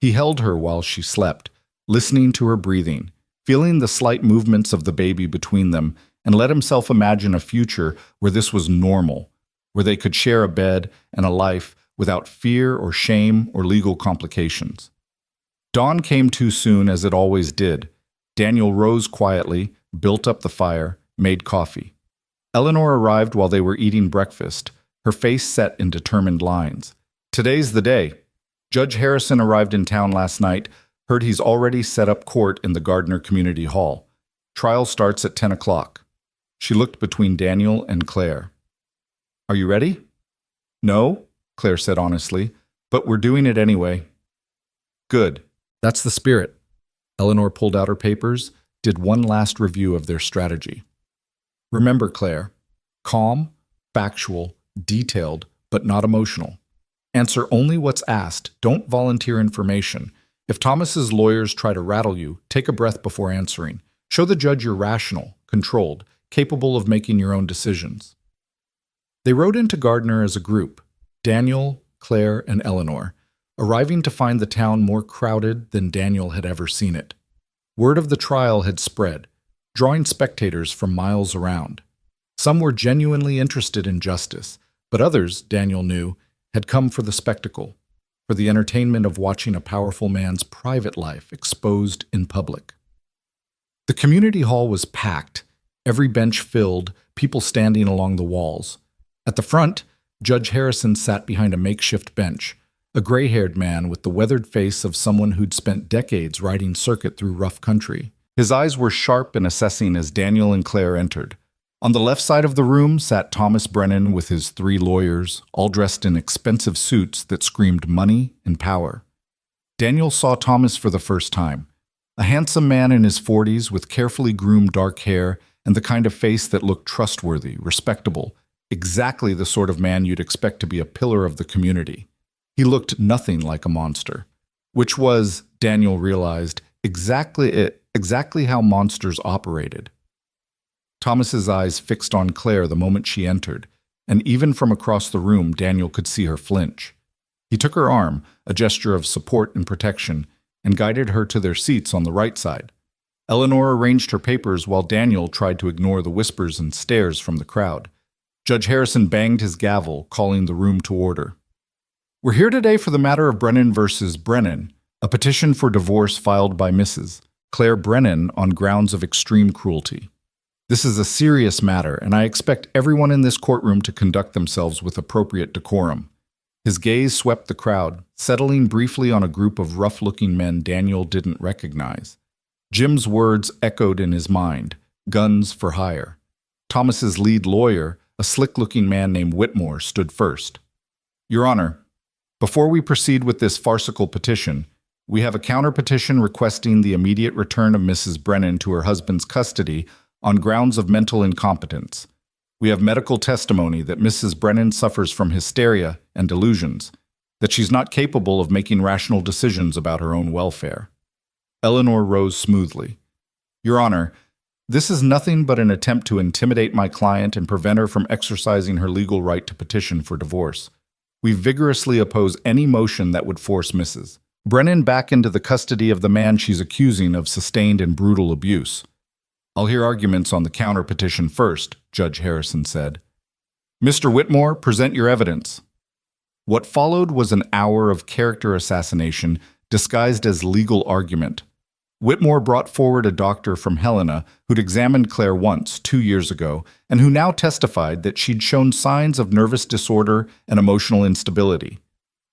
He held her while she slept, listening to her breathing, feeling the slight movements of the baby between them, and let himself imagine a future where this was normal, where they could share a bed and a life without fear or shame or legal complications. Dawn came too soon, as it always did. Daniel rose quietly, built up the fire, made coffee. Eleanor arrived while they were eating breakfast, her face set in determined lines. Today's the day. Judge Harrison arrived in town last night, heard he's already set up court in the Gardner Community Hall. Trial starts at 10 o'clock. She looked between Daniel and Claire. Are you ready? No, Claire said honestly, but we're doing it anyway. Good. That's the spirit. Eleanor pulled out her papers, did one last review of their strategy. Remember, Claire, calm, factual, detailed, but not emotional. Answer only what's asked. Don't volunteer information. If Thomas's lawyers try to rattle you, take a breath before answering. Show the judge you're rational, controlled, capable of making your own decisions. They rode into Gardner as a group, Daniel, Claire, and Eleanor, arriving to find the town more crowded than Daniel had ever seen it. Word of the trial had spread, drawing spectators from miles around. Some were genuinely interested in justice, but others, Daniel knew, had come for the spectacle, for the entertainment of watching a powerful man's private life exposed in public. The community hall was packed, every bench filled, people standing along the walls. At the front, Judge Harrison sat behind a makeshift bench, a gray-haired man with the weathered face of someone who'd spent decades riding circuit through rough country. His eyes were sharp and assessing as Daniel and Claire entered. On the left side of the room sat Thomas Brennan with his 3 lawyers, all dressed in expensive suits that screamed money and power. Daniel saw Thomas for the first time, a handsome man in his 40s with carefully groomed dark hair and the kind of face that looked trustworthy, respectable, exactly the sort of man you'd expect to be a pillar of the community. He looked nothing like a monster, which was, Daniel realized, exactly how monsters operated. Thomas's eyes fixed on Claire the moment she entered, and even from across the room, Daniel could see her flinch. He took her arm, a gesture of support and protection, and guided her to their seats on the right side. Eleanor arranged her papers while Daniel tried to ignore the whispers and stares from the crowd. Judge Harrison banged his gavel, calling the room to order. We're here today for the matter of Brennan versus Brennan, a petition for divorce filed by Mrs. Claire Brennan on grounds of extreme cruelty. This is a serious matter, and I expect everyone in this courtroom to conduct themselves with appropriate decorum. His gaze swept the crowd, settling briefly on a group of rough-looking men Daniel didn't recognize. Jim's words echoed in his mind, guns for hire. Thomas's lead lawyer, a slick-looking man named Whitmore, stood first. Your Honor, before we proceed with this farcical petition, we have a counter-petition requesting the immediate return of Mrs. Brennan to her husband's custody on grounds of mental incompetence. We have medical testimony that Mrs. Brennan suffers from hysteria and delusions, that she's not capable of making rational decisions about her own welfare. Eleanor rose smoothly. Your Honor, this is nothing but an attempt to intimidate my client and prevent her from exercising her legal right to petition for divorce. We vigorously oppose any motion that would force Mrs. Brennan back into the custody of the man she's accusing of sustained and brutal abuse. I'll hear arguments on the counter-petition first, Judge Harrison said. Mr. Whitmore, present your evidence. What followed was an hour of character assassination disguised as legal argument. Whitmore brought forward a doctor from Helena who'd examined Claire once, 2 years ago, and who now testified that she'd shown signs of nervous disorder and emotional instability.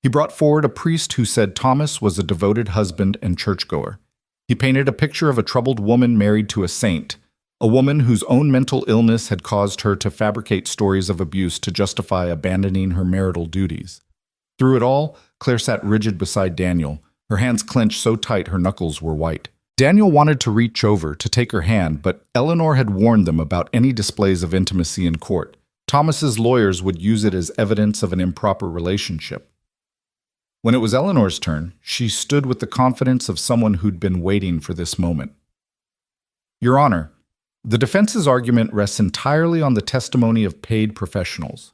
He brought forward a priest who said Thomas was a devoted husband and churchgoer. He painted a picture of a troubled woman married to a saint, a woman whose own mental illness had caused her to fabricate stories of abuse to justify abandoning her marital duties. Through it all, Claire sat rigid beside Daniel, her hands clenched so tight her knuckles were white. Daniel wanted to reach over to take her hand, but Eleanor had warned them about any displays of intimacy in court. Thomas's lawyers would use it as evidence of an improper relationship. When it was Eleanor's turn, she stood with the confidence of someone who'd been waiting for this moment. Your Honor, the defense's argument rests entirely on the testimony of paid professionals.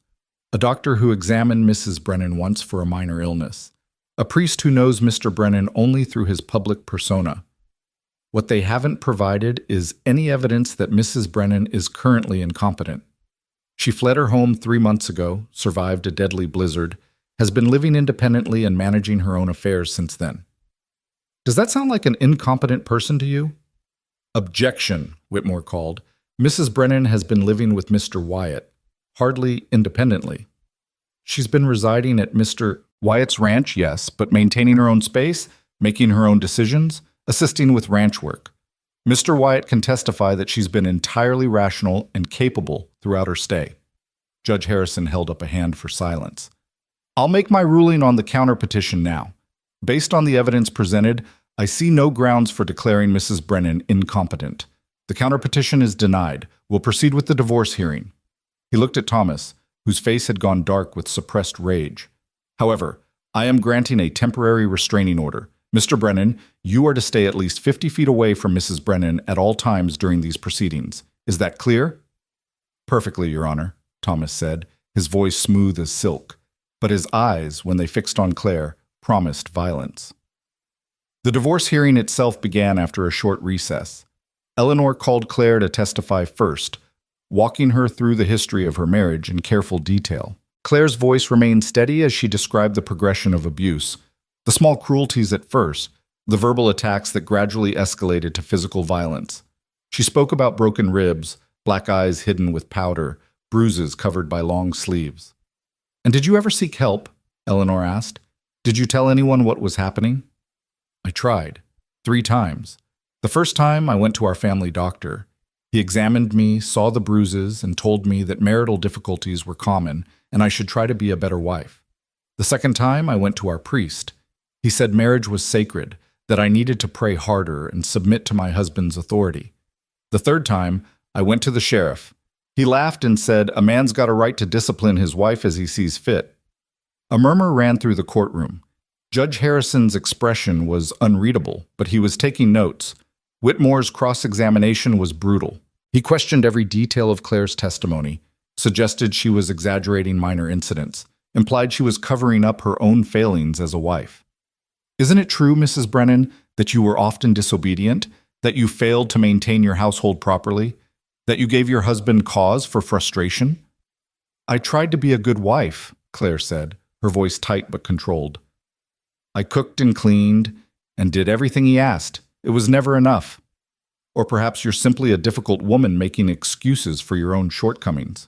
A doctor who examined Mrs. Brennan once for a minor illness. A priest who knows Mr. Brennan only through his public persona. What they haven't provided is any evidence that Mrs. Brennan is currently incompetent. She fled her home 3 months ago, survived a deadly blizzard, has been living independently and managing her own affairs since then. Does that sound like an incompetent person to you? Objection, Whitmore called. Mrs. Brennan has been living with Mr. Wyatt, hardly independently. She's been residing at Mr. Wyatt's ranch, yes, but maintaining her own space, making her own decisions, assisting with ranch work. Mr. Wyatt can testify that she's been entirely rational and capable throughout her stay. Judge Harrison held up a hand for silence. I'll make my ruling on the counter-petition now. Based on the evidence presented, I see no grounds for declaring Mrs. Brennan incompetent. The counter-petition is denied. We'll proceed with the divorce hearing. He looked at Thomas, whose face had gone dark with suppressed rage. However, I am granting a temporary restraining order. Mr. Brennan, you are to stay at least 50 feet away from Mrs. Brennan at all times during these proceedings. Is that clear? Perfectly, Your Honor, Thomas said, his voice smooth as silk. But his eyes, when they fixed on Claire, promised violence. The divorce hearing itself began after a short recess. Eleanor called Claire to testify first, walking her through the history of her marriage in careful detail. Claire's voice remained steady as she described the progression of abuse, the small cruelties at first, the verbal attacks that gradually escalated to physical violence. She spoke about broken ribs, black eyes hidden with powder, bruises covered by long sleeves. And did you ever seek help? Eleanor asked. Did you tell anyone what was happening? I tried. 3 times. The first time I went to our family doctor. He examined me, saw the bruises, and told me that marital difficulties were common and I should try to be a better wife. The second time I went to our priest. He said marriage was sacred, that I needed to pray harder and submit to my husband's authority. The third time, I went to the sheriff. He laughed and said, "A man's got a right to discipline his wife as he sees fit." A murmur ran through the courtroom. Judge Harrison's expression was unreadable, but he was taking notes. Whitmore's cross-examination was brutal. He questioned every detail of Claire's testimony, suggested she was exaggerating minor incidents, implied she was covering up her own failings as a wife. "Isn't it true, Mrs. Brennan, that you were often disobedient, that you failed to maintain your household properly, that you gave your husband cause for frustration?" "I tried to be a good wife," Claire said, her voice tight but controlled. "I cooked and cleaned and did everything he asked. It was never enough. Or perhaps you're simply a difficult woman making excuses for your own shortcomings."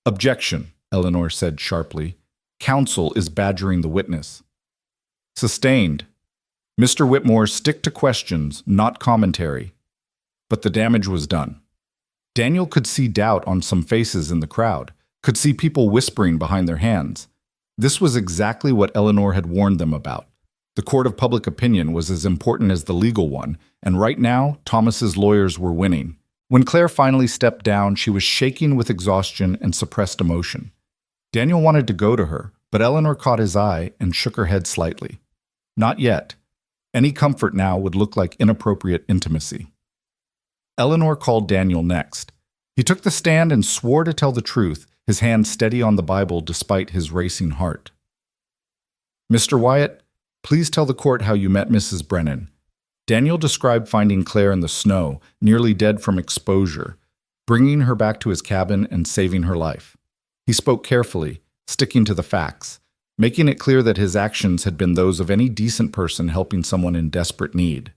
"Objection," Eleanor said sharply. "Counsel is badgering the witness." "Sustained. Mr. Whitmore, stick to questions, not commentary." But the damage was done. Daniel could see doubt on some faces in the crowd, could see people whispering behind their hands. This was exactly what Eleanor had warned them about. The court of public opinion was as important as the legal one, and right now, Thomas's lawyers were winning. When Claire finally stepped down, she was shaking with exhaustion and suppressed emotion. Daniel wanted to go to her, but Eleanor caught his eye and shook her head slightly. Not yet. Any comfort now would look like inappropriate intimacy. Eleanor called Daniel next. He took the stand and swore to tell the truth, his hand steady on the Bible despite his racing heart. "Mr. Wyatt, please tell the court how you met Mrs. Brennan." Daniel described finding Claire in the snow, nearly dead from exposure, bringing her back to his cabin and saving her life. He spoke carefully, sticking to the facts, making it clear that his actions had been those of any decent person helping someone in desperate need.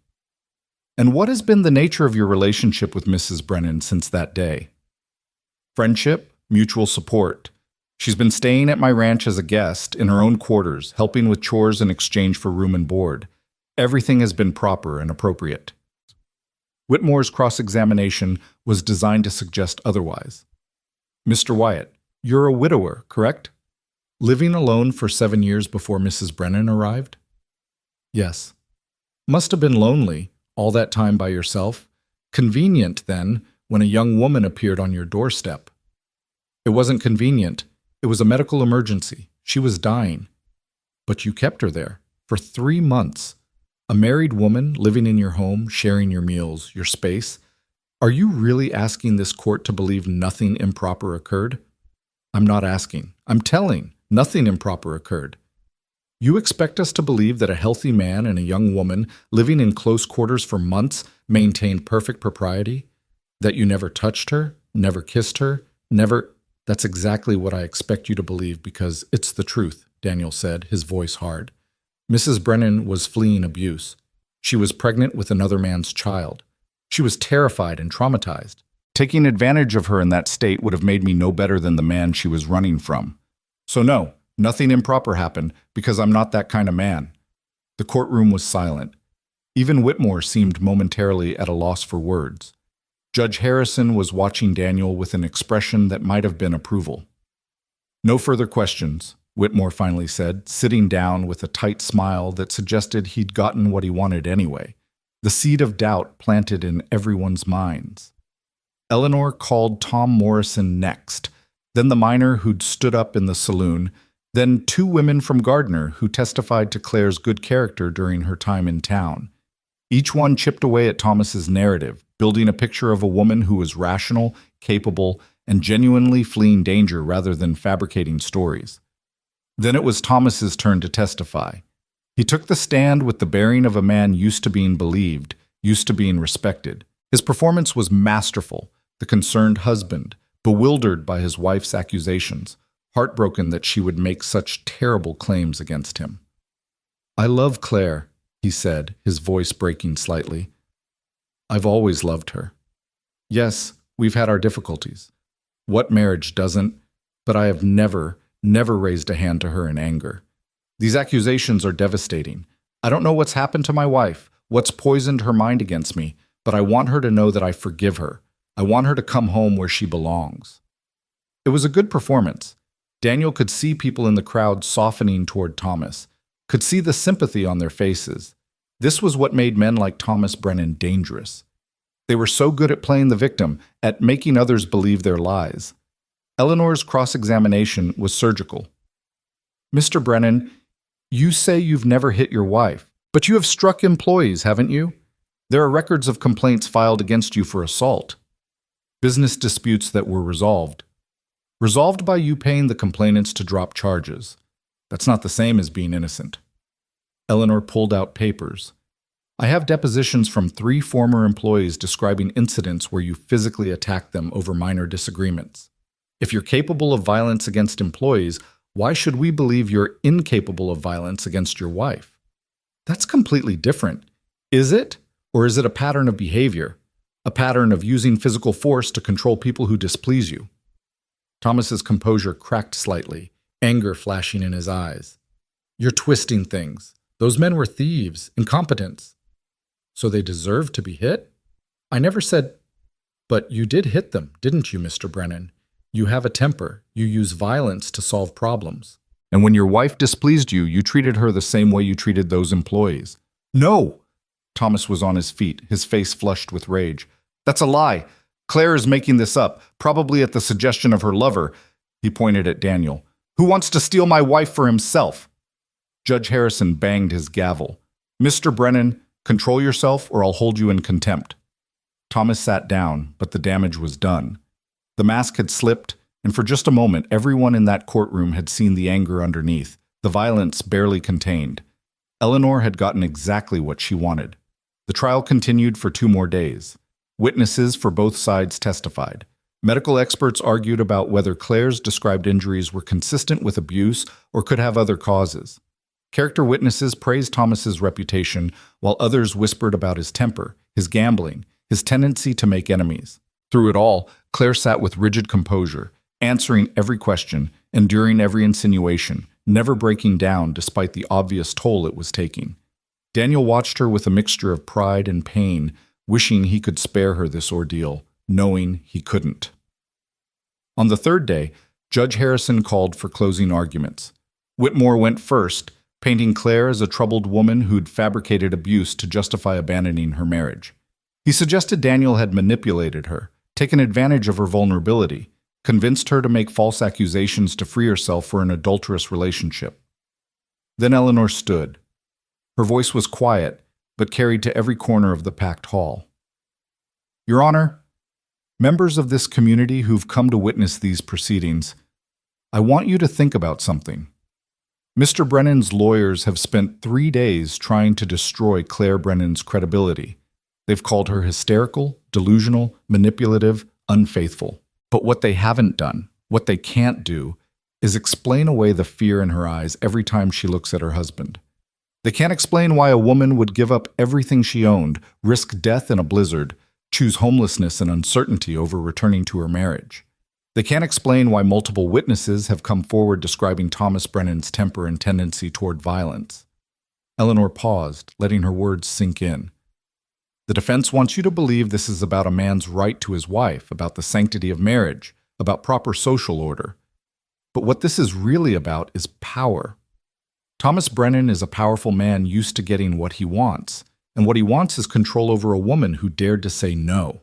"And what has been the nature of your relationship with Mrs. Brennan since that day?" "Friendship, mutual support. She's been staying at my ranch as a guest, in her own quarters, helping with chores in exchange for room and board. Everything has been proper and appropriate." Whitmore's cross-examination was designed to suggest otherwise. "Mr. Wyatt, you're a widower, correct? Living alone for 7 years before Mrs. Brennan arrived?" "Yes." "Must have been lonely, all that time by yourself. Convenient, then, when a young woman appeared on your doorstep." "It wasn't convenient. It was a medical emergency. She was dying." "But you kept her there for 3 months. A married woman living in your home, sharing your meals, your space. Are you really asking this court to believe nothing improper occurred?" "I'm not asking. I'm telling. Nothing improper occurred." "You expect us to believe that a healthy man and a young woman living in close quarters for months maintained perfect propriety? That you never touched her, never kissed her, never—" "That's exactly what I expect you to believe because it's the truth," Daniel said, his voice hard. "Mrs. Brennan was fleeing abuse. She was pregnant with another man's child. She was terrified and traumatized. Taking advantage of her in that state would have made me no better than the man she was running from. So no, nothing improper happened because I'm not that kind of man." The courtroom was silent. Even Whitmore seemed momentarily at a loss for words. Judge Harrison was watching Daniel with an expression that might have been approval. "No further questions," Whitmore finally said, sitting down with a tight smile that suggested he'd gotten what he wanted anyway, the seed of doubt planted in everyone's minds. Eleanor called Tom Morrison next, then the miner who'd stood up in the saloon, then 2 women from Gardner who testified to Claire's good character during her time in town. Each one chipped away at Thomas's narrative, building a picture of a woman who was rational, capable, and genuinely fleeing danger rather than fabricating stories. Then it was Thomas's turn to testify. He took the stand with the bearing of a man used to being believed, used to being respected. His performance was masterful, the concerned husband, bewildered by his wife's accusations, heartbroken that she would make such terrible claims against him. "I love Claire," he said, his voice breaking slightly. "I've always loved her. Yes, we've had our difficulties. What marriage doesn't? But I have never raised a hand to her in anger. These accusations are devastating. I don't know what's happened to my wife, what's poisoned her mind against me, but I want her to know that I forgive her. I want her to come home where she belongs." It was a good performance. Daniel could see people in the crowd softening toward Thomas, could see the sympathy on their faces. This was what made men like Thomas Brennan dangerous. They were so good at playing the victim, at making others believe their lies. Eleanor's cross-examination was surgical. "Mr. Brennan, you say you've never hit your wife, but you have struck employees, haven't you? There are records of complaints filed against you for assault. Business disputes that were resolved. Resolved by you paying the complainants to drop charges. That's not the same as being innocent." Eleanor pulled out papers. "I have depositions from 3 former employees describing incidents where you physically attacked them over minor disagreements. If you're capable of violence against employees, why should we believe you're incapable of violence against your wife? That's completely different. Is it? Or is it a pattern of behavior? A pattern of using physical force to control people who displease you?" Thomas's composure cracked slightly, anger flashing in his eyes. "You're twisting things. Those men were thieves, incompetents. So they deserved to be hit? I never said—" "But you did hit them, didn't you, Mr. Brennan? You have a temper. You use violence to solve problems. And when your wife displeased you, you treated her the same way you treated those employees." "No!" Thomas was on his feet, his face flushed with rage. "That's a lie. Claire is making this up, probably at the suggestion of her lover." He pointed at Daniel. "Who wants to steal my wife for himself?" Judge Harrison banged his gavel. "Mr. Brennan, control yourself or I'll hold you in contempt." Thomas sat down, but the damage was done. The mask had slipped, and for just a moment everyone in that courtroom had seen the anger underneath, the violence barely contained. Eleanor had gotten exactly what she wanted. The trial continued for 2 more days. Witnesses for both sides testified. Medical experts argued about whether Claire's described injuries were consistent with abuse or could have other causes. Character witnesses praised Thomas's reputation, while others whispered about his temper, his gambling, his tendency to make enemies. Through it all, Claire sat with rigid composure, answering every question, enduring every insinuation, never breaking down despite the obvious toll it was taking. Daniel watched her with a mixture of pride and pain, wishing he could spare her this ordeal, knowing he couldn't. On the 3rd day, Judge Harrison called for closing arguments. Whitmore went first, painting Claire as a troubled woman who'd fabricated abuse to justify abandoning her marriage. He suggested Daniel had manipulated her, taken advantage of her vulnerability, convinced her to make false accusations to free herself for an adulterous relationship. Then Eleanor stood. Her voice was quiet, but carried to every corner of the packed hall. "Your Honor, members of this community who've come to witness these proceedings, I want you to think about something. Mr. Brennan's lawyers have spent 3 days trying to destroy Claire Brennan's credibility. They've called her hysterical, delusional, manipulative, unfaithful. But what they haven't done, what they can't do, is explain away the fear in her eyes every time she looks at her husband. They can't explain why a woman would give up everything she owned, risk death in a blizzard, choose homelessness and uncertainty over returning to her marriage. They can't explain why multiple witnesses have come forward describing Thomas Brennan's temper and tendency toward violence." Eleanor paused, letting her words sink in. "The defense wants you to believe this is about a man's right to his wife, about the sanctity of marriage, about proper social order. But what this is really about is power. Thomas Brennan is a powerful man used to getting what he wants, and what he wants is control over a woman who dared to say no.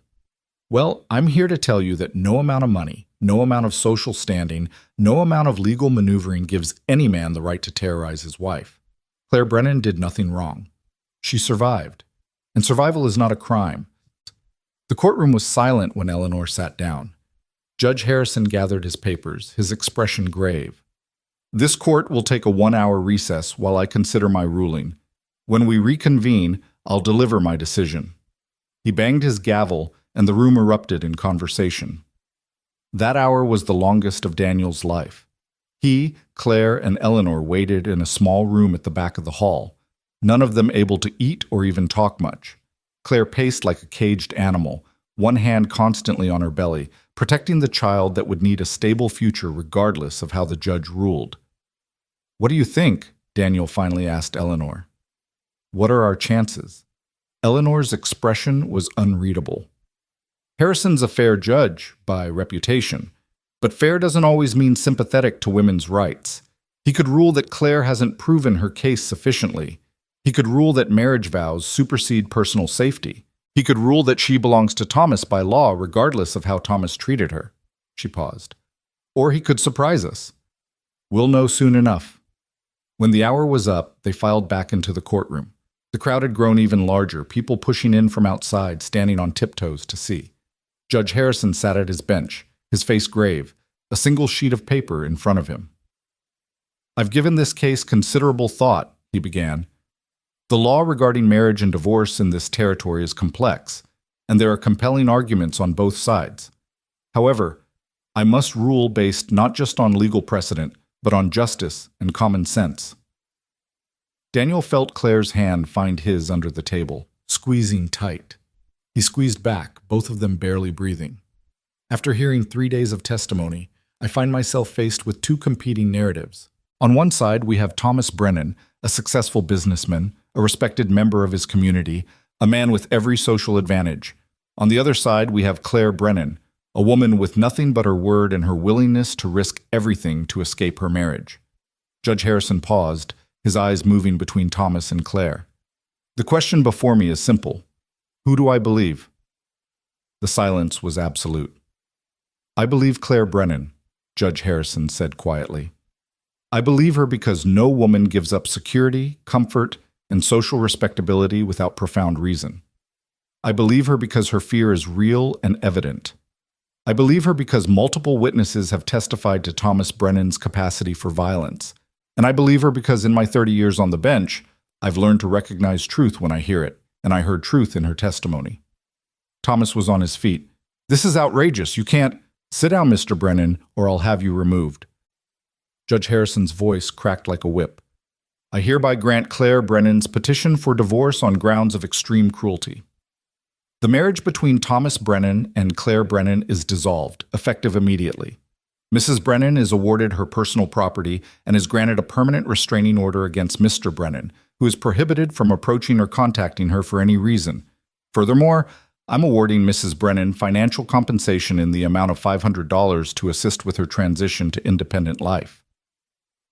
Well, I'm here to tell you that no amount of money, no amount of social standing, no amount of legal maneuvering gives any man the right to terrorize his wife. Claire Brennan did nothing wrong. She survived. And survival is not a crime." The courtroom was silent when Eleanor sat down. Judge Harrison gathered his papers, his expression grave. "This court will take a 1-hour recess while I consider my ruling. When we reconvene, I'll deliver my decision." He banged his gavel, and the room erupted in conversation. That hour was the longest of Daniel's life. He, Claire, and Eleanor waited in a small room at the back of the hall, none of them able to eat or even talk much. Claire paced like a caged animal, one hand constantly on her belly, protecting the child that would need a stable future regardless of how the judge ruled. "What do you think?" Daniel finally asked Eleanor. What are our chances? Eleanor's expression was unreadable. Harrison's a fair judge, by reputation, but fair doesn't always mean sympathetic to women's rights. He could rule that Claire hasn't proven her case sufficiently. He could rule that marriage vows supersede personal safety. He could rule that she belongs to Thomas by law regardless of how Thomas treated her. She paused. Or he could surprise us. We'll know soon enough. When the hour was up, they filed back into the courtroom. The crowd had grown even larger, people pushing in from outside, standing on tiptoes to see. Judge Harrison sat at his bench, his face grave, a single sheet of paper in front of him. I've given this case considerable thought, he began. The law regarding marriage and divorce in this territory is complex, and there are compelling arguments on both sides. However, I must rule based not just on legal precedent, but on justice and common sense. Daniel felt Claire's hand find his under the table, squeezing tight. He squeezed back, both of them barely breathing. After hearing 3 days of testimony, I find myself faced with two competing narratives. On one side, we have Thomas Brennan, a successful businessman, a respected member of his community, a man with every social advantage. On the other side, we have Claire Brennan, a woman with nothing but her word and her willingness to risk everything to escape her marriage. Judge Harrison paused, his eyes moving between Thomas and Claire. The question before me is simple. Who do I believe? The silence was absolute. I believe Claire Brennan, Judge Harrison said quietly. I believe her because no woman gives up security, comfort, and social respectability without profound reason. I believe her because her fear is real and evident. I believe her because multiple witnesses have testified to Thomas Brennan's capacity for violence. And I believe her because in my 30 years on the bench, I've learned to recognize truth when I hear it, and I heard truth in her testimony. Thomas was on his feet. This is outrageous. You can't— Sit down, Mr. Brennan, or I'll have you removed. Judge Harrison's voice cracked like a whip. I hereby grant Claire Brennan's petition for divorce on grounds of extreme cruelty. The marriage between Thomas Brennan and Claire Brennan is dissolved, effective immediately. Mrs. Brennan is awarded her personal property and is granted a permanent restraining order against Mr. Brennan, who is prohibited from approaching or contacting her for any reason. Furthermore, I'm awarding Mrs. Brennan financial compensation in the amount of $500 to assist with her transition to independent life.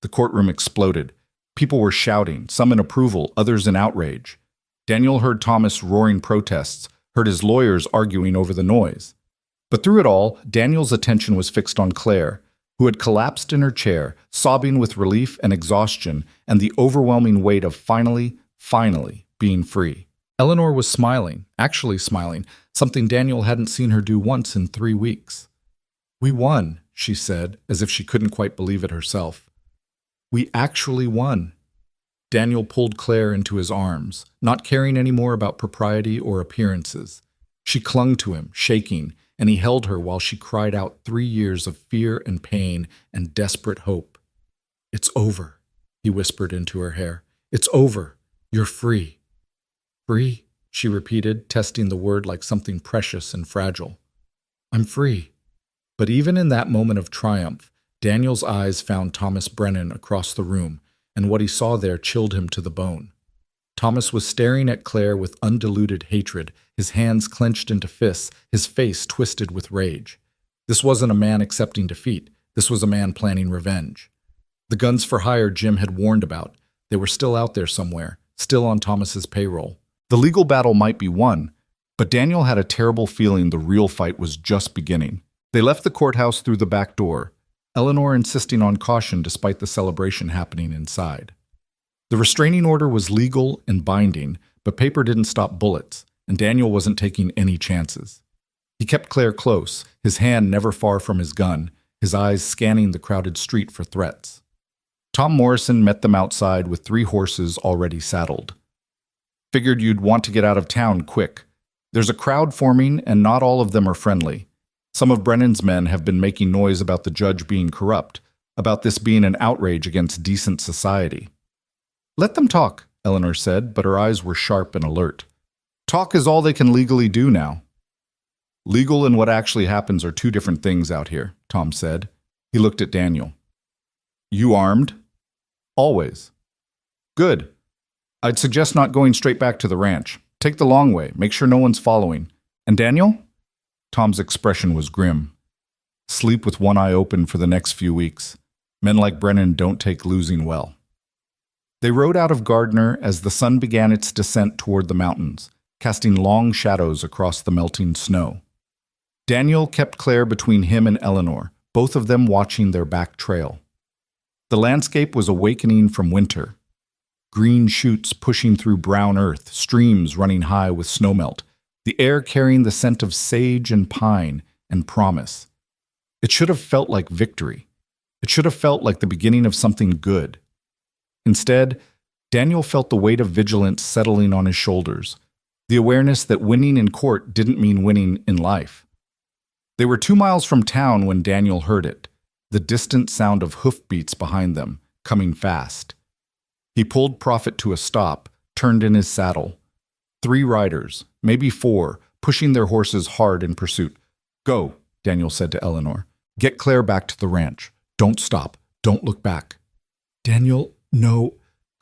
The courtroom exploded. People were shouting, some in approval, others in outrage. Daniel heard Thomas roaring protests, heard his lawyers arguing over the noise. But through it all, Daniel's attention was fixed on Claire, who had collapsed in her chair, sobbing with relief and exhaustion and the overwhelming weight of finally being free. Eleanor was smiling, actually smiling, something Daniel hadn't seen her do once in 3 weeks. We won, she said, as if she couldn't quite believe it herself. We actually won. Daniel pulled Claire into his arms, not caring any more about propriety or appearances. She clung to him, shaking, and he held her while she cried out 3 years of fear and pain and desperate hope. It's over, he whispered into her hair. It's over. You're free. Free, she repeated, testing the word like something precious and fragile. I'm free. But even in that moment of triumph, Daniel's eyes found Thomas Brennan across the room, and what he saw there chilled him to the bone. Thomas was staring at Claire with undiluted hatred, his hands clenched into fists, his face twisted with rage. This wasn't a man accepting defeat. This was a man planning revenge. The guns for hire Jim had warned about, they were still out there somewhere, still on Thomas's payroll. The legal battle might be won, but Daniel had a terrible feeling the real fight was just beginning. They left the courthouse through the back door, Eleanor insisting on caution despite the celebration happening inside. The restraining order was legal and binding, but paper didn't stop bullets, and Daniel wasn't taking any chances. He kept Claire close, his hand never far from his gun, his eyes scanning the crowded street for threats. Tom Morrison met them outside with 3 horses already saddled. Figured you'd want to get out of town quick. There's a crowd forming, and not all of them are friendly. Some of Brennan's men have been making noise about the judge being corrupt, about this being an outrage against decent society. Let them talk, Eleanor said, but her eyes were sharp and alert. Talk is all they can legally do now. Legal and what actually happens are 2 different things out here, Tom said. He looked at Daniel. You armed? Always. Good. I'd suggest not going straight back to the ranch. Take the long way. Make sure no one's following. And Daniel? Tom's expression was grim. Sleep with one eye open for the next few weeks. Men like Brennan don't take losing well. They rode out of Gardner as the sun began its descent toward the mountains, casting long shadows across the melting snow. Daniel kept Claire between him and Eleanor, both of them watching their back trail. The landscape was awakening from winter. Green shoots pushing through brown earth, streams running high with snowmelt, the air carrying the scent of sage and pine and promise. It should have felt like victory. It should have felt like the beginning of something good. Instead, Daniel felt the weight of vigilance settling on his shoulders, the awareness that winning in court didn't mean winning in life. They were 2 miles from town when Daniel heard it, the distant sound of hoofbeats behind them, coming fast. He pulled Prophet to a stop, turned in his saddle. 3 riders, maybe 4, pushing their horses hard in pursuit. Go, Daniel said to Eleanor. Get Claire back to the ranch. Don't stop. Don't look back. Daniel, no,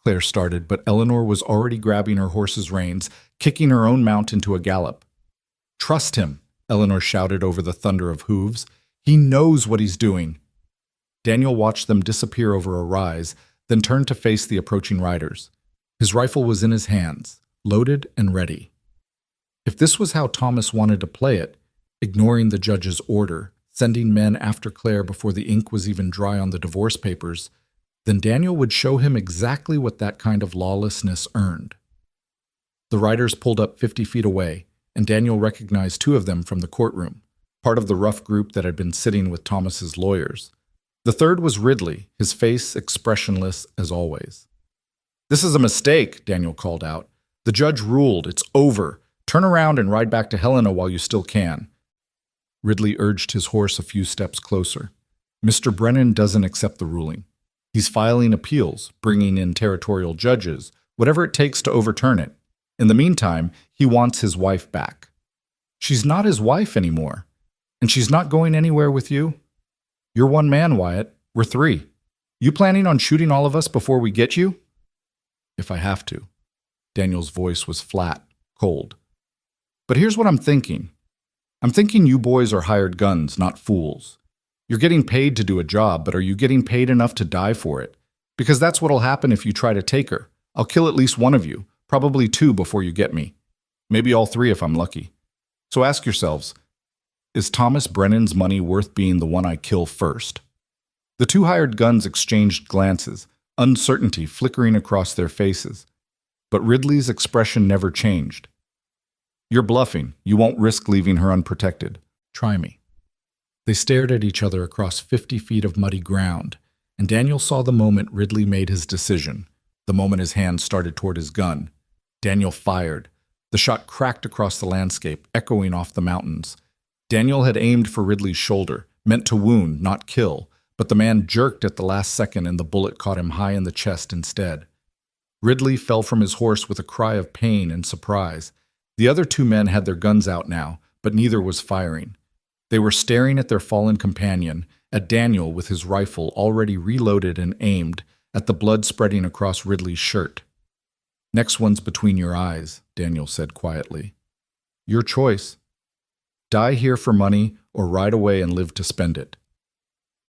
Claire started, but Eleanor was already grabbing her horse's reins, kicking her own mount into a gallop. Trust him, Eleanor shouted over the thunder of hooves. He knows what he's doing. Daniel watched them disappear over a rise, then turned to face the approaching riders. His rifle was in his hands, loaded and ready. If this was how Thomas wanted to play it, ignoring the judge's order, sending men after Claire before the ink was even dry on the divorce papers, then Daniel would show him exactly what that kind of lawlessness earned. The riders pulled up 50 feet away, and Daniel recognized 2 of them from the courtroom, part of the rough group that had been sitting with Thomas's lawyers. The third was Ridley, his face expressionless as always. This is a mistake, Daniel called out. The judge ruled. It's over. Turn around and ride back to Helena while you still can. Ridley urged his horse a few steps closer. Mr. Brennan doesn't accept the ruling. He's filing appeals, bringing in territorial judges, whatever it takes to overturn it. In the meantime, he wants his wife back. She's not his wife anymore. And she's not going anywhere with you. You're 1 man, Wyatt. We're 3. You planning on shooting all of us before we get you? If I have to. Daniel's voice was flat, cold. But here's what I'm thinking. I'm thinking you boys are hired guns, not fools. You're getting paid to do a job, but are you getting paid enough to die for it? Because that's what'll happen if you try to take her. I'll kill at least 1 of you, probably 2 before you get me. Maybe all 3 if I'm lucky. So ask yourselves, is Thomas Brennan's money worth being the one I kill first? The 2 hired guns exchanged glances, uncertainty flickering across their faces. But Ridley's expression never changed. You're bluffing. You won't risk leaving her unprotected. Try me. They stared at each other across 50 feet of muddy ground, and Daniel saw the moment Ridley made his decision, the moment his hand started toward his gun. Daniel fired. The shot cracked across the landscape, echoing off the mountains. Daniel had aimed for Ridley's shoulder, meant to wound, not kill, but the man jerked at the last second and the bullet caught him high in the chest instead. Ridley fell from his horse with a cry of pain and surprise. The other 2 men had their guns out now, but neither was firing. They were staring at their fallen companion, at Daniel with his rifle already reloaded and aimed, at the blood spreading across Ridley's shirt. Next one's between your eyes, Daniel said quietly. Your choice. Die here for money or ride away and live to spend it.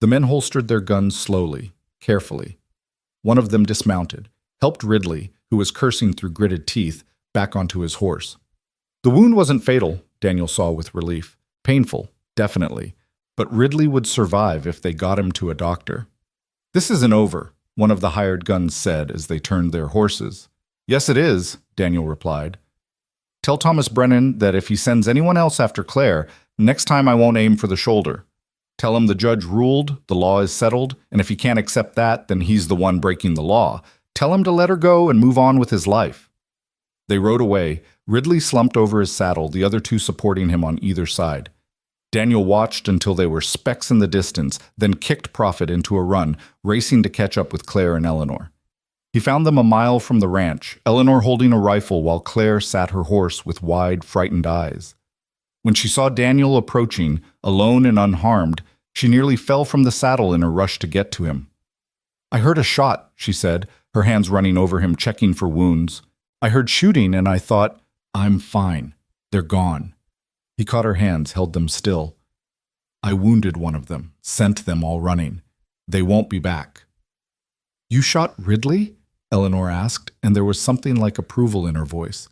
The men holstered their guns slowly, carefully. One of them dismounted, helped Ridley, who was cursing through gritted teeth, back onto his horse. The wound wasn't fatal, Daniel saw with relief. Painful, definitely, but Ridley would survive if they got him to a doctor. This isn't over, one of the hired guns said as they turned their horses. Yes, it is, Daniel replied. Tell Thomas Brennan that if he sends anyone else after Claire, next time I won't aim for the shoulder. Tell him the judge ruled, the law is settled, and if he can't accept that, then he's the one breaking the law. Tell him to let her go and move on with his life. They rode away, Ridley slumped over his saddle, the other 2 supporting him on either side. Daniel watched until they were specks in the distance, then kicked Prophet into a run, racing to catch up with Claire and Eleanor. He found them a mile from the ranch, Eleanor holding a rifle while Claire sat her horse with wide, frightened eyes. When she saw Daniel approaching, alone and unharmed, she nearly fell from the saddle in her rush to get to him. I heard a shot, she said, her hands running over him, checking for wounds. I heard shooting and I thought, I'm fine. They're gone. He caught her hands, held them still. I wounded one of them, sent them all running. They won't be back. You shot Ridley? Eleanor asked, and there was something like approval in her voice.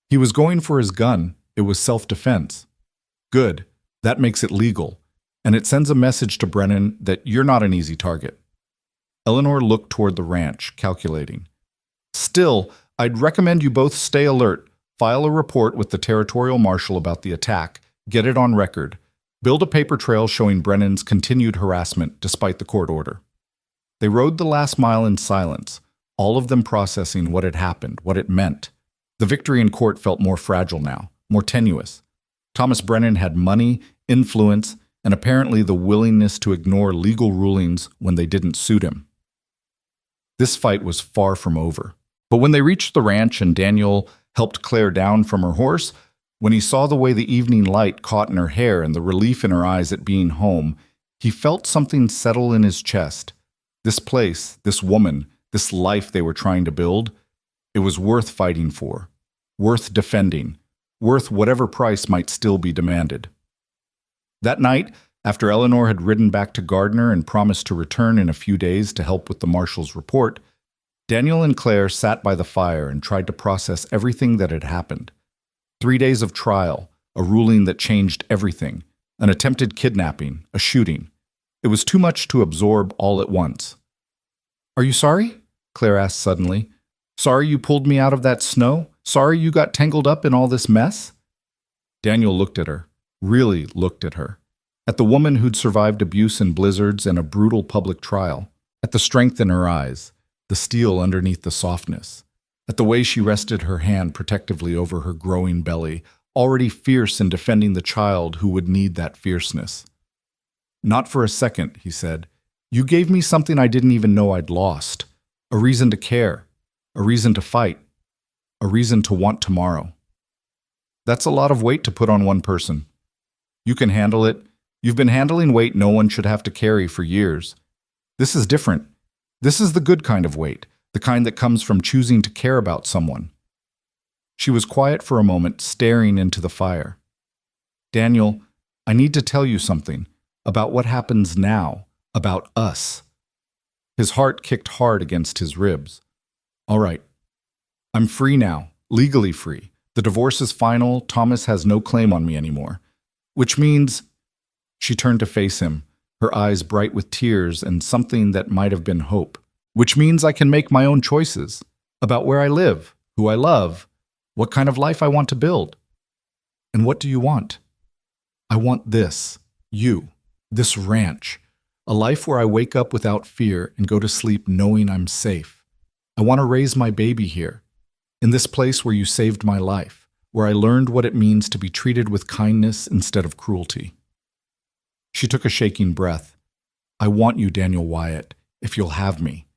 He was going for his gun. It was self-defense. Good. That makes it legal. And it sends a message to Brennan that you're not an easy target. Eleanor looked toward the ranch, calculating. Still, I'd recommend you both stay alert. File a report with the territorial marshal about the attack. Get it on record. Build a paper trail showing Brennan's continued harassment despite the court order. They rode the last mile in silence, all of them processing what had happened, what it meant. The victory in court felt more fragile now, more tenuous. Thomas Brennan had money, influence, and apparently the willingness to ignore legal rulings when they didn't suit him. This fight was far from over. But when they reached the ranch and Daniel helped Claire down from her horse, when he saw the way the evening light caught in her hair and the relief in her eyes at being home, he felt something settle in his chest. This place, this woman, this life they were trying to build, it was worth fighting for, worth defending, worth whatever price might still be demanded. That night, after Eleanor had ridden back to Gardner and promised to return in a few days to help with the marshal's report, Daniel and Claire sat by the fire and tried to process everything that had happened. 3 days of trial, a ruling that changed everything, an attempted kidnapping, a shooting. It was too much to absorb all at once. Are you sorry? Claire asked suddenly. Sorry you pulled me out of that snow? Sorry you got tangled up in all this mess? Daniel looked at her, really looked at her. At the woman who'd survived abuse and blizzards and a brutal public trial. At the strength in her eyes, the steel underneath the softness. At the way she rested her hand protectively over her growing belly, already fierce in defending the child who would need that fierceness. Not for a second, he said. You gave me something I didn't even know I'd lost. A reason to care. A reason to fight. A reason to want tomorrow. That's a lot of weight to put on one person. You can handle it. You've been handling weight no one should have to carry for years. This is different. This is the good kind of weight, the kind that comes from choosing to care about someone. She was quiet for a moment, staring into the fire. Daniel, I need to tell you something about what happens now, about us. His heart kicked hard against his ribs. All right. I'm free now, legally free. The divorce is final. Thomas has no claim on me anymore. Which means... She turned to face him, her eyes bright with tears and something that might have been hope. Which means I can make my own choices about where I live, who I love, what kind of life I want to build. And what do you want? I want this, you, this ranch, a life where I wake up without fear and go to sleep knowing I'm safe. I want to raise my baby here, in this place where you saved my life, where I learned what it means to be treated with kindness instead of cruelty. She took a shaking breath. I want you, Daniel Wyatt, if you'll have me.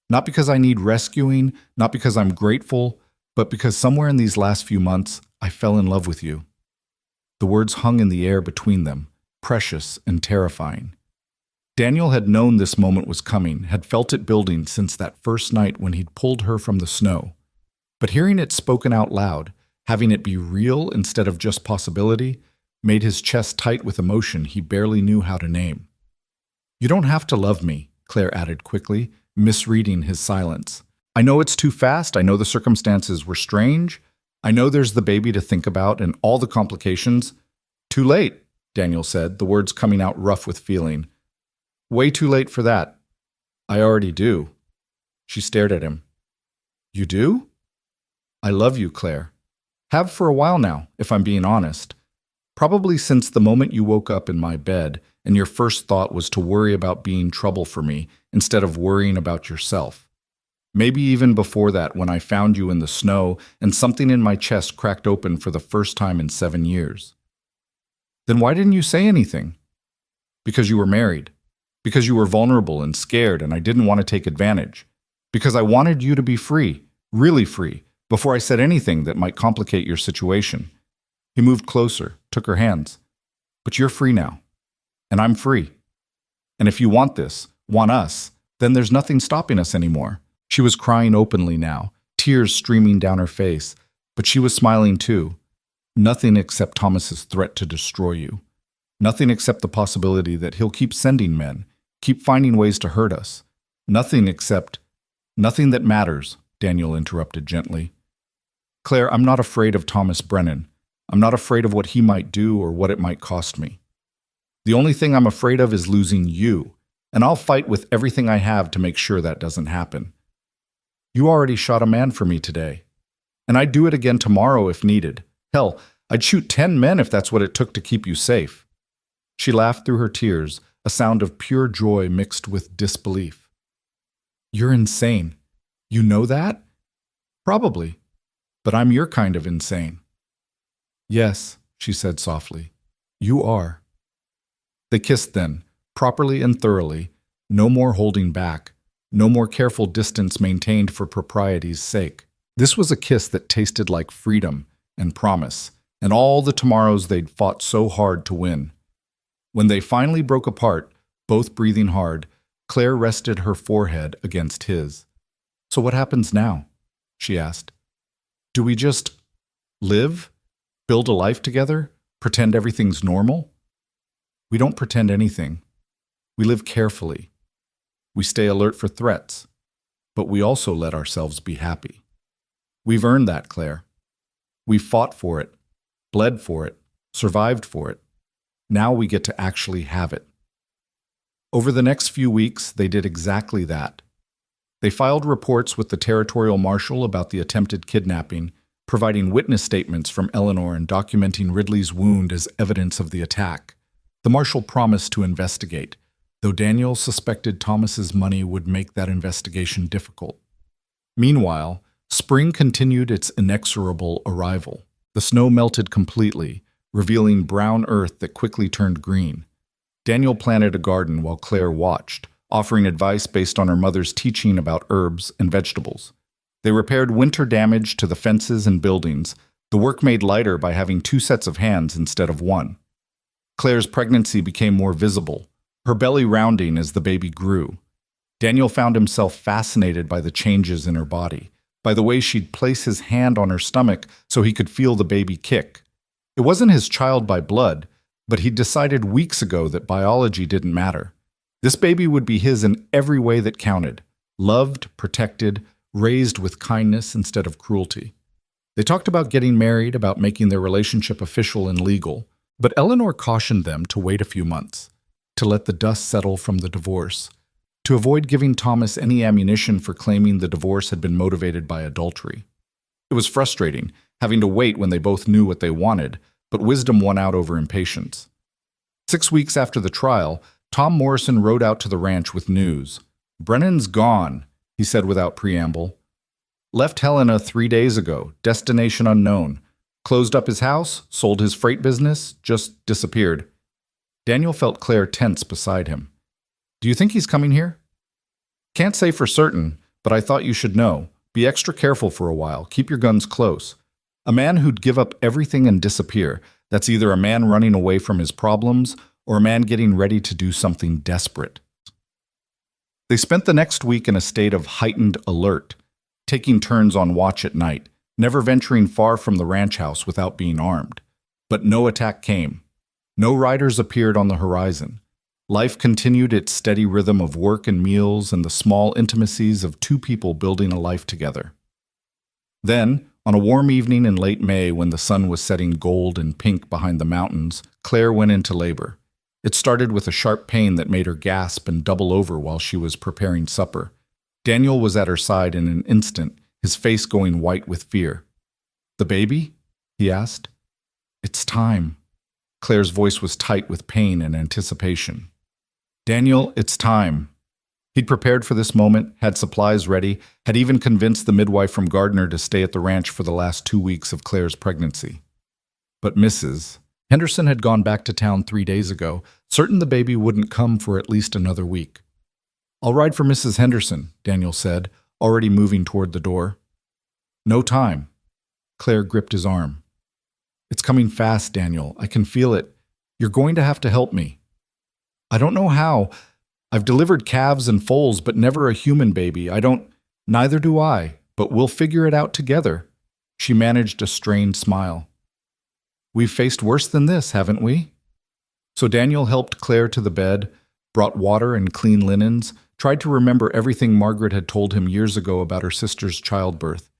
Not because I need rescuing, not because I'm grateful, but because somewhere in these last few months, I fell in love with you. The words hung in the air between them, precious and terrifying. Daniel had known this moment was coming, had felt it building since that first night when he'd pulled her from the snow. But hearing it spoken out loud, having it be real instead of just possibility, made his chest tight with emotion he barely knew how to name. You don't have to love me, Claire added quickly, misreading his silence. I know it's too fast. I know the circumstances were strange. I know there's the baby to think about and all the complications. Too late, Daniel said, the words coming out rough with feeling. Way too late for that. I already do. She stared at him. You do? I love you, Claire. Have for a while now, if I'm being honest. Probably since the moment you woke up in my bed and your first thought was to worry about being trouble for me instead of worrying about yourself. Maybe even before that when I found you in the snow and something in my chest cracked open for the first time in 7 years. Then why didn't you say anything? Because you were married. Because you were vulnerable and scared and I didn't want to take advantage. Because I wanted you to be free, really free, before I said anything that might complicate your situation. He moved closer, took her hands. But you're free now. And I'm free. And if you want this, want us, then there's nothing stopping us anymore. She was crying openly now, tears streaming down her face, but she was smiling too. Nothing except Thomas's threat to destroy you. Nothing except the possibility that he'll keep sending men, keep finding ways to hurt us. Nothing except... Nothing that matters, Daniel interrupted gently. Claire, I'm not afraid of Thomas Brennan. I'm not afraid of what he might do or what it might cost me. The only thing I'm afraid of is losing you, and I'll fight with everything I have to make sure that doesn't happen. You already shot a man for me today, and I'd do it again tomorrow if needed. Hell, I'd shoot 10 men if that's what it took to keep you safe. She laughed through her tears, a sound of pure joy mixed with disbelief. You're insane. You know that? Probably, but I'm your kind of insane. Yes, she said softly, you are. They kissed then, properly and thoroughly, no more holding back, no more careful distance maintained for propriety's sake. This was a kiss that tasted like freedom and promise, and all the tomorrows they'd fought so hard to win. When they finally broke apart, both breathing hard, Claire rested her forehead against his. So what happens now? She asked. Do we just live? Build a life together? Pretend everything's normal? We don't pretend anything. We live carefully. We stay alert for threats, but we also let ourselves be happy. We've earned that, Claire. We fought for it, bled for it, survived for it. Now we get to actually have it. Over the next few weeks, they did exactly that. They filed reports with the territorial marshal about the attempted kidnapping, providing witness statements from Eleanor and documenting Ridley's wound as evidence of the attack. The marshal promised to investigate, though Daniel suspected Thomas's money would make that investigation difficult. Meanwhile, spring continued its inexorable arrival. The snow melted completely, revealing brown earth that quickly turned green. Daniel planted a garden while Claire watched, offering advice based on her mother's teaching about herbs and vegetables. They repaired winter damage to the fences and buildings, the work made lighter by having 2 sets of hands instead of 1. Claire's pregnancy became more visible, her belly rounding as the baby grew. Daniel found himself fascinated by the changes in her body, by the way she'd place his hand on her stomach so he could feel the baby kick. It wasn't his child by blood, but he'd decided weeks ago that biology didn't matter. This baby would be his in every way that counted, loved, protected, raised with kindness instead of cruelty. They talked about getting married, about making their relationship official and legal, but Eleanor cautioned them to wait a few months, to let the dust settle from the divorce, to avoid giving Thomas any ammunition for claiming the divorce had been motivated by adultery. It was frustrating, having to wait when they both knew what they wanted, but wisdom won out over impatience. 6 weeks after the trial, Tom Morrison rode out to the ranch with news. Brennan's gone, he said without preamble. Left Helena 3 days ago, destination unknown. Closed up his house, sold his freight business, just disappeared. Daniel felt Claire tense beside him. Do you think he's coming here? Can't say for certain, but I thought you should know. Be extra careful for a while. Keep your guns close. A man who'd give up everything and disappear, that's either a man running away from his problems or a man getting ready to do something desperate. They spent the next week in a state of heightened alert, taking turns on watch at night, never venturing far from the ranch house without being armed. But no attack came. No riders appeared on the horizon. Life continued its steady rhythm of work and meals and the small intimacies of 2 people building a life together. Then, on a warm evening in late May when the sun was setting gold and pink behind the mountains, Claire went into labor. It started with a sharp pain that made her gasp and double over while she was preparing supper. Daniel was at her side in an instant, his face going white with fear. The baby? He asked. It's time. Claire's voice was tight with pain and anticipation. Daniel, it's time. He'd prepared for this moment, had supplies ready, had even convinced the midwife from Gardner to stay at the ranch for the last 2 weeks of Claire's pregnancy. But Mrs. Henderson had gone back to town 3 days ago, certain the baby wouldn't come for at least another week. I'll ride for Mrs. Henderson, Daniel said, already moving toward the door. No time. Claire gripped his arm. It's coming fast, Daniel. I can feel it. You're going to have to help me. I don't know how. I've delivered calves and foals, but never a human baby. I don't... Neither do I, but we'll figure it out together. She managed a strained smile. We've faced worse than this, haven't we? So Daniel helped Claire to the bed, brought water and clean linens, tried to remember everything Margaret had told him years ago about her sister's childbirth.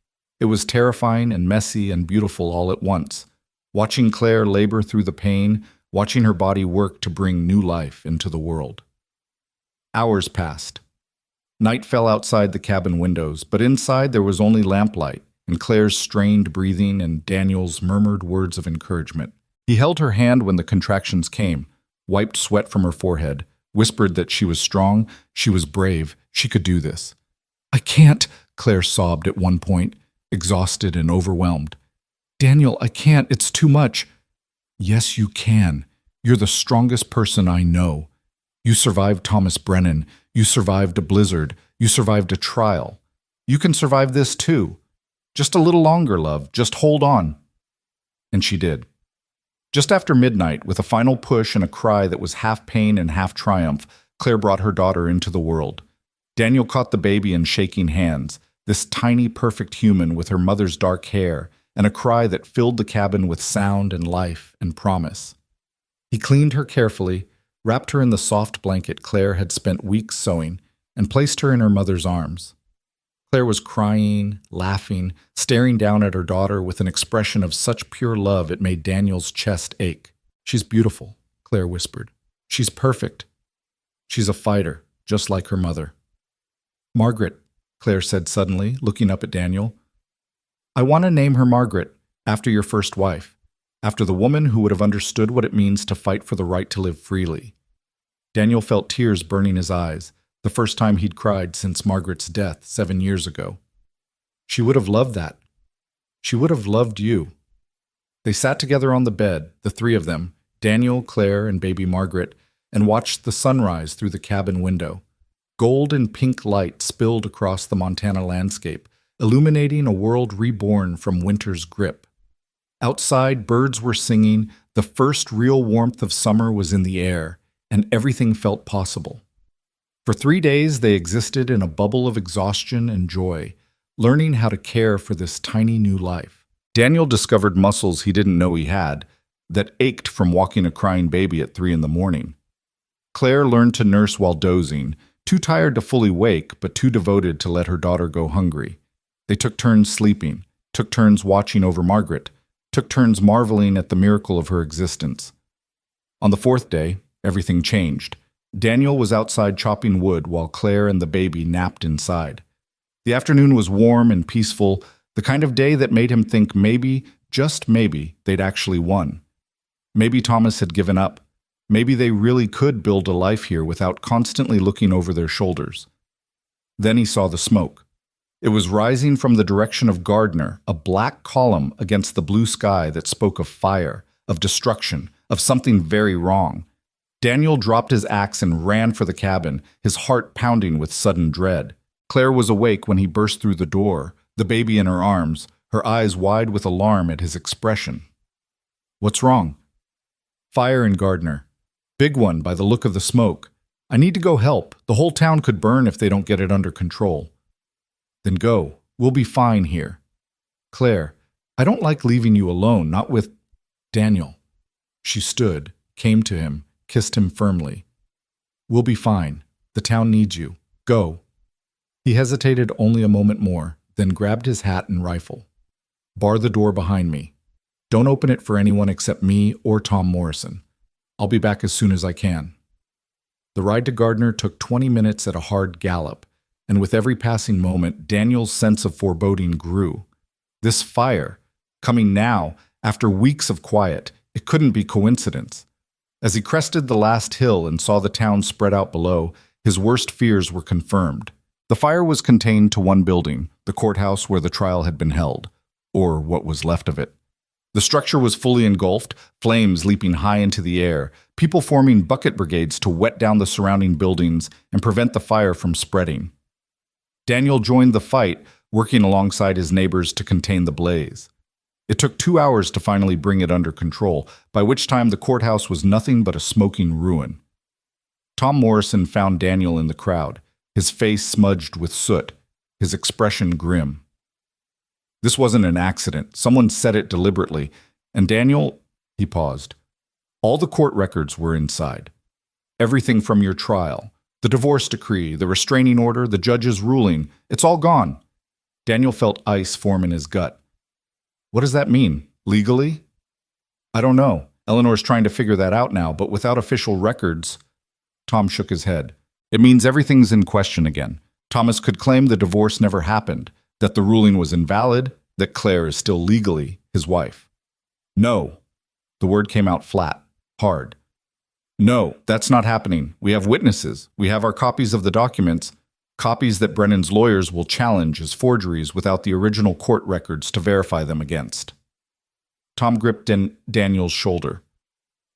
It was terrifying and messy and beautiful all at once. Watching Claire labor through the pain, watching her body work to bring new life into the world. Hours passed. Night fell outside the cabin windows, but inside there was only lamplight, and Claire's strained breathing and Daniel's murmured words of encouragement. He held her hand when the contractions came, wiped sweat from her forehead, whispered that she was strong, she was brave, she could do this. I can't, Claire sobbed at one point, exhausted and overwhelmed. Daniel, I can't, it's too much. Yes, you can. You're the strongest person I know. You survived Thomas Brennan. You survived a blizzard. You survived a trial. You can survive this too. Just a little longer, love. Just hold on. And she did. Just after midnight, with a final push and a cry that was half pain and half triumph, Claire brought her daughter into the world. Daniel caught the baby in shaking hands, this tiny, perfect human with her mother's dark hair, and a cry that filled the cabin with sound and life and promise. He cleaned her carefully, wrapped her in the soft blanket Claire had spent weeks sewing, and placed her in her mother's arms. Claire was crying, laughing, staring down at her daughter with an expression of such pure love it made Daniel's chest ache. She's beautiful, Claire whispered. She's perfect. She's a fighter, just like her mother. Margaret, Claire said suddenly, looking up at Daniel. I want to name her Margaret, after your first wife, after the woman who would have understood what it means to fight for the right to live freely. Daniel felt tears burning his eyes, the first time he'd cried since Margaret's death 7 years ago. She would have loved that. She would have loved you. They sat together on the bed, the three of them, Daniel, Claire, and baby Margaret, and watched the sunrise through the cabin window. Gold and pink light spilled across the Montana landscape, illuminating a world reborn from winter's grip. Outside, birds were singing, the first real warmth of summer was in the air, and everything felt possible. For 3 days, they existed in a bubble of exhaustion and joy, learning how to care for this tiny new life. Daniel discovered muscles he didn't know he had, that ached from walking a crying baby at 3 a.m. Claire learned to nurse while dozing, too tired to fully wake, but too devoted to let her daughter go hungry. They took turns sleeping, took turns watching over Margaret, took turns marveling at the miracle of her existence. On the 4th day, everything changed. Daniel was outside chopping wood while Claire and the baby napped inside. The afternoon was warm and peaceful, the kind of day that made him think maybe, just maybe, they'd actually won. Maybe Thomas had given up. Maybe they really could build a life here without constantly looking over their shoulders. Then he saw the smoke. It was rising from the direction of Gardner, a black column against the blue sky that spoke of fire, of destruction, of something very wrong. Daniel dropped his axe and ran for the cabin, his heart pounding with sudden dread. Claire was awake when he burst through the door, the baby in her arms, her eyes wide with alarm at his expression. What's wrong? Fire in Gardner. Big one by the look of the smoke. I need to go help. The whole town could burn if they don't get it under control. Then go. We'll be fine here. Claire, I don't like leaving you alone, not with Daniel. She stood, came to him, kissed him firmly. We'll be fine. The town needs you. Go. He hesitated only a moment more, then grabbed his hat and rifle. Bar the door behind me. Don't open it for anyone except me or Tom Morrison. I'll be back as soon as I can. The ride to Gardner took 20 minutes at a hard gallop, and with every passing moment, Daniel's sense of foreboding grew. This fire, coming now, after weeks of quiet, it couldn't be coincidence. As he crested the last hill and saw the town spread out below, his worst fears were confirmed. The fire was contained to one building, the courthouse where the trial had been held, or what was left of it. The structure was fully engulfed, flames leaping high into the air, people forming bucket brigades to wet down the surrounding buildings and prevent the fire from spreading. Daniel joined the fight, working alongside his neighbors to contain the blaze. It took 2 hours to finally bring it under control, by which time the courthouse was nothing but a smoking ruin. Tom Morrison found Daniel in the crowd, his face smudged with soot. his expression grim. This wasn't an accident. Someone said it deliberately. And Daniel, he paused. All the court records were inside. Everything from your trial, the divorce decree, the restraining order, the judge's ruling, it's all gone. Daniel felt ice form in his gut. What does that mean? Legally? I don't know. Eleanor's trying to figure that out now, but without official records. Tom shook his head. It means everything's in question again. Thomas could claim the divorce never happened, that the ruling was invalid, that Claire is still legally his wife. No. The word came out flat, hard. No, that's not happening. We have witnesses. We have our copies of the documents, copies that Brennan's lawyers will challenge as forgeries without the original court records to verify them against. Tom gripped Daniel's shoulder.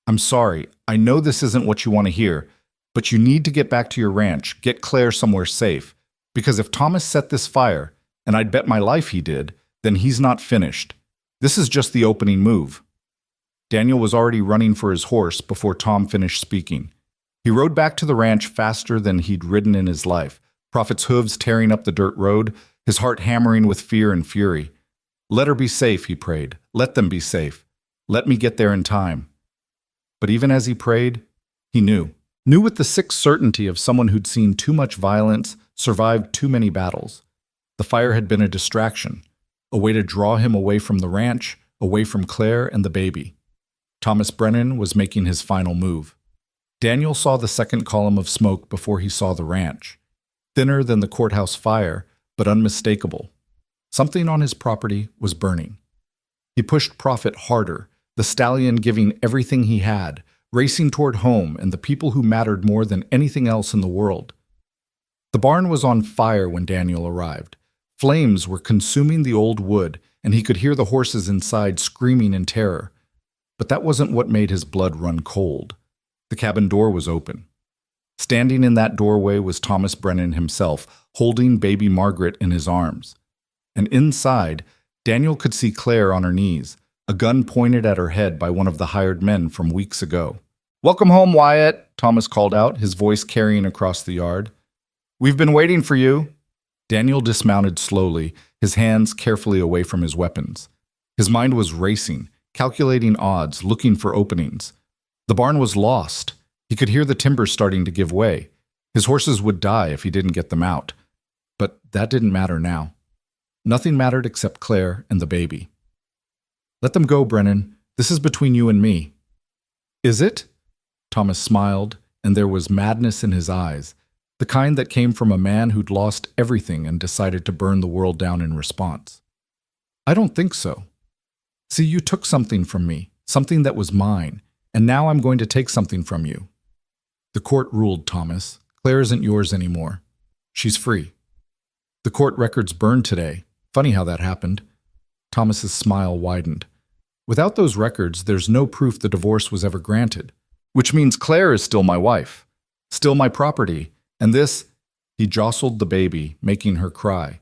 I'm sorry. I know this isn't what you want to hear, but you need to get back to your ranch, get Claire somewhere safe, because if Thomas set this fire, and I'd bet my life he did, then he's not finished. This is just the opening move. Daniel was already running for his horse before Tom finished speaking. He rode back to the ranch faster than he'd ridden in his life, Prophet's hooves tearing up the dirt road, his heart hammering with fear and fury. Let her be safe, he prayed. Let them be safe. Let me get there in time. But even as he prayed, he knew with the sick certainty of someone who'd seen too much violence, survived too many battles. The fire had been a distraction, a way to draw him away from the ranch, away from Claire and the baby. Thomas Brennan was making his final move. Daniel saw the second column of smoke before he saw the ranch. Thinner than the courthouse fire, but unmistakable. Something on his property was burning. He pushed Prophet harder, the stallion giving everything he had, racing toward home and the people who mattered more than anything else in the world. The barn was on fire when Daniel arrived. Flames were consuming the old wood, and he could hear the horses inside screaming in terror. But that wasn't what made his blood run cold. The cabin door was open. Standing in that doorway was Thomas Brennan himself, holding baby Margaret in his arms. And inside, Daniel could see Claire on her knees, a gun pointed at her head by one of the hired men from weeks ago. "Welcome home, Wyatt," Thomas called out, his voice carrying across the yard. "We've been waiting for you." Daniel dismounted slowly, his hands carefully away from his weapons. His mind was racing, calculating odds, looking for openings. The barn was lost. He could hear the timbers starting to give way. His horses would die if he didn't get them out. But that didn't matter now. Nothing mattered except Claire and the baby. "Let them go, Brennan. This is between you and me." "Is it?" Thomas smiled, and there was madness in his eyes, the kind that came from a man who'd lost everything and decided to burn the world down in response. "I don't think so. See, you took something from me, something that was mine, and now I'm going to take something from you." "The court ruled, Thomas. Claire isn't yours anymore. She's free." "The court records burned today. Funny how that happened." Thomas's smile widened. "Without those records, there's no proof the divorce was ever granted. Which means Claire is still my wife, still my property, and this," he jostled the baby, making her cry,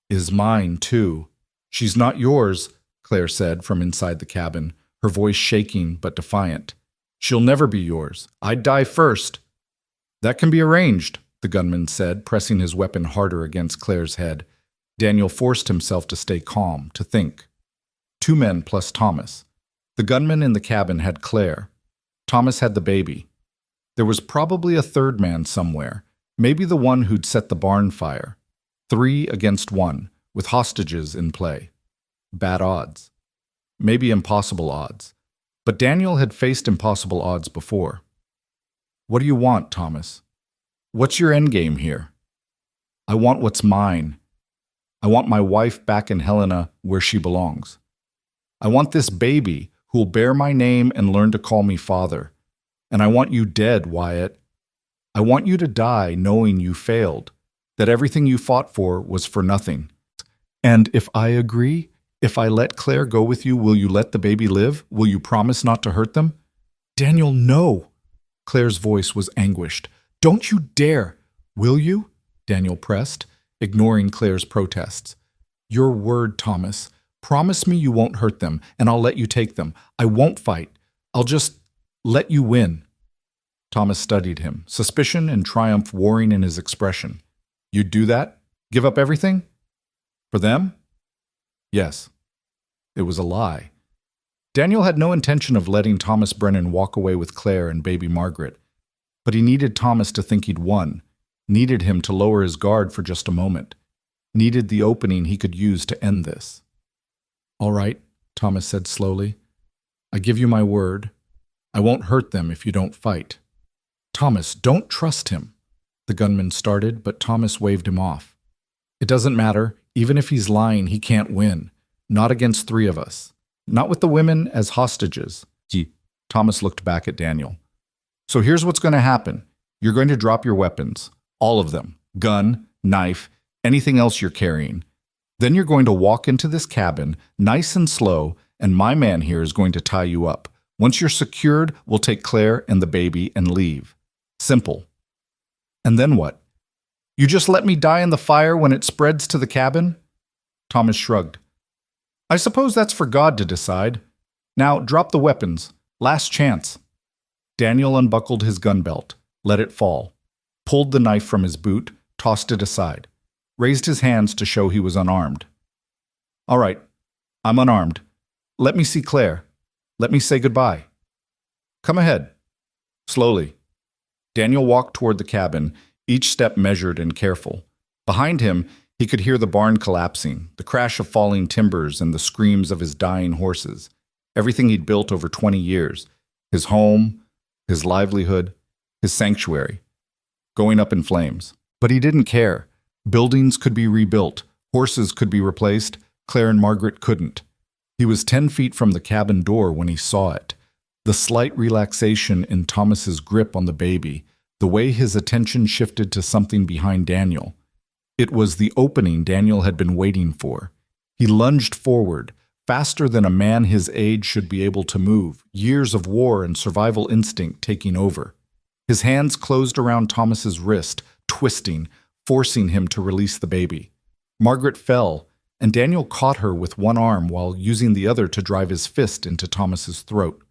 "is mine too." "She's not yours," Claire said from inside the cabin, her voice shaking but defiant. "She'll never be yours. I'd die first." "That can be arranged," the gunman said, pressing his weapon harder against Claire's head. Daniel forced himself to stay calm, to think. 2 men plus Thomas. The gunman in the cabin had Claire. Thomas had the baby. There was probably a third man somewhere, maybe the one who'd set the barn fire. 3 against 1, with hostages in play. Bad odds. Maybe impossible odds. But Daniel had faced impossible odds before. "What do you want, Thomas? What's your endgame here?" "I want what's mine. I want my wife back in Helena where she belongs. I want this baby who'll bear my name and learn to call me father. And I want you dead, Wyatt. I want you to die knowing you failed, that everything you fought for was for nothing. And if I agree, if I let Claire go with you, will you let the baby live? Will you promise not to hurt them?" "Daniel, no." Claire's voice was anguished. "Don't you dare." "Will you?" Daniel pressed, ignoring Claire's protests. "Your word, Thomas. Promise me you won't hurt them, and I'll let you take them. I won't fight. I'll just let you win." Thomas studied him, suspicion and triumph warring in his expression. "You'd do that?" Give up everything? For them? Yes. It was a lie. Daniel had no intention of letting Thomas Brennan walk away with Claire and baby Margaret, but he needed Thomas to think he'd won, needed him to lower his guard for just a moment, needed the opening he could use to end this. All right, Thomas said slowly. I give you my word. I won't hurt them if you don't fight. Thomas, don't trust him. The gunman started, but Thomas waved him off. It doesn't matter. Even if he's lying, he can't win. Not against 3 of us. Not with the women as hostages. Thomas looked back at Daniel. So here's what's going to happen. You're going to drop your weapons. All of them. Gun, knife, anything else you're carrying. Then you're going to walk into this cabin, nice and slow, and my man here is going to tie you up. Once you're secured, we'll take Claire and the baby and leave. Simple. And then what? You just let me die in the fire when it spreads to the cabin? Thomas shrugged. I suppose that's for God to decide. Now, drop the weapons. Last chance. Daniel unbuckled his gun belt, let it fall, pulled the knife from his boot, tossed it aside, raised his hands to show he was unarmed. All right, I'm unarmed. Let me see Claire. Let me say goodbye. Come ahead. Slowly. Daniel walked toward the cabin, each step measured and careful. Behind him, he could hear the barn collapsing, the crash of falling timbers and the screams of his dying horses. Everything he'd built over 20 years. His home, his livelihood, his sanctuary. Going up in flames. But he didn't care. Buildings could be rebuilt. Horses could be replaced. Claire and Margaret couldn't. He was 10 feet from the cabin door when he saw it. The slight relaxation in Thomas's grip on the baby, the way his attention shifted to something behind Daniel. It was the opening Daniel had been waiting for. He lunged forward, faster than a man his age should be able to move, years of war and survival instinct taking over. His hands closed around Thomas's wrist, twisting, forcing him to release the baby. Margaret fell, and Daniel caught her with one arm while using the other to drive his fist into Thomas's throat.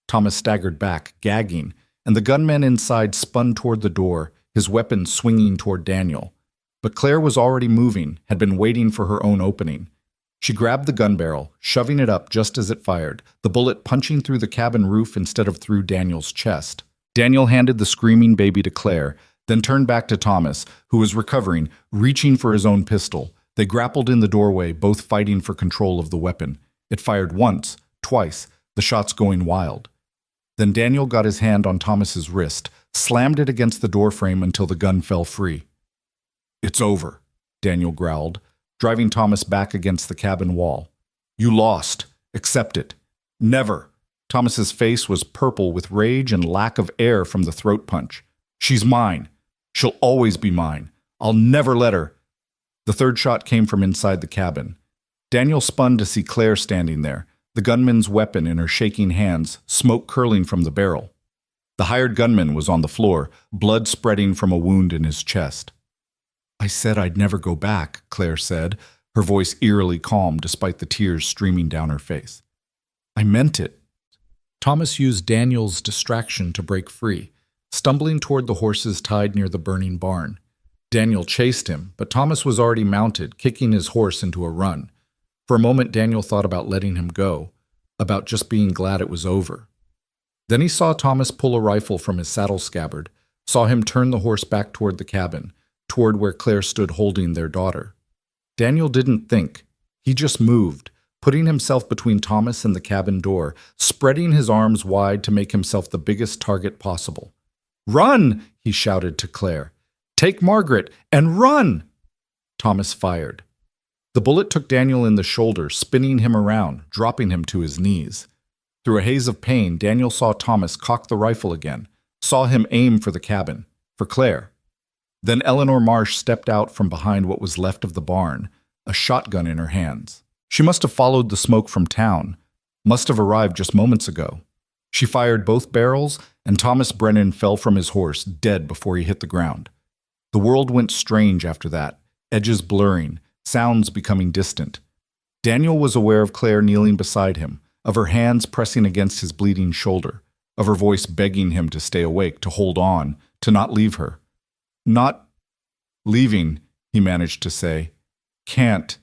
Thomas staggered back, gagging, and the gunman inside spun toward the door, his weapon swinging toward Daniel. But Claire was already moving, had been waiting for her own opening. She grabbed the gun barrel, shoving it up just as it fired, the bullet punching through the cabin roof instead of through Daniel's chest. Daniel handed the screaming baby to Claire, then turned back to Thomas, who was recovering, reaching for his own pistol. They grappled in the doorway, both fighting for control of the weapon. It fired once, twice, the shots going wild. Then Daniel got his hand on Thomas's wrist, slammed it against the doorframe until the gun fell free. It's over, Daniel growled, driving Thomas back against the cabin wall. You lost. Accept it. Never. Thomas's face was purple with rage and lack of air from the throat punch. She's mine. She'll always be mine. I'll never let her. The third shot came from inside the cabin. Daniel spun to see Claire standing there, the gunman's weapon in her shaking hands, smoke curling from the barrel. The hired gunman was on the floor, blood spreading from a wound in his chest. I said I'd never go back, Claire said, her voice eerily calm despite the tears streaming down her face. I meant it. Thomas used Daniel's distraction to break free, stumbling toward the horses tied near the burning barn. Daniel chased him, but Thomas was already mounted, kicking his horse into a run. For a moment, Daniel thought about letting him go, about just being glad it was over. Then he saw Thomas pull a rifle from his saddle scabbard, saw him turn the horse back toward the cabin, toward where Claire stood holding their daughter. Daniel didn't think. He just moved, putting himself between Thomas and the cabin door, spreading his arms wide to make himself the biggest target possible. Run! He shouted to Claire. Take Margaret and run! Thomas fired. The bullet took Daniel in the shoulder, spinning him around, dropping him to his knees. Through a haze of pain, Daniel saw Thomas cock the rifle again, saw him aim for the cabin, for Claire. Then Eleanor Marsh stepped out from behind what was left of the barn, a shotgun in her hands. She must have followed the smoke from town, must have arrived just moments ago. She fired both barrels, and Thomas Brennan fell from his horse, dead before he hit the ground. The world went strange after that, edges blurring, sounds becoming distant. Daniel was aware of Claire kneeling beside him, of her hands pressing against his bleeding shoulder, of her voice begging him to stay awake, to hold on, to not leave her. Not leaving, he managed to say. Can't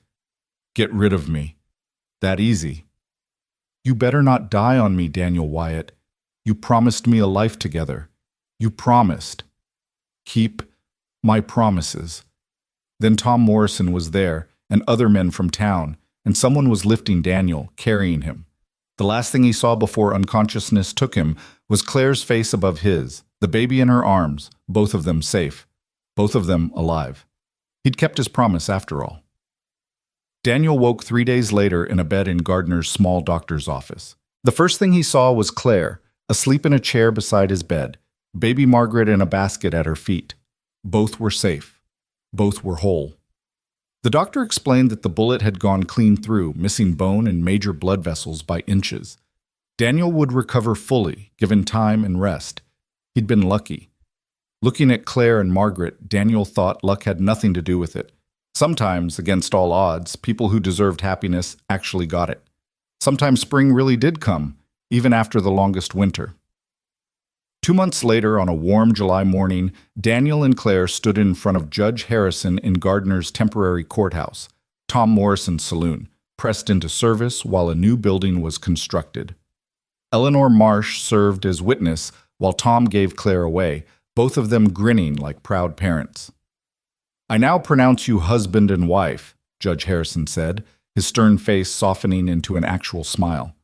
get rid of me. That easy. You better not die on me, Daniel Wyatt. You promised me a life together. You promised. Keep my promises. Then Tom Morrison was there, and other men from town, and someone was lifting Daniel, carrying him. The last thing he saw before unconsciousness took him was Claire's face above his, the baby in her arms, both of them safe, both of them alive. He'd kept his promise after all. Daniel woke 3 days later in a bed in Gardner's small doctor's office. The first thing he saw was Claire, asleep in a chair beside his bed, baby Margaret in a basket at her feet. Both were safe. Both were whole. The doctor explained that the bullet had gone clean through, missing bone and major blood vessels by inches. Daniel would recover fully, given time and rest. He'd been lucky. Looking at Claire and Margaret, Daniel thought luck had nothing to do with it. Sometimes, against all odds, people who deserved happiness actually got it. Sometimes spring really did come, even after the longest winter. 2 months later, on a warm July morning, Daniel and Claire stood in front of Judge Harrison in Gardner's temporary courthouse, Tom Morrison's saloon, pressed into service while a new building was constructed. Eleanor Marsh served as witness while Tom gave Claire away, both of them grinning like proud parents. I now pronounce you husband and wife, Judge Harrison said, his stern face softening into an actual smile.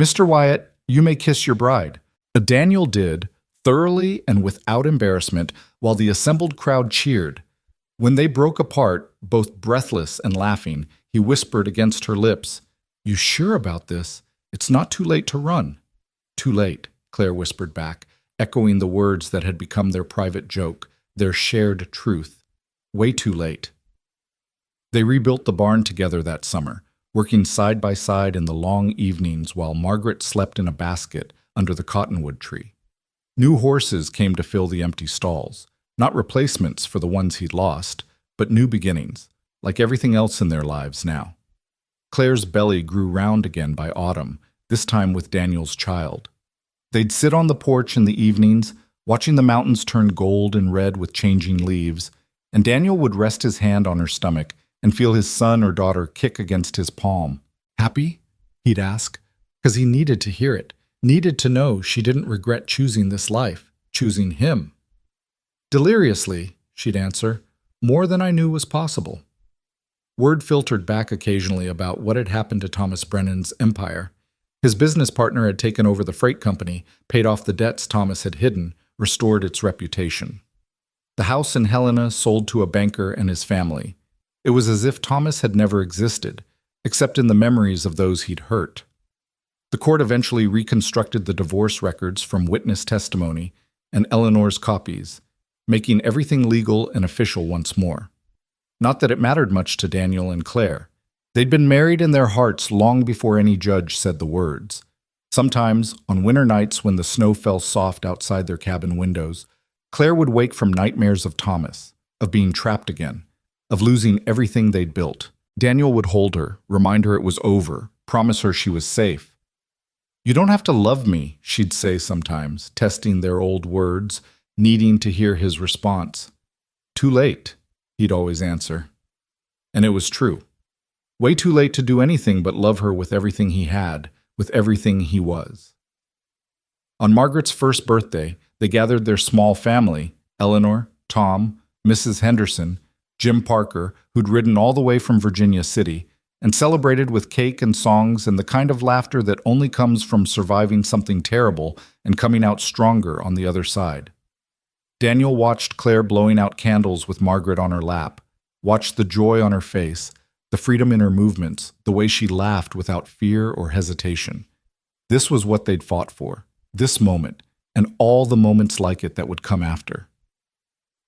Mr. Wyatt, you may kiss your bride. Daniel did, thoroughly and without embarrassment, while the assembled crowd cheered. When they broke apart, both breathless and laughing, he whispered against her lips, "You sure about this? It's not too late to run." "Too late," Claire whispered back, echoing the words that had become their private joke, their shared truth. Way too late. They rebuilt the barn together that summer, working side by side in the long evenings while Margaret slept in a basket under the cottonwood tree. New horses came to fill the empty stalls, not replacements for the ones he'd lost, but new beginnings, like everything else in their lives now. Claire's belly grew round again by autumn, this time with Daniel's child. They'd sit on the porch in the evenings, watching the mountains turn gold and red with changing leaves, and Daniel would rest his hand on her stomach and feel his son or daughter kick against his palm. "Happy?" he'd ask, because he needed to hear it, needed to know she didn't regret choosing this life, choosing him. "Deliriously," she'd answer, "more than I knew was possible." Word filtered back occasionally about what had happened to Thomas Brennan's empire. His business partner had taken over the freight company, paid off the debts Thomas had hidden, restored its reputation. The house in Helena sold to a banker and his family. It was as if Thomas had never existed, except in the memories of those he'd hurt. The court eventually reconstructed the divorce records from witness testimony and Eleanor's copies, making everything legal and official once more. Not that it mattered much to Daniel and Claire. They'd been married in their hearts long before any judge said the words. Sometimes, on winter nights when the snow fell soft outside their cabin windows, Claire would wake from nightmares of Thomas, of being trapped again, of losing everything they'd built. Daniel would hold her, remind her it was over, promise her she was safe. "You don't have to love me," she'd say sometimes, testing their old words, needing to hear his response. "Too late," he'd always answer. And it was true. Way too late to do anything but love her with everything he had, with everything he was. On Margaret's first birthday, they gathered their small family, Eleanor, Tom, Mrs. Henderson, Jim Parker, who'd ridden all the way from Virginia City, and celebrated with cake and songs and the kind of laughter that only comes from surviving something terrible and coming out stronger on the other side. Daniel watched Claire blowing out candles with Margaret on her lap, watched the joy on her face, the freedom in her movements, the way she laughed without fear or hesitation. This was what they'd fought for, this moment, and all the moments like it that would come after.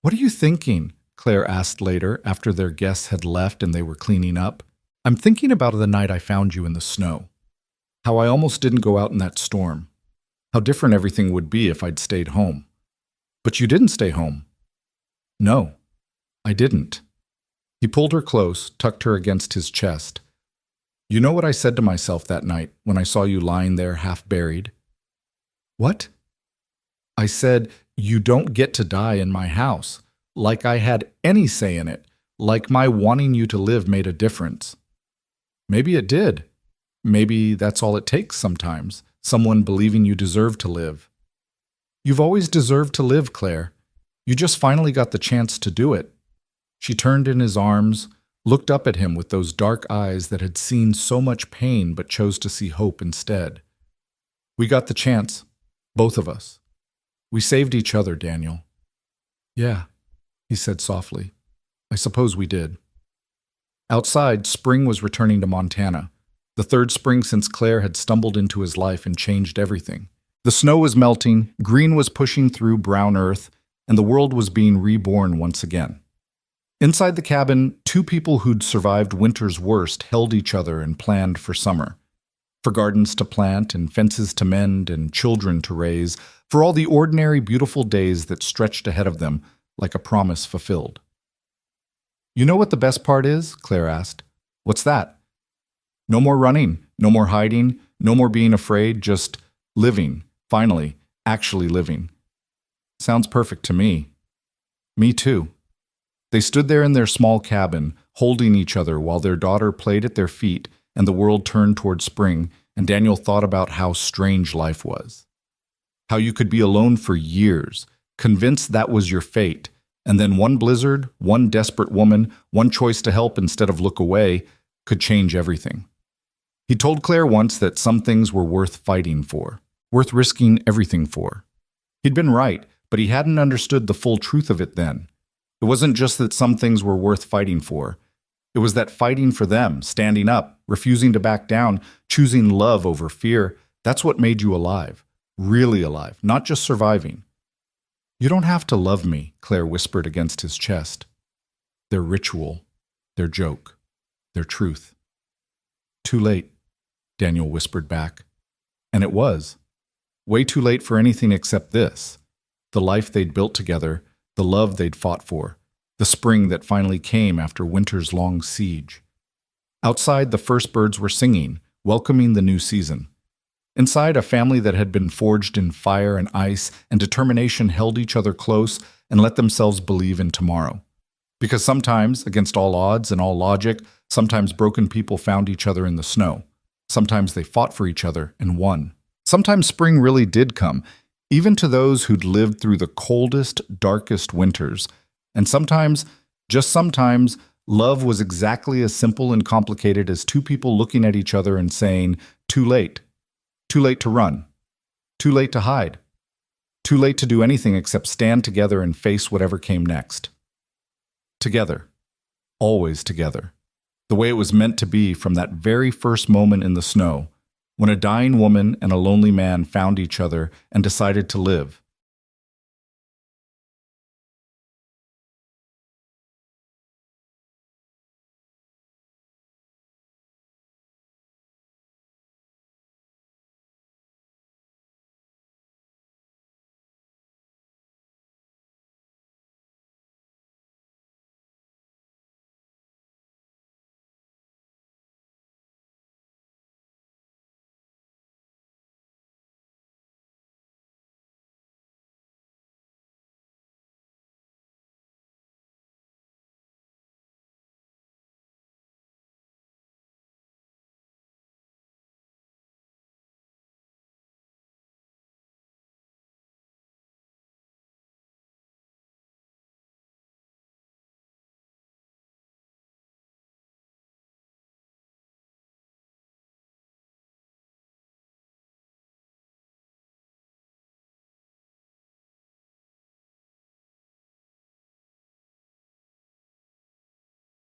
"What are you thinking?" Claire asked later, after their guests had left and they were cleaning up. "I'm thinking about the night I found you in the snow. How I almost didn't go out in that storm. How different everything would be if I'd stayed home. But you didn't stay home." "No, I didn't." He pulled her close, tucked her against his chest. "You know what I said to myself that night when I saw you lying there half buried?" "What?" "I said, you don't get to die in my house. Like I had any say in it. like my wanting you to live made a difference. Maybe it did. Maybe that's all it takes sometimes, someone believing you deserve to live. You've always deserved to live, Claire. You just finally got the chance to do it. She turned in his arms, looked up at him with those dark eyes that had seen so much pain but chose to see hope instead. We got the chance, both of us. We saved each other, Daniel. Yeah, he said softly. I suppose we did. Outside, spring was returning to Montana, the third spring since Claire had stumbled into his life and changed everything. The snow was melting, green was pushing through brown earth, and the world was being reborn once again. Inside the cabin, two people who'd survived winter's worst held each other and planned for summer. For gardens to plant and fences to mend and children to raise, for all the ordinary beautiful days that stretched ahead of them like a promise fulfilled. You know what the best part is? Claire asked. What's that? No more running, no more hiding, no more being afraid, just living, finally, actually living. Sounds perfect to me. Me too. They stood there in their small cabin, holding each other while their daughter played at their feet and the world turned toward spring, and Daniel thought about how strange life was. How you could be alone for years, convinced that was your fate, and then one blizzard, one desperate woman, one choice to help instead of look away, could change everything. He told Claire once that some things were worth fighting for, worth risking everything for. He'd been right, but he hadn't understood the full truth of it then. It wasn't just that some things were worth fighting for. It was that fighting for them, standing up, refusing to back down, choosing love over fear, that's what made you alive. Really alive, not just surviving. You don't have to love me, Claire whispered against his chest. Their ritual, their joke, their truth. Too late, Daniel whispered back. And it was. Way too late for anything except this. The life they'd built together, the love they'd fought for, the spring that finally came after winter's long siege. Outside, the first birds were singing, welcoming the new season. Inside, a family that had been forged in fire and ice and determination held each other close and let themselves believe in tomorrow. Because sometimes, against all odds and all logic, sometimes broken people found each other in the snow. Sometimes they fought for each other and won. Sometimes spring really did come, even to those who'd lived through the coldest, darkest winters. And sometimes, just sometimes, love was exactly as simple and complicated as two people looking at each other and saying, too late. Too late to run. Too late to hide. Too late to do anything except stand together and face whatever came next. Together. Always together. The way it was meant to be from that very first moment in the snow, when a dying woman and a lonely man found each other and decided to live.